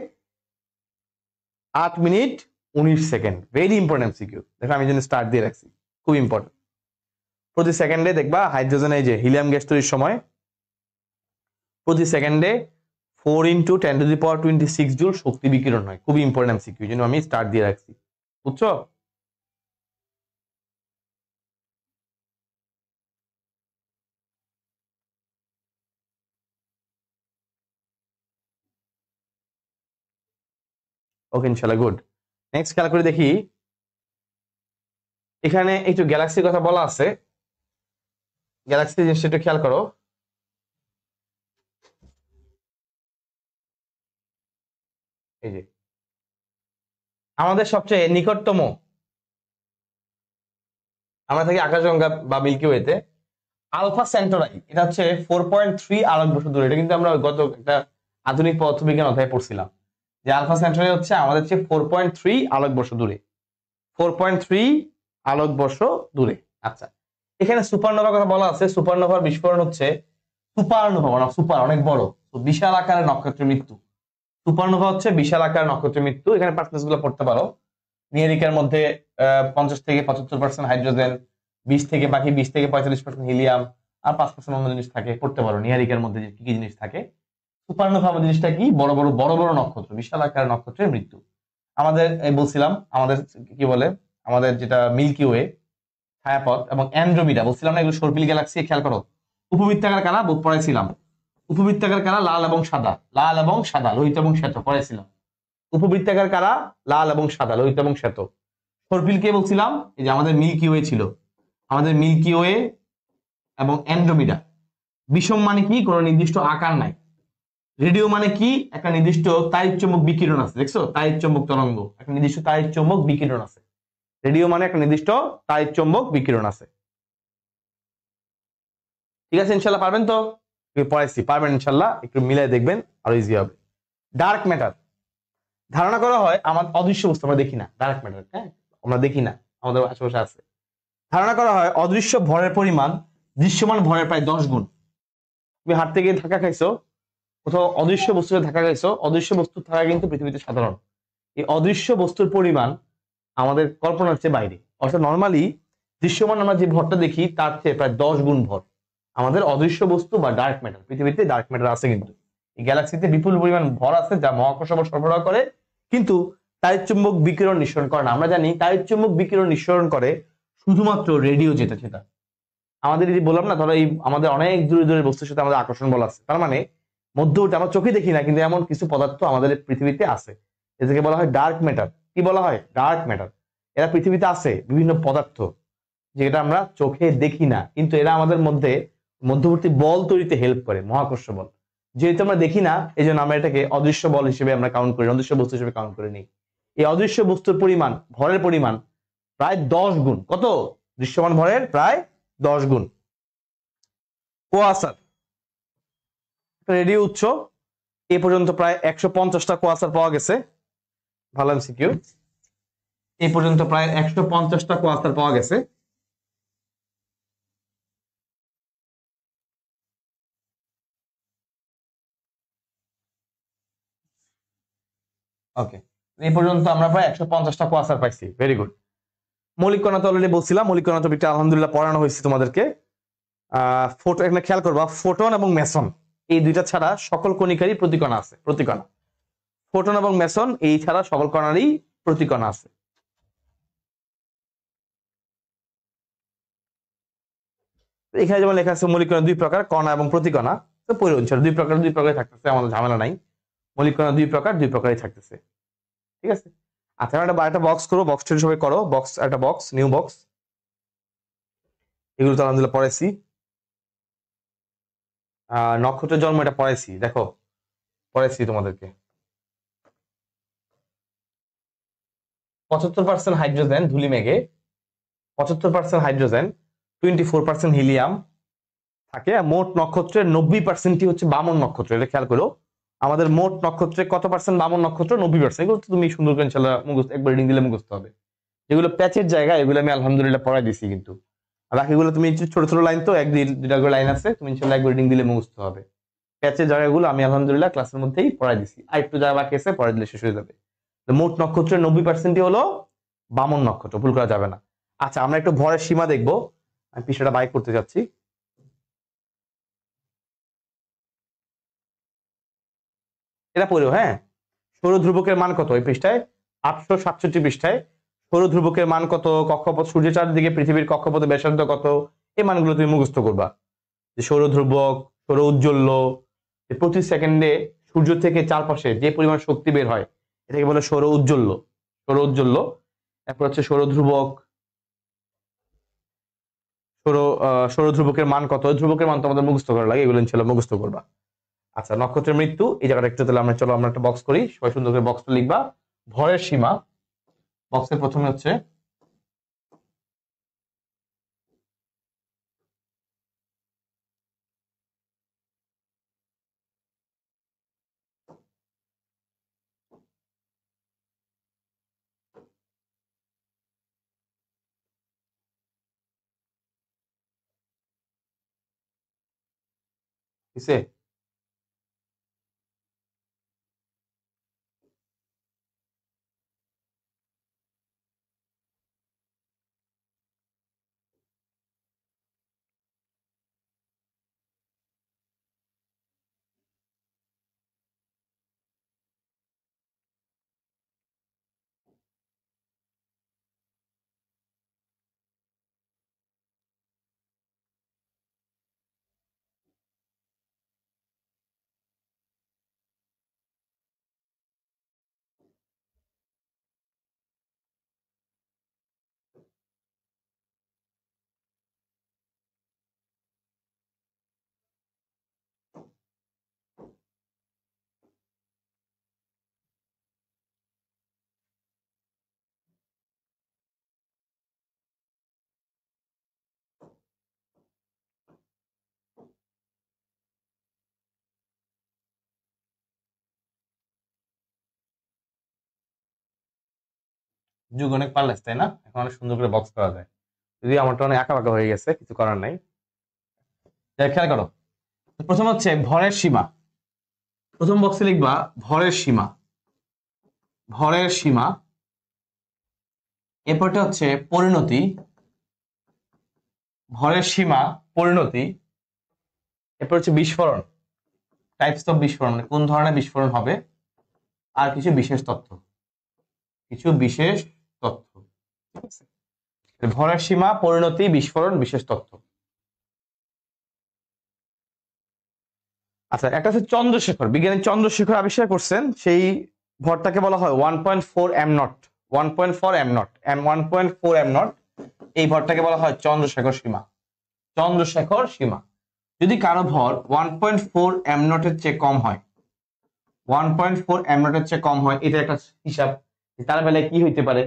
8 minute 19 second. Very important CQ. দেখো আমি যেন স্টার্ট দিয়ে রাখছি, খুব ইম্পর্টেন্ট। প্রতি সেকেন্ডে দেখবা হাইড্রোজেন এই যে হিলিয়াম গ্যাস তৈরির সময় প্রতি সেকেন্ডে 4 × 10⁻26 জুল শক্তি বিকিরণ হয়। খুবই ইম্পর্টেন্ট সিকিউ, জন্য আমি স্টার্ট দিয়ে রাখছি। বুঝছো? ওকে ইনশাআল্লাহ, গুড। নেক্সট খেয়াল করে দেখি, এখানে একটু গ্যালাক্সির কথা বলা আছে। গ্যালাক্সি জিনিসটা একটু খেয়াল করো। এই যে আমাদের সবচেয়ে নিকটতম, আমরা থাকি আকাশগঙ্গা বা মিল্কি ওয়েতে, আলফা সেন্টোরাই, এটা হচ্ছে 4.3 আলোক বর্ষ দূরে। এটা কিন্তু আমরা গত একটা আধুনিক পদার্থবিজ্ঞান অধ্যায়ে পড়ছিলাম যে আলফা সেন্টোরাই হচ্ছে আমাদের চেয়ে 4.3 আলোক বর্ষ দূরে। 4.3 আলোক বর্ষ দূরে। আচ্ছা, এখানে সুপারনোভার কথা বলা আছে। সুপারনোভার বিস্ফোরণ হচ্ছে সুপারনোভা, মানে সুপার অনেক বড়, তো বিশাল আকারের নক্ষত্রের মৃত্যু। সুপারনোভা হচ্ছে বিশাল আকারের নক্ষত্রের মৃত্যু। এখানে পার্সেন্টেজ গুলো পড়তে পারো। নিয়ারিকার মধ্যে 50 থেকে 75% হাইড্রোজেন, 20 থেকে 45% হিলিয়াম, আর 5% অন্য জিনিস থাকে। পড়তে পারো নিয়ারিকার মধ্যে কি কি জিনিস থাকে। সুপারনোভা জিনিসটা কি? বড় বড় নক্ষত্র, বিশাল আকারের নক্ষত্রের মৃত্যু। আমাদের বলছিলাম আমাদের কি বলে, আমাদের যেটা মিল্কি ওয়ে, ছায়াপথ এবং অ্যান্ড্রোমিডা বলছিলাম না, এগুলো সর্পিল গ্যালাক্সি। খেয়াল করো, উপবৃত্তাকার কারা পড়াইছিলাম। উপবৃত্তাকার কারা? লাল এবং সাদা, লাল এবং সাদা, লোহিত এবং শ্বেত পড়াইছিলাম। উপবৃত্তাকার কারা? লাল এবং সাদা, লোহিত এবং শ্বেত। সর্পিল কে বলছিলাম? এই যে আমাদের মিল্কি ওয়ে ছিল, আমাদের মিল্কি ওয়ে এবং অ্যান্ড্রোমিডা। বিষম মানে কি? কোনো নির্দিষ্ট আকার নাই। রেডিও মানে কি? একটা নির্দিষ্ট তাড়িৎ চুম্বক বিকিরণ আছে। দেখছো, তাড়িৎ চুম্বক তরঙ্গ, একটা নির্দিষ্ট তাড়িৎ চুম্বক বিকিরণ আছে। রেডিও মানে একটা নির্দিষ্ট তাড়িৎ চুম্বক বিকিরণ আছে। ঠিক আছে, ইনশাল্লাহ পারবেন তো? পড়াইছি, পারবেন ইনশাল্লাহ। একটু মিলাই দেখবেন, আরো ইজি হবে। ডার্ক ম্যাটার, ধারণা করা হয় আমার অদৃশ্য বস্তু, আমরা দেখি না। ডার্ক ম্যাটার, হ্যাঁ, আমরা দেখি না, আমাদের আশেপাশে আছে। ধারণা করা হয় অদৃশ্য ভরের পরিমাণ দৃশ্যমান ভরের প্রায় 10 গুণ। তুমি হাঁটতে গিয়ে ধাক্কা খাইছো, কোথাও অদৃশ্য বস্তুতে ধাক্কা খাইছো। অদৃশ্য বস্তু থাকা কিন্তু পৃথিবীতে সাধারণ। এই অদৃশ্য বস্তুর পরিমাণ আমাদের কল্পনার চেয়ে বাইরে। অর্থাৎ নর্মালি দৃশ্যমান আমরা যে ভরটা দেখি তার চেয়ে প্রায় 10 গুণ ভর আমাদের অদৃশ্য বস্তু বা ডার্ক ম্যাটার। পৃথিবীতে ডার্ক ম্যাটার আছে, কিন্তু এই গ্যালাক্সিতে বিপুল পরিমাণ ভর আছে যা মহাকর্ষ বল সরবরাহ করে, কিন্তু তাড়িৎ চুম্বক বিকিরণ নিঃসরণ করে না। আমরা জানি তাড়িৎ চুম্বক বিকিরণ নিঃসরণ করে শুধুমাত্র রেডিও, যেটা সেটা আমাদের এই যে বললাম না, ধরো এই আমাদের অনেক দূরে দূরে বস্তুর সাথে আমাদের আকর্ষণ বল আছে। তার মানে মধ্যবর্তী, আমরা চোখে দেখি না, কিন্তু এমন কিছু পদার্থ আমাদের পৃথিবীতে আছে, এদেরকে বলা হয় ডার্ক ম্যাটার। কি বলা হয়? Dark matter. এরা পৃথিবীতে আছে, বিভিন্ন পদার্থ যেটা আমরা চোখে দেখি না, কিন্তু এরা আমাদের মধ্যে মধ্যবর্তী বল তৈরিতে হেল্প করে, মহাকর্ষ বল। যেহেতু আমরা দেখি না, এই জন্য আমরা এটাকে অদৃশ্য বল হিসেবে আমরা কাউন্ট করি, অদৃশ্য বস্তু হিসেবে কাউন্ট করে নিই। এই অদৃশ্য বস্তুর পরিমাণ, ভরের পরিমাণ প্রায় 10 গুণ। কত? দৃশ্যমান ভরের প্রায় 10 গুণ। কোয়াসার, রেডিও উৎস, এ পর্যন্ত প্রায় 150টা কোয়াসার পাওয়া গেছে। ভালো এমসিকিউ। এ পর্যন্ত প্রায় 150টা কোয়াসার পাওয়া গেছে। ওকে, এই পর্যন্ত আমরা প্রায় 150টা কোয়াসার পাইছি। Very good. মৌলিক কণা তো অলরেডি বলছিলাম, মৌলিক কণা টপিকটা আলহামদুলিল্লাহ পড়ানো হয়েছে তোমাদেরকে। এখানে খেয়াল করবা, ফোটন এবং মেসন এই দুইটা ছাড়া সকল কণিকারই প্রতিকণা আছে। প্রতিকণা, ফোটন এবং মেসন এই ছাড়া সকল কণারই প্রতিকণা আছে। এখানে যেমন লেখা আছে মৌলিক কণা দুই প্রকার, কণা এবং প্রতিকণা। তো পড়ে দুই প্রকারই থাকতেছে, আমাদের ঝামেলা নাই। মৌলিক কণা দুই প্রকারই থাকতেছে। ঠিক আছে। আচ্ছা, একটা বক্স করো, বক্স টেন সবাই করো। বক্স, একটা বক্স, নিউ বক্স। এগুলো তো আলহামদুলিল্লাহ পড়াইছি। নক্ষত্রের জন্ম এটা পড়াইছি, দেখো পড়াইছি তোমাদেরকে। 75% হাইড্রোজেন ধূলি মেঘে, 75% হাইড্রোজেন, 24% হিলিয়াম থাকে। মোট নক্ষত্রের 90%ই হচ্ছে বামন নক্ষত্র, এটা খেয়াল করো। আমাদের মোট নক্ষত্রে কত পার্সেন্ট বামন নক্ষত্র? 90%। এগুলো তো তুমি সুন্দর করে ইনশাআল্লাহ মুখস্থ, একবার রিডিং দিলে মুখস্থ হবে। যেগুলো প্যাচের জায়গা এগুলো আমি আলহামদুলিল্লাহ পড়াই দিছি, কিন্তু আর বাকিগুলো তুমি ছোট ছোট লাইন তো, এক দুইটা করে লাইন আছে, তুমি ইনশাআল্লাহ একবার রিডিং দিলে মুখস্থ হবে। প্যাচের জায়গাগুলো আমি আলহামদুলিল্লাহ ক্লাসের মধ্যেই পড়াই দিছি, আর একটু জায়গা বাকি আছে, পড়াই দিলে শেষ হয়ে যাবে। মোট নক্ষত্রের 90%ই হলো বামন নক্ষত্র, ভুল করা যাবে না। আচ্ছা, আমরা একটু ভরের সীমা দেখবো। আমি পিছটা বাইক করতে যাচ্ছি। এটা পড়ো, হ্যাঁ। সৌর ধ্রুবকের মান কত? এই পৃষ্ঠায় 867 পৃষ্ঠায় সৌর ধ্রুবকের মান কত, কক্ষপথ সূর্যের চারদিকে পৃথিবীর কক্ষপথের ব্যাসার্ধ কত, এই মানগুলো তুমি মুখস্থ করবা। যে সৌর ধ্রুবক, সৌর উজ্জ্বল্য, প্রতি সেকেন্ডে সূর্য থেকে চারপাশে যে পরিমাণ শক্তি বের হয় এটাকে বলে সৌর উজ্জ্বল্য। সৌর উজ্জ্বল্য। এরপর হচ্ছে সৌর ধ্রুবক, সৌর ধ্রুবকের মান কত, ধ্রুবকের মান তো আমাদের মুখস্থ করা লাগে, এগুলো ইনশাআল্লাহ মুখস্থ করবা। আচ্ছা, নক্ষত্রের মৃত্যু, এই জায়গাটা একটু তাহলে আমরা, চলো আমরা একটা বক্স করি, সবাই সুন্দর করে বক্সটা লিখবা। ভরের সীমা, বক্সের প্রথমে হচ্ছে কিসে যুগ অনেক পাল্টাছে, তাই না? এখন অনেক সুন্দর করে বক্স করা যায়, যদি আমারটা অনেক আঁকা বাঁকা হয়ে গেছে, কিছু করার নাই। খেয়াল করো, প্রথম হচ্ছে ভরের সীমা। প্রথম বক্সে লিখবা ভরের সীমা, ভরের সীমা। এরপরটা হচ্ছে পরিণতি, ভরের সীমা, পরিণতি। এরপর হচ্ছে বিস্ফোরণ, টাইপস অফ বিস্ফোরণ, মানে কোন ধরনের বিস্ফোরণ হবে, আর কিছু বিশেষ তথ্য, কিছু বিশেষ তথ্য। ভরের সীমা, পরিণতি, বিস্ফোরণ, বিশেষ তথ্য। আচ্ছা, একটা হচ্ছে চন্দ্রশেখর, বিজ্ঞানী চন্দ্রশেখর আবিষ্কার করছেন, সেই ভরটাকে বলা হয় 1.4 am not. 1.4 am not, 1.4 am not, এই ভরটাকে বলা হয় চন্দ্রশেখর সীমা। চন্দ্রশেখর সীমা। যদি কারো ভর 1.4 এম নটের চেয়ে কম হয়, 1.4 এম নটের চেয়ে কম হয়, এটা একটা হিসাব, তার বেলায় কি হইতে পারে।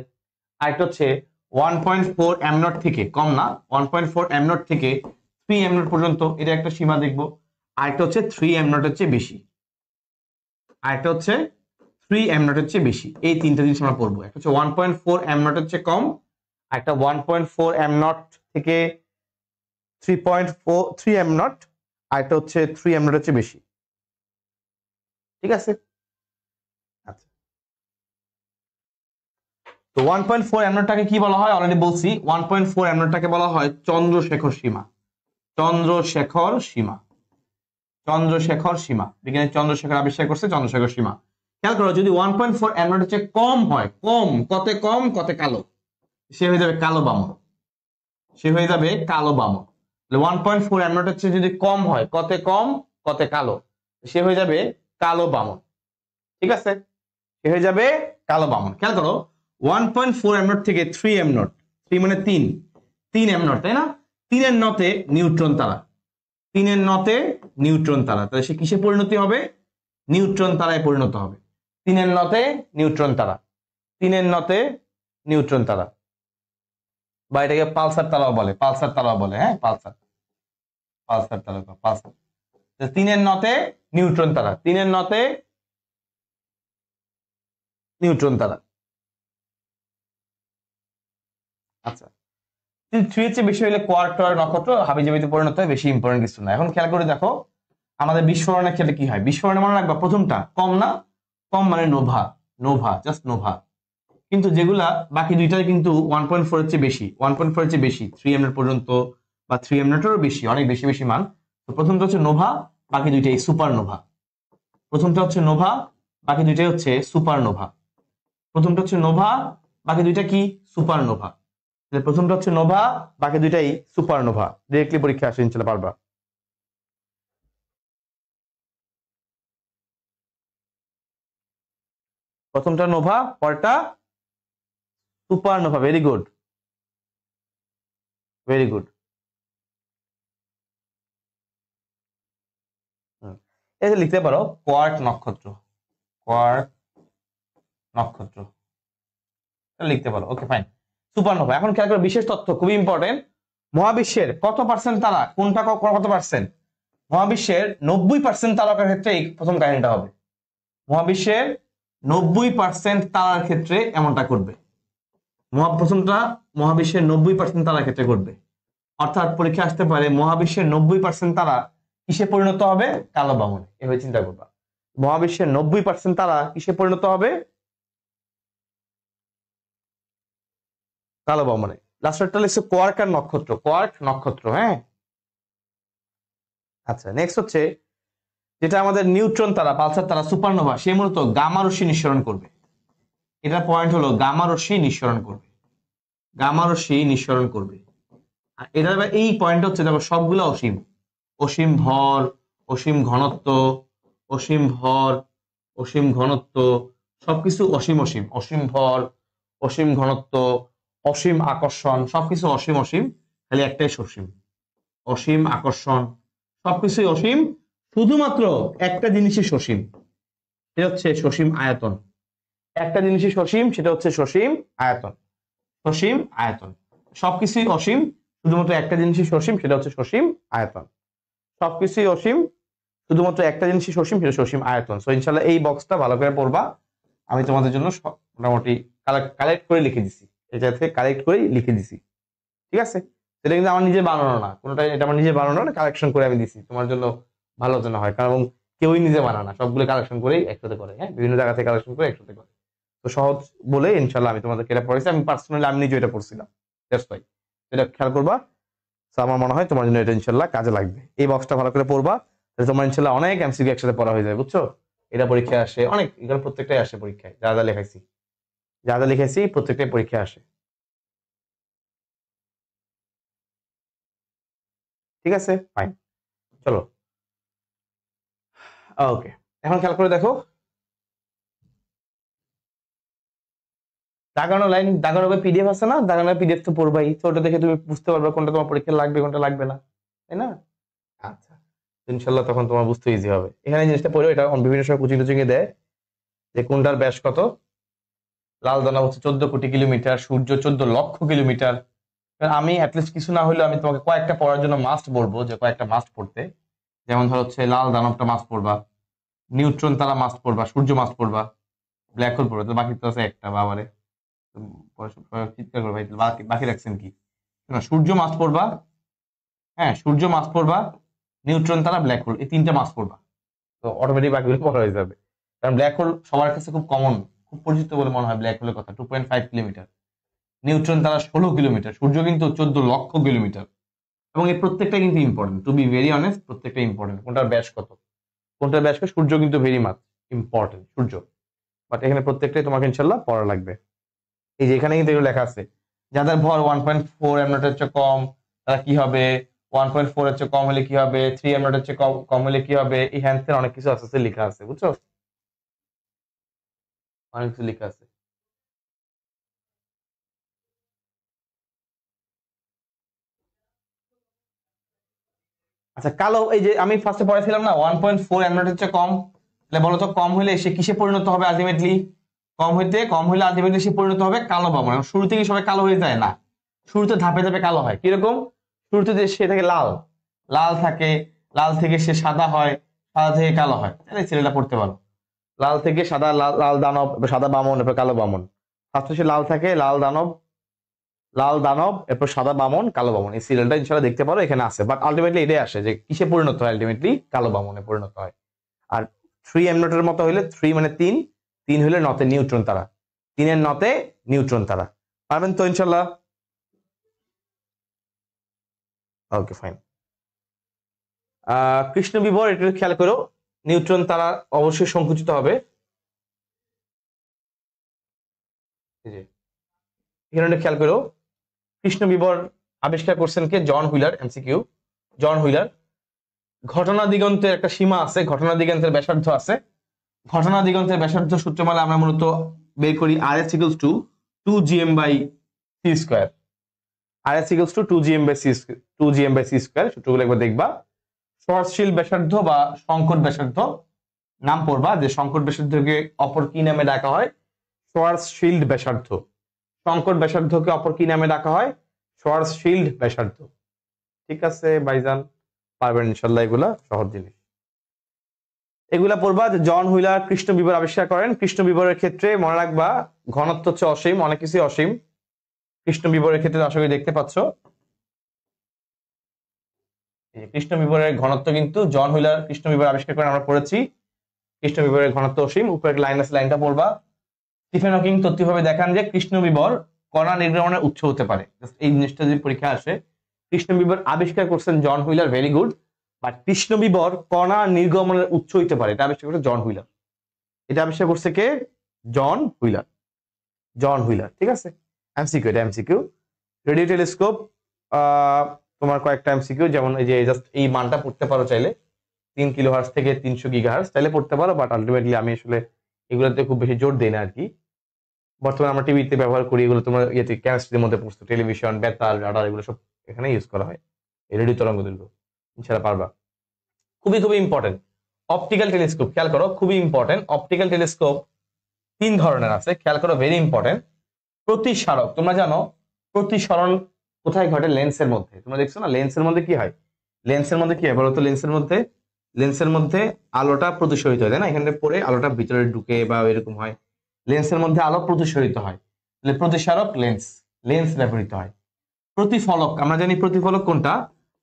আরেকটা হচ্ছে 1.4 এম নট থেকে কম না, 1.4 এম নট থেকে 3 এম নট পর্যন্ত, এটা একটা সীমা দেখবো। আরেকটা হচ্ছে 3 এম নটের চেয়ে বেশি, আরেকটা হচ্ছে 3 এম নটের চেয়ে বেশি। এই তিনটা জিনিস আমরা পড়বো। একটা হচ্ছে 1.4 এম নটের চেয়ে কম, একটা 1.4 এম নট থেকে 3.3 এম নট, আরেকটা হচ্ছে 3 এম নটের চেয়ে বেশি। ঠিক আছে? আচ্ছা, তো 1.4 এম নটটাকে কি বলা হয় অলরেডি বলছি। 1.4 এম নটটাকে বলা হয় চন্দ্রশেখর সীমা। চন্দ্রশেখর সীমা, চন্দ্রশেখর সীমা। বিজ্ঞানী চন্দ্রশেখর আবিষ্কার করছে চন্দ্রশেখর সীমা। খেয়াল করো, যদি 1.4 এম নটের চেয়ে কম হয়, কম কতে, কম কতে কালো, সে হয়ে যাবে কালো বামন, সে হয়ে যাবে কালো বামন। 1.4 এম নটের চেয়ে যদি কম হয়, কতে কম কতে কালো, সে হয়ে যাবে কালো বামন। ঠিক আছে? সে হয়ে যাবে কালো বামন। খেয়াল করো, 1.4 এম নট থেকে 3 এম নট, 3 মানে 3 এম নট, তাই না? 3 এর নতে নিউট্রন তারা, 3 এর নতে নিউট্রন তারা, তাহলে সে কিসে পরিণতি হবে? নিউট্রন তারায় পরিণত হবে। 3 এর নতে নিউট্রন তারা, 3 এর নতে নিউট্রন তারা, বা এটাকে পালসার তারাও বলে, পালসার তারাও বলে, হ্যাঁ, পালসার, পালসার তারা, পালসার। 3 এর নতে নিউট্রন তারা, 3 এর নতে নিউট্রন তারা। আচ্ছা, 3 এর চেয়ে বেশি হলে কোয়ার্ক নক্ষত্র হাবিজাবিতে পরিণত হয়, বেশি ইম্পর্টেন্ট কিছু না। এখন খেয়াল করে দেখো আমাদের বিস্ফোরণের ক্ষেত্রে কি হয়। বিস্ফোরণে মনে রাখবা প্রথমটা কম না, কম মানে নোভা, নোভা জাস্ট নোভা। কিন্তু যেগুলা বাকি দুইটাই কিন্তু 1.4 এর চেয়ে বেশি, 1.4 এর চেয়ে বেশি 3 এমনেট পর্যন্ত বা 3 এমনেটেরও বেশি, অনেক বেশি বেশি মান। তো প্রথমটা হচ্ছে নোভা, বাকি দুইটাই সুপার নোভা। প্রথমটা হচ্ছে নোভা, বাকি দুইটাই হচ্ছে সুপার নোভা। প্রথমটা হচ্ছে নোভা, বাকি দুইটা কি সুপার নোভা। প্রথমটা হচ্ছে নোভা, বাকি দুইটাই সুপার নোভা। ডিরেক্টলি পরীক্ষা আসে ইনশাআল্লাহ পারবা। প্রথমটা নোভা, পরটা super nova. Very good, very good. এটা লিখতে পারো কোয়ার্ক নক্ষত্র, কোয়ার্ক নক্ষত্র লিখতে পারো। Okay fine, supernova. এখন খেয়াল করে বিশেষ তথ্য খুবই ইম্পর্টেন্ট। মহাবিশ্বের কত পার্সেন্ট তারা, কোনটা কত পার্সেন্ট? মহাবিশ্বের 90% তারকার ক্ষেত্রে এই প্রথম কাহিনীটা হবে। মহাবিশ্বের 90% তারার ক্ষেত্রে এমনটা করবে। প্রথমটা মহাবিশ্বের 90% তারার ক্ষেত্রে করবে। অর্থাৎ পরীক্ষা আসতে পারে মহাবিশ্বের 90% তারা কিসে পরিণত হবে? কালো বামনে। এভাবে চিন্তা করবা, মহাবিশ্বের 90% তারা কিসে পরিণত হবে? কালো বামনে। লাস্টেরটা লিখছে কোয়ার্ক আর নক্ষত্র, কোয়ার্ক নক্ষত্র। হ্যাঁ, আচ্ছা নেক্সট হচ্ছে যেটা আমাদের নিউট্রন তারা, পালসার তারা, সুপারনোভা, সে মূলত গামা রশ্মি নিঃসরণ করবে। এটা পয়েন্ট হলো গামা রশ্মি নিঃসরণ করবে, গামা রশ্মি নিঃসরণ করবে। আর এটা এই পয়েন্ট হচ্ছে দেখো সবগুলো অসীম, অসীম ভর, অসীম ঘনত্ব, অসীম ভর, অসীম ঘনত্ব, সবকিছু অসীম অসীম, অসীম ভর, অসীম ঘনত্ব, অসীম আকর্ষণ, সবকিছু অসীম অসীম, খালি একটাই সসীম, অসীম আকর্ষণ, সবকিছুই অসীম, শুধুমাত্র একটা জিনিসই সসীম, সেটা হচ্ছে সসীম আয়তন। একটা জিনিসই সসীম, সেটা হচ্ছে সসীম আয়তন, সসীম আয়তন। সবকিছুই অসীম, শুধুমাত্র একটা জিনিসই সসীম, সেটা হচ্ছে সসীম আয়তন। সবকিছুই অসীম, শুধুমাত্র একটা জিনিসই সসীম, সেটা সসীম আয়তন। সো ইনশাআল্লাহ এই বক্সটা ভালো করে পড়বা। আমি তোমাদের জন্য মোটামুটি কালেক্ট করে লিখে দিছি, এটা থেকে কালেক্ট করে লিখে দিছি, ঠিক আছে? সেটা কিন্তু আমার নিজে বানানো না, কোনোটাই এটা আমার নিজে বানানো না, কালেকশন করে আমি দিছি তোমার জন্য ভালো যেন হয়। কারণ কেউই নিজে বানানা, সবগুলো কালেকশন করেই একসাথে করে। হ্যাঁ, বিভিন্ন জায়গা থেকে কালেকশন করে একসাথে করে। তো সহজ বলে ইনশাআল্লাহ আমি তোমাদেরকে এটা পড়াইছি। আমি পার্সোনালি আমি নিজে এটা পড়ছিলাম, দ্যাটস ওয়াই। এটা খেয়াল করবা। তো আমার মনে হয় তোমার জন্য এটা ইনশাআল্লাহ কাজে লাগবে। এই বক্সটা ভালো করে পড়বা, তাহলে তোমার ইনশাআল্লাহ অনেক এমসিকিউ একসাথে পড়া হয়ে যাবে, বুঝছো? এটা পরীক্ষায় আসে অনেক, এগুলো প্রত্যেকটাই আসে পরীক্ষায়, যা যা লেখাইছি, যা যা লিখেছি প্রত্যেকটাই পরীক্ষায় আসে, ঠিক আছে? ফাইন, চলো ওকে। এখন খেয়াল করে দেখো দাগানো লাইন, দাগানো পিডিএফ আছে না, দাগানো পিডিএফ তো পড়বাই, তো ওটা দেখে তুমি বুঝতে পারবে কোনটা তোমার পরীক্ষা লাগবে, কোনটা লাগবে না, তাই না? আচ্ছা, ইনশাল্লাহ তখন তোমার বুঝতে ইজি হবে। এখানে জিনিসটা পড়ে, এটা বিভিন্ন সময় কোচিং টোচিং এ দেয় যে কোনটার ব্যাস কত। লাল দানা হচ্ছে 14 কোটি কিলোমিটার, সূর্য 14 লক্ষ কিলোমিটার। আমি অ্যাটলিস্ট কিছু না হলেও আমি তোমাকে কয়েকটা পড়ার জন্য মাস্ট বলবো, যে কয়েকটা মাস্ট পড়তে। যেমন ধর হচ্ছে লাল দানবটা মাস্ট পড়বা, নিউট্রন তারা মাস্ট পড়বা, সূর্য মাস্ট পড়বা, ব্ল্যাক হোল পড়বা। তো বাকি তো আছে একটা, বাবারে চিৎকার করে ভাই, বাকি বাকি রাখছেন কি? সূর্য মাস্ট পড়বা, হ্যাঁ সূর্য মাস্ট পড়বা, নিউট্রন তারা, ব্ল্যাক হোল, এই তিনটা মাস্ট পড়বা। তো অটোমেটিক বাকিগুলো পড়া হয়ে যাবে। কারণ ব্ল্যাক হোল সবার কাছে খুব কমন, খুব পরিচিত বলে মনে হয় ব্ল্যাক হোলের কথা। 2.5 কিলোমিটার, নিউট্রন তারা 16 কিলোমিটার, সূর্য কিন্তু 14 লক্ষ কিলোমিটার। এবং এই প্রত্যেকটা কিন্তু important, to be very honest, প্রত্যেকটা ইম্পর্টেন্ট। কোনটার ব্যাস কত, কোনটার ব্যাস কত, সূর্য কিন্তু ভেরি মাচ ইম্পর্টেন্ট, সূর্য। বাট এখানে প্রত্যেকটাই তোমাকে ইনশাল্লাহ পড়া লাগবে। এই যে এখানে কিন্তু এগুলো লেখা আছে, যাদের ভর 1.4 এমনটের চেয়ে কম তারা কি হবে, 1.4 এর চেয়ে কম হলে কি হবে, 3 এমনটের চেয়ে কম হলে কি হবে, এই হ্যান্সের অনেক কিছু আছে লেখা আছে, বুঝছো? অনেক কিছু লেখা আছে। আচ্ছা কালো, এই যে আমি ফার্স্টে পড়াইছিলাম না 1.4 এমনটের চেয়ে কম, তাহলে বলো তো কম হলে সে কিসে পরিণত হবে আলটিমেটলি? কম হলে আলটিমেটলি সে পরিণত হবে কালো বামন। শুরু থেকে সবাই কালো হয়ে যায় না, শুরুতে ধাপে ধাপে কালো হয়। কিরকম? শুরুতে যে সে থাকে লাল, লাল থাকে, লাল থেকে সে সাদা হয়, সাদা থেকে কালো হয়। তাহলে ছেলেটা পড়তে পারো। লাল থেকে সাদা, লাল লাল দানব, এরপর সাদা বামন, এরপর কালো বামন। ফার্স্টে লাল থাকে, লাল দানব, লাল দানব, এরপর সাদা বামন, কালো বামন। এই সিরিয়ালটা ইনশাল্লাহ দেখতে পারো, এখানে আছে। বাট আলটিমেটলি এটাই আসে যে কিসে পরিণত হয়, আলটিমেটলি কালো বামনে পরিণত হয়। আর 3m নটের মতো হইলে 3 মানে 3, 3 হইলে নতে নিউট্রন তারা, 3-এর নতে নিউট্রন তারা। পারবেন তো ইনশাল্লাহ? Okay fine. কৃষ্ণ বিবর এটা খেয়াল করো, নিউট্রন তারা অবশ্যই সংকুচিত হবে। এখানে খেয়াল করো, কৃষ্ণ বিবর আবিষ্কার করছেন কে? জন হুইলার। এমসিকিউ, জন হুইলার। ঘটনা দিগন্তের একটা সীমা আছে, ঘটনা দিগন্তের ব্যাসার্ধ আছে। ঘটনা দিগন্তের ব্যাসার্ধ সূত্রমালা আমরা মূলত বের করি RS equals to 2gm/c²। RS equals to 2gm/c²। সূত্রগুলো একবার দেখবা। সহনশীল ব্যাসার্ধ বা সংকট ব্যাসার্ধ নাম পড়বা, যে সংকট ব্যাসার্ধকে অপর কি নামে ডাকা হয়? শোয়ারশিল্ড ব্যাসার্ধ। সংকট ব্যাসার্ধকে অপর কি নামে ডাকা হয়? শোয়ারশিল্ড ব্যাসার্ধ। ঠিক আছে ভাইজান, পারবেন ইনশাল্লাহ, এগুলা সহজ জিনিস। এগুলা পড়বা যে জন হুইলার কৃষ্ণ বিবর আবিষ্কার করেন। কৃষ্ণ বিবরের ক্ষেত্রে মনে রাখবা ঘনত্ব হচ্ছে অসীম, অনেক কিছুই অসীম। কৃষ্ণ বিবরের ক্ষেত্রে আশা করি দেখতে পাচ্ছ, কৃষ্ণ বিবরের ঘনত্ব কিন্তু জন হুইলার কৃষ্ণ বিবর আবিষ্কার করেন, আমরা পড়েছি। কৃষ্ণ বিবরের ঘনত্ব অসীম। উপরে একটা লাইন আছে, লাইনটা পড়বা। স্টিফেন হকিং তত্ত্বভাবে দেখান যে কৃষ্ণ বিবর কণা নির্গমনের উৎস হতে পারে। এই জিনিসটা যদি পরীক্ষা আসে, কৃষ্ণ বিবর আবিষ্কার করছেন John Wheeler, very good. But কৃষ্ণ বিবর কণা নির্গমনের উৎস হইতে পারে, এটা আবিষ্কার করছে জন হুইলার। এটা আবিষ্কার করছে কে? জন হুইলার। জন হুইলার, ঠিক আছে। এমসিকিউ, এটা এমসিকিউ। রেডিও টেলিস্কোপ, তোমার কয়েকটা এমসিকিউ, যেমন এই যে জাস্ট এই মানটা পড়তে পারো চাইলে, 3 কিলোহার্টজ থেকে 300 গিগাহার্টজ চাইলে পড়তে পারো। বাট আলটিমেটলি আমি আসলে এগুলোতে খুব বেশি জোর দিই না আর কি। বর্তমানে আমরা টিভিতে ব্যবহার করি, এগুলো তোমার ইয়েতে কেমিস্ট্রির মধ্যে পড়ছো, টেলিভিশন, বেতার, রাডার, এগুলো সব এখানে ইউজ করা হয়। এই রেডিও তরঙ্গ দৈর্ঘ্য ইনশাআল্লাহ পারবা। খুবই খুবই ইম্পর্টেন্ট অপটিক্যাল টেলিস্কোপ, খেয়াল করো, খুবই ইম্পর্টেন্ট। অপটিক্যাল টেলিস্কোপ 3 ধরনের আছে, খেয়াল করো, ভেরি ইম্পর্টেন্ট। প্রতিসারক, তোমরা জানো প্রতিসরণ কোথায় ঘটে? লেন্সের মধ্যে। তোমরা দেখছো না লেন্সের মধ্যে কি হয়? লেন্সের মধ্যে কি হয় বলতো? লেন্সের মধ্যে আলোটা প্রতিসরিত হয়, তাই না? এখানে পরে আলোটা ভিতরে ঢুকে বা এরকম হয়। লেন্সের মধ্যে আলো প্রতিসরিত হয়, তাহলে প্রতিসারক লেন্স, লেন্স ব্যবহৃত হয়। প্রতিফলক, আমরা জানি প্রতিফলক কোনটা?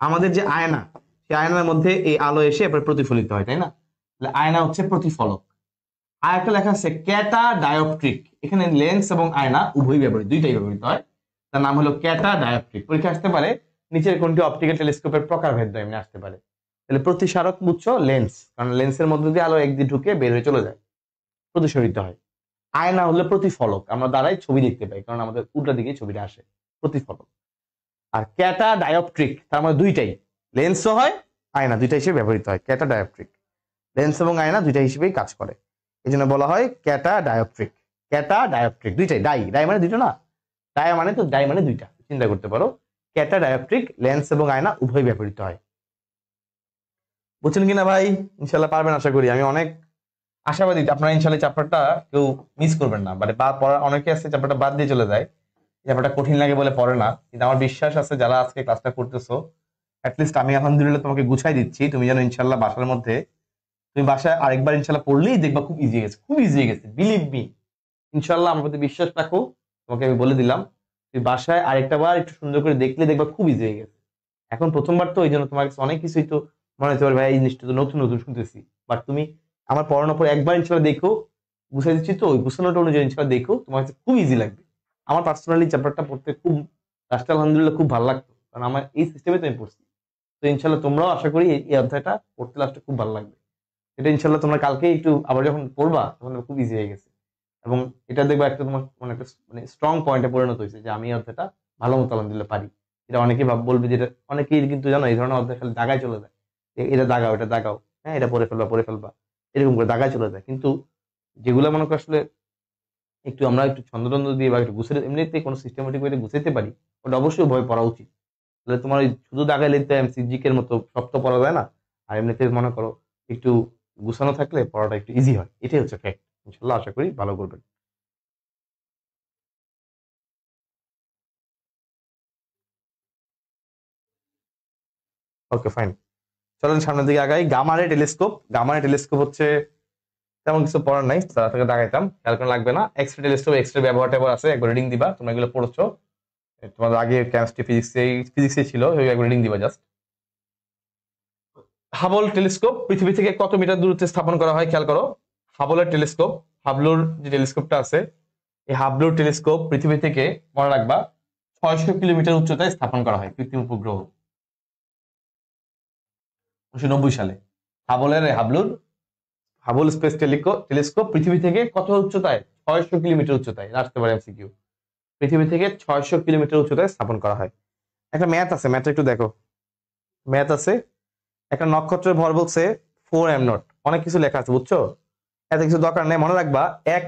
আমাদের যে আয়না, সেই আয়নার মধ্যে এই আলো এসে এরপর প্রতিফলিত হয়, তাই না? তাহলে আয়না হচ্ছে প্রতিফলক। আর একটা লেখা আছে ক্যাটা ডায়োপট্রিক। এখানে লেন্স এবং আয়না উভয়ই ব্যবহৃত, দুইটাই ব্যবহৃত হয়। তার নাম হলো ক্যাটা ডায়োপট্রিক। পরীক্ষা আসতে পারে নিচের কোনটি অপটিক্যাল টেলিস্কোপের প্রকারভেদ এমনি আসতে পারে। তাহলে প্রতিসারক বুঝছো লেন্স, কারণ লেন্সের মধ্যে দিয়ে আলো একদিকে ঢুকে বের হয়ে চলে যায়, প্রতিসরিত হয়। আয়না হলো প্রতিফলক, আমরা দ্বারাই ছবি দেখতে পাই, কারণ আমাদের উল্টা দিকে ছবিটা আসে, প্রতিফলক। আর ক্যাটা ডায়োপট্রিক, তার মানে দুইটাই, লেন্সও হয় আয়না, দুইটা হিসেবে ব্যবহৃত হয়। ক্যাটা ডায়োপট্রিক, লেন্স এবং আয়না দুইটা হিসেবেই কাজ করে, এই জন্য বলা হয় ক্যাটা ডায়োপট্রিক। ক্যাটা ডায়োপট্রিক, দুইটাই। ডাই, ডাই মানে দুটো না, ডাই মানে তো, ডাই মানে দুইটা, চিন্তা করতে পারো। ক্যাটা ডায়োপট্রিক, লেন্স এবং আয়না উভয় ব্যবহৃত হয়। বুঝছেন কিনা ভাই? ইনশাল্লাহ পারবেন আশা করি, আমি অনেক আশাবাদী আপনারা ইনশাল্লাহ চ্যাপ্টারটা কেউ মিস করবেন না। মানে পড়ার অনেকে আছে চ্যাপ্টারটা বাদ দিয়ে চলে যায়, চ্যাপ্টারটা কঠিন লাগে বলে পড়ে না। কিন্তু আমার বিশ্বাস আছে যারা আজকে ক্লাসটা করতেছো, অ্যাটলিস্ট আমি আলহামদুলিল্লাহ তোমাকে গুছাই দিচ্ছি, তুমি যেন ইনশাল্লাহ বাসার মধ্যে, তুমি বাসায় আরেকবার ইনশাল্লাহ পড়লেই দেখবা খুব ইজি হয়ে গেছে, খুব ইজি হয়ে গেছে, বিলিভ মি। ইনশাল্লাহ আমার প্রতি বিশ্বাস রাখো, তোমাকে আমি বলে দিলাম, তুমি বাসায় আরেকটা বার একটু সুন্দর করে দেখলে দেখবা খুব ইজি হয়ে গেছে। এখন প্রথমবার তো, এই জন্য তোমার কাছে অনেক কিছুই তো মনে হতে পারে ভাই এই জিনিসটা তো নতুন নতুন শুনতেছি। বাট তুমি আমার পড়ানোর পর একবার ইনশাল্লাহ দেখো, বুঝাই দিচ্ছি তো, ওই গুছানোটা অনুযায়ী ইনশাল্লাহ দেখো, তোমার কাছে খুব ইজি লাগবে। আমার পার্সোনালি চ্যাপ্টারটা পড়তে খুব, লাস্টে আলহামদুলিল্লাহ খুব ভালো লাগতো, কারণ আমার এই সিস্টেমে তো আমি পড়ছি। তো ইনশাল্লাহ তোমরাও আশা করি এই অধ্যায়টা পড়তে লাস্টে খুব ভালো লাগবে। এটা ইনশাল্লাহ তোমরা কালকে একটু আবার যখন পড়বা তখন খুব ইজি হয়ে গেছে, এবং এটা দেখবা একটা তোমার মানে একটা মানে স্ট্রং পয়েন্টে পরিণত হয়েছে যে আমি এই অধ্যায়টা ভালো মতো আলহামদুলিল্লাহ পারি। এটা অনেকেই বলবে যে অনেকেই কিন্তু জানো এই ধরনের অধ্যায় খালি দাগায় চলে যায়, এটা দাগাও, এটা দাগাও, হ্যাঁ এটা পড়ে ফেলবা, এরকম করে দাগায় চলে যায়। কিন্তু যেগুলো মনে করো আসলে একটু আমরা একটু ছন্দটন্দ দিয়ে বা একটু গুছিয়ে এমনিতে কোনো সিস্টেমেটিক ওয়েতে গুছাইতে পারি, ওটা অবশ্যই ভয় পড়া উচিত। তাহলে তোমার ওই শুধু দাগাইলে তো এমসিজিকের মতো সব তো পড়া যায় না। আর এমনিতে মনে করো একটু গুছানো থাকলে পড়াটা একটু ইজি হয়, এটাই হচ্ছে ফ্যাক্ট। ইনশাল্লাহ আশা করি ভালো করবেন। ওকে ফাইন, চলেন সামনের দিকে আগাই। গামারে টেলিস্কোপ, গামারে টেলিস্কোপ হচ্ছে তেমন কিছু পড়ার নাই, তারা থেকে দেখাইতাম, খেয়াল করে লাগবে না। এক্সরে টেলিস্কোপ, এক্সরে ব্যবহার ট্যাবহার আছে, একবার রিডিং দিবা, তোমরা এগুলো পড়ছো, তোমাদের আগে কেমিস্ট্রি ফিজিক্সে ছিল, একবার রিডিং দিবা জাস্ট। হাবল টেলিস্কোপ পৃথিবী থেকে কত মিটার দূরত্বে স্থাপন করা হয় খেয়াল করো। হাবলের টেলিস্কোপ, হাবলুর যে টেলিস্কোপটা আছে, এই হাবলুর টেলিস্কোপ পৃথিবী থেকে মনে রাখবা 600 কিলোমিটার উচ্চতায় স্থাপন করা হয় কৃত্রিম উপগ্রহ 1990 সালে। হাবল স্পেস টেলিস্কোপ পৃথিবী থেকে কত উচ্চতায়? 600 কিলোমিটার উচ্চতায়। আসতে পারে এমসিকিউ। পৃথিবী থেকে 600 কিলোমিটার উচ্চতায় স্থাপন করা হয়। একটা ম্যাথ আছে, ম্যাথটা একটু দেখো। ম্যাথ আছে, একটা নক্ষত্রের ভর বলছে 4m0। অনেক কিছু লেখা আছে, বুঝছো? এত কিছু দরকার নেই, মনে রাখবা এক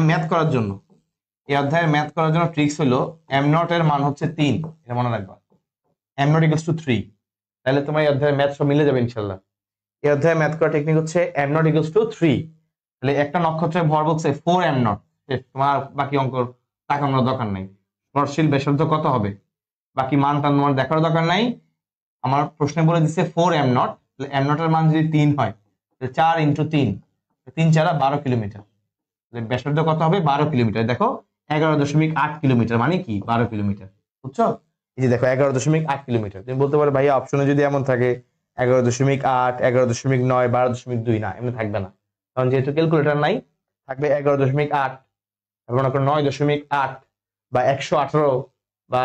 ম্যাথ করার জন্য, এই অধ্যায়ের ম্যাথ করার জন্য ট্রিক্স হলো m0 এর মান হচ্ছে 3, এটা মনে রাখবা। m0 = 3, তাহলে তোমার এই অধ্যায়ের ম্যাথ সব মিলে যাবে ইনশাল্লাহ। এই অধ্যায়ে ম্যাথ করার টেকনিক হচ্ছে m0 = 3। তাহলে একটা নক্ষত্রের ভর বলছে 4m0, তোমার বাকি অঙ্ক তাকানোর দরকার নাই। স্পর্শশীল ব্যাসার্ধ কত হবে বাকি মানটা তোমার দেখার দরকার নাই। আমার প্রশ্নে বলে দিচ্ছে 4m0, তাহলে m0 এর মান যদি 3 হয়, তাহলে 4 × 3, 3 × 4 = 12 কিলোমিটার। ব্যাসার্ধ কত হবে? 12 কিলোমিটার। দেখো 11.8 কিলোমিটার, মানে কি 12 কিলোমিটার, বুঝছো? এই যে দেখো 11.8 কিলোমিটার। তুমি বলতে পারো ভাইয়া অপশনে যদি এমন থাকে 11.8, 11.9, 12.2, না এমনি থাকবে না, কারণ যেহেতু ক্যালকুলেটর নাই, থাকবে 11.8, এবং 9.8 বা 118 বা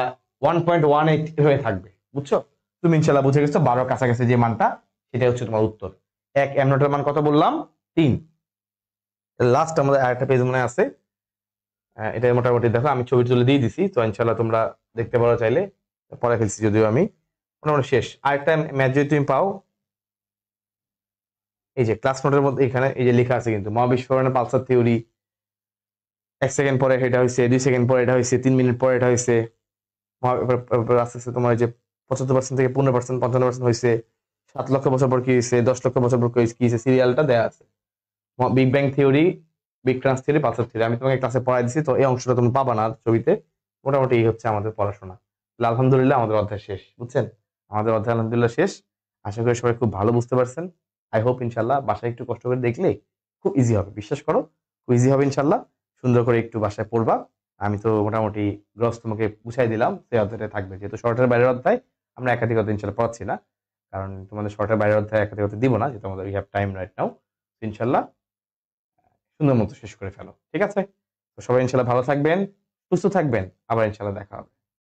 1.18 হয়ে থাকবে, বুঝছো? তুমি ইনশাল্লাহ বুঝে গেছো 12 কাছাকাছি যে মানটা, সেটা হচ্ছে তোমার উত্তর। এক m0 এর মান কত বললাম? 3। লাস্ট আমাদের আরেকটা পেজ মনে আছে, এটা মোটামুটি দেখো আমি ছবি তুলে দিয়ে দিছি, তো ইনশাল্লাহ তোমরা দেখতে পারো চাইলে, পরে ফেলছি যদিও আমি, মোটামুটি শেষ। আরেকটা ম্যাথ যদি তুমি পাও, এই যে ক্লাস নোটের মধ্যে এখানে এই যে লেখা আছে কিন্তু, মহাবিস্ফোরণের পালসার থিওরি, 1 সেকেন্ড পরে এটা হয়েছে, 2 সেকেন্ড পরে এটা হয়েছে, 3 মিনিট পরে এটা হয়েছে, আস্তে আস্তে তোমার যে 75% থেকে 15%, 55% হয়েছে, 7 লক্ষ বছর পর কি হয়েছে, 10 লক্ষ বছর পর কি হয়েছে, সিরিয়ালটা দেওয়া আছে। Big bang theory, big trans theory, Pulsar theory আমি তোমাকে ক্লাসে পড়াই দিছি, তো এই অংশটা তুমি পাবা না ছবিতে। মোটামুটি এই হচ্ছে আমাদের পড়াশোনা। আলহামদুলিল্লাহ আমাদের অধ্যায় শেষ, বুঝছেন? আমাদের অধ্যায় আলহামদুলিল্লাহ শেষ। আশা করি সবাই খুব ভালো বুঝতে পারছেন। আই হোপ ইনশাল্লাহ বাসায় একটু কষ্ট করে দেখলে খুব ইজি হবে, বিশ্বাস করো, খুব ইজি হবে ইনশাল্লাহ। সুন্দর করে একটু বাসায় পড়বা। আমি তো মোটামুটি গ্রস তোমাকে বুঝাই দিলাম, সেই অধ্যায়টা থাকবে। যেহেতু শর্টের বাইরের অধ্যায় আমরা একাধিক অধ্যায় ইনশাল্লাহ পড়াচ্ছি না, কারণ তোমাদের শর্টের বাইরের অধ্যায় একাধিক অধ্যায় দিব না, যেহেতু আমাদের we have time right now. ইনশাল্লাহ সুন্দর মতো শেষ করে ফেলো, ঠিক আছে? তো সবাই ইনশাল্লাহ ভালো থাকবেন, সুস্থ থাকবেন, আবার ইনশাল্লাহ দেখা হবে।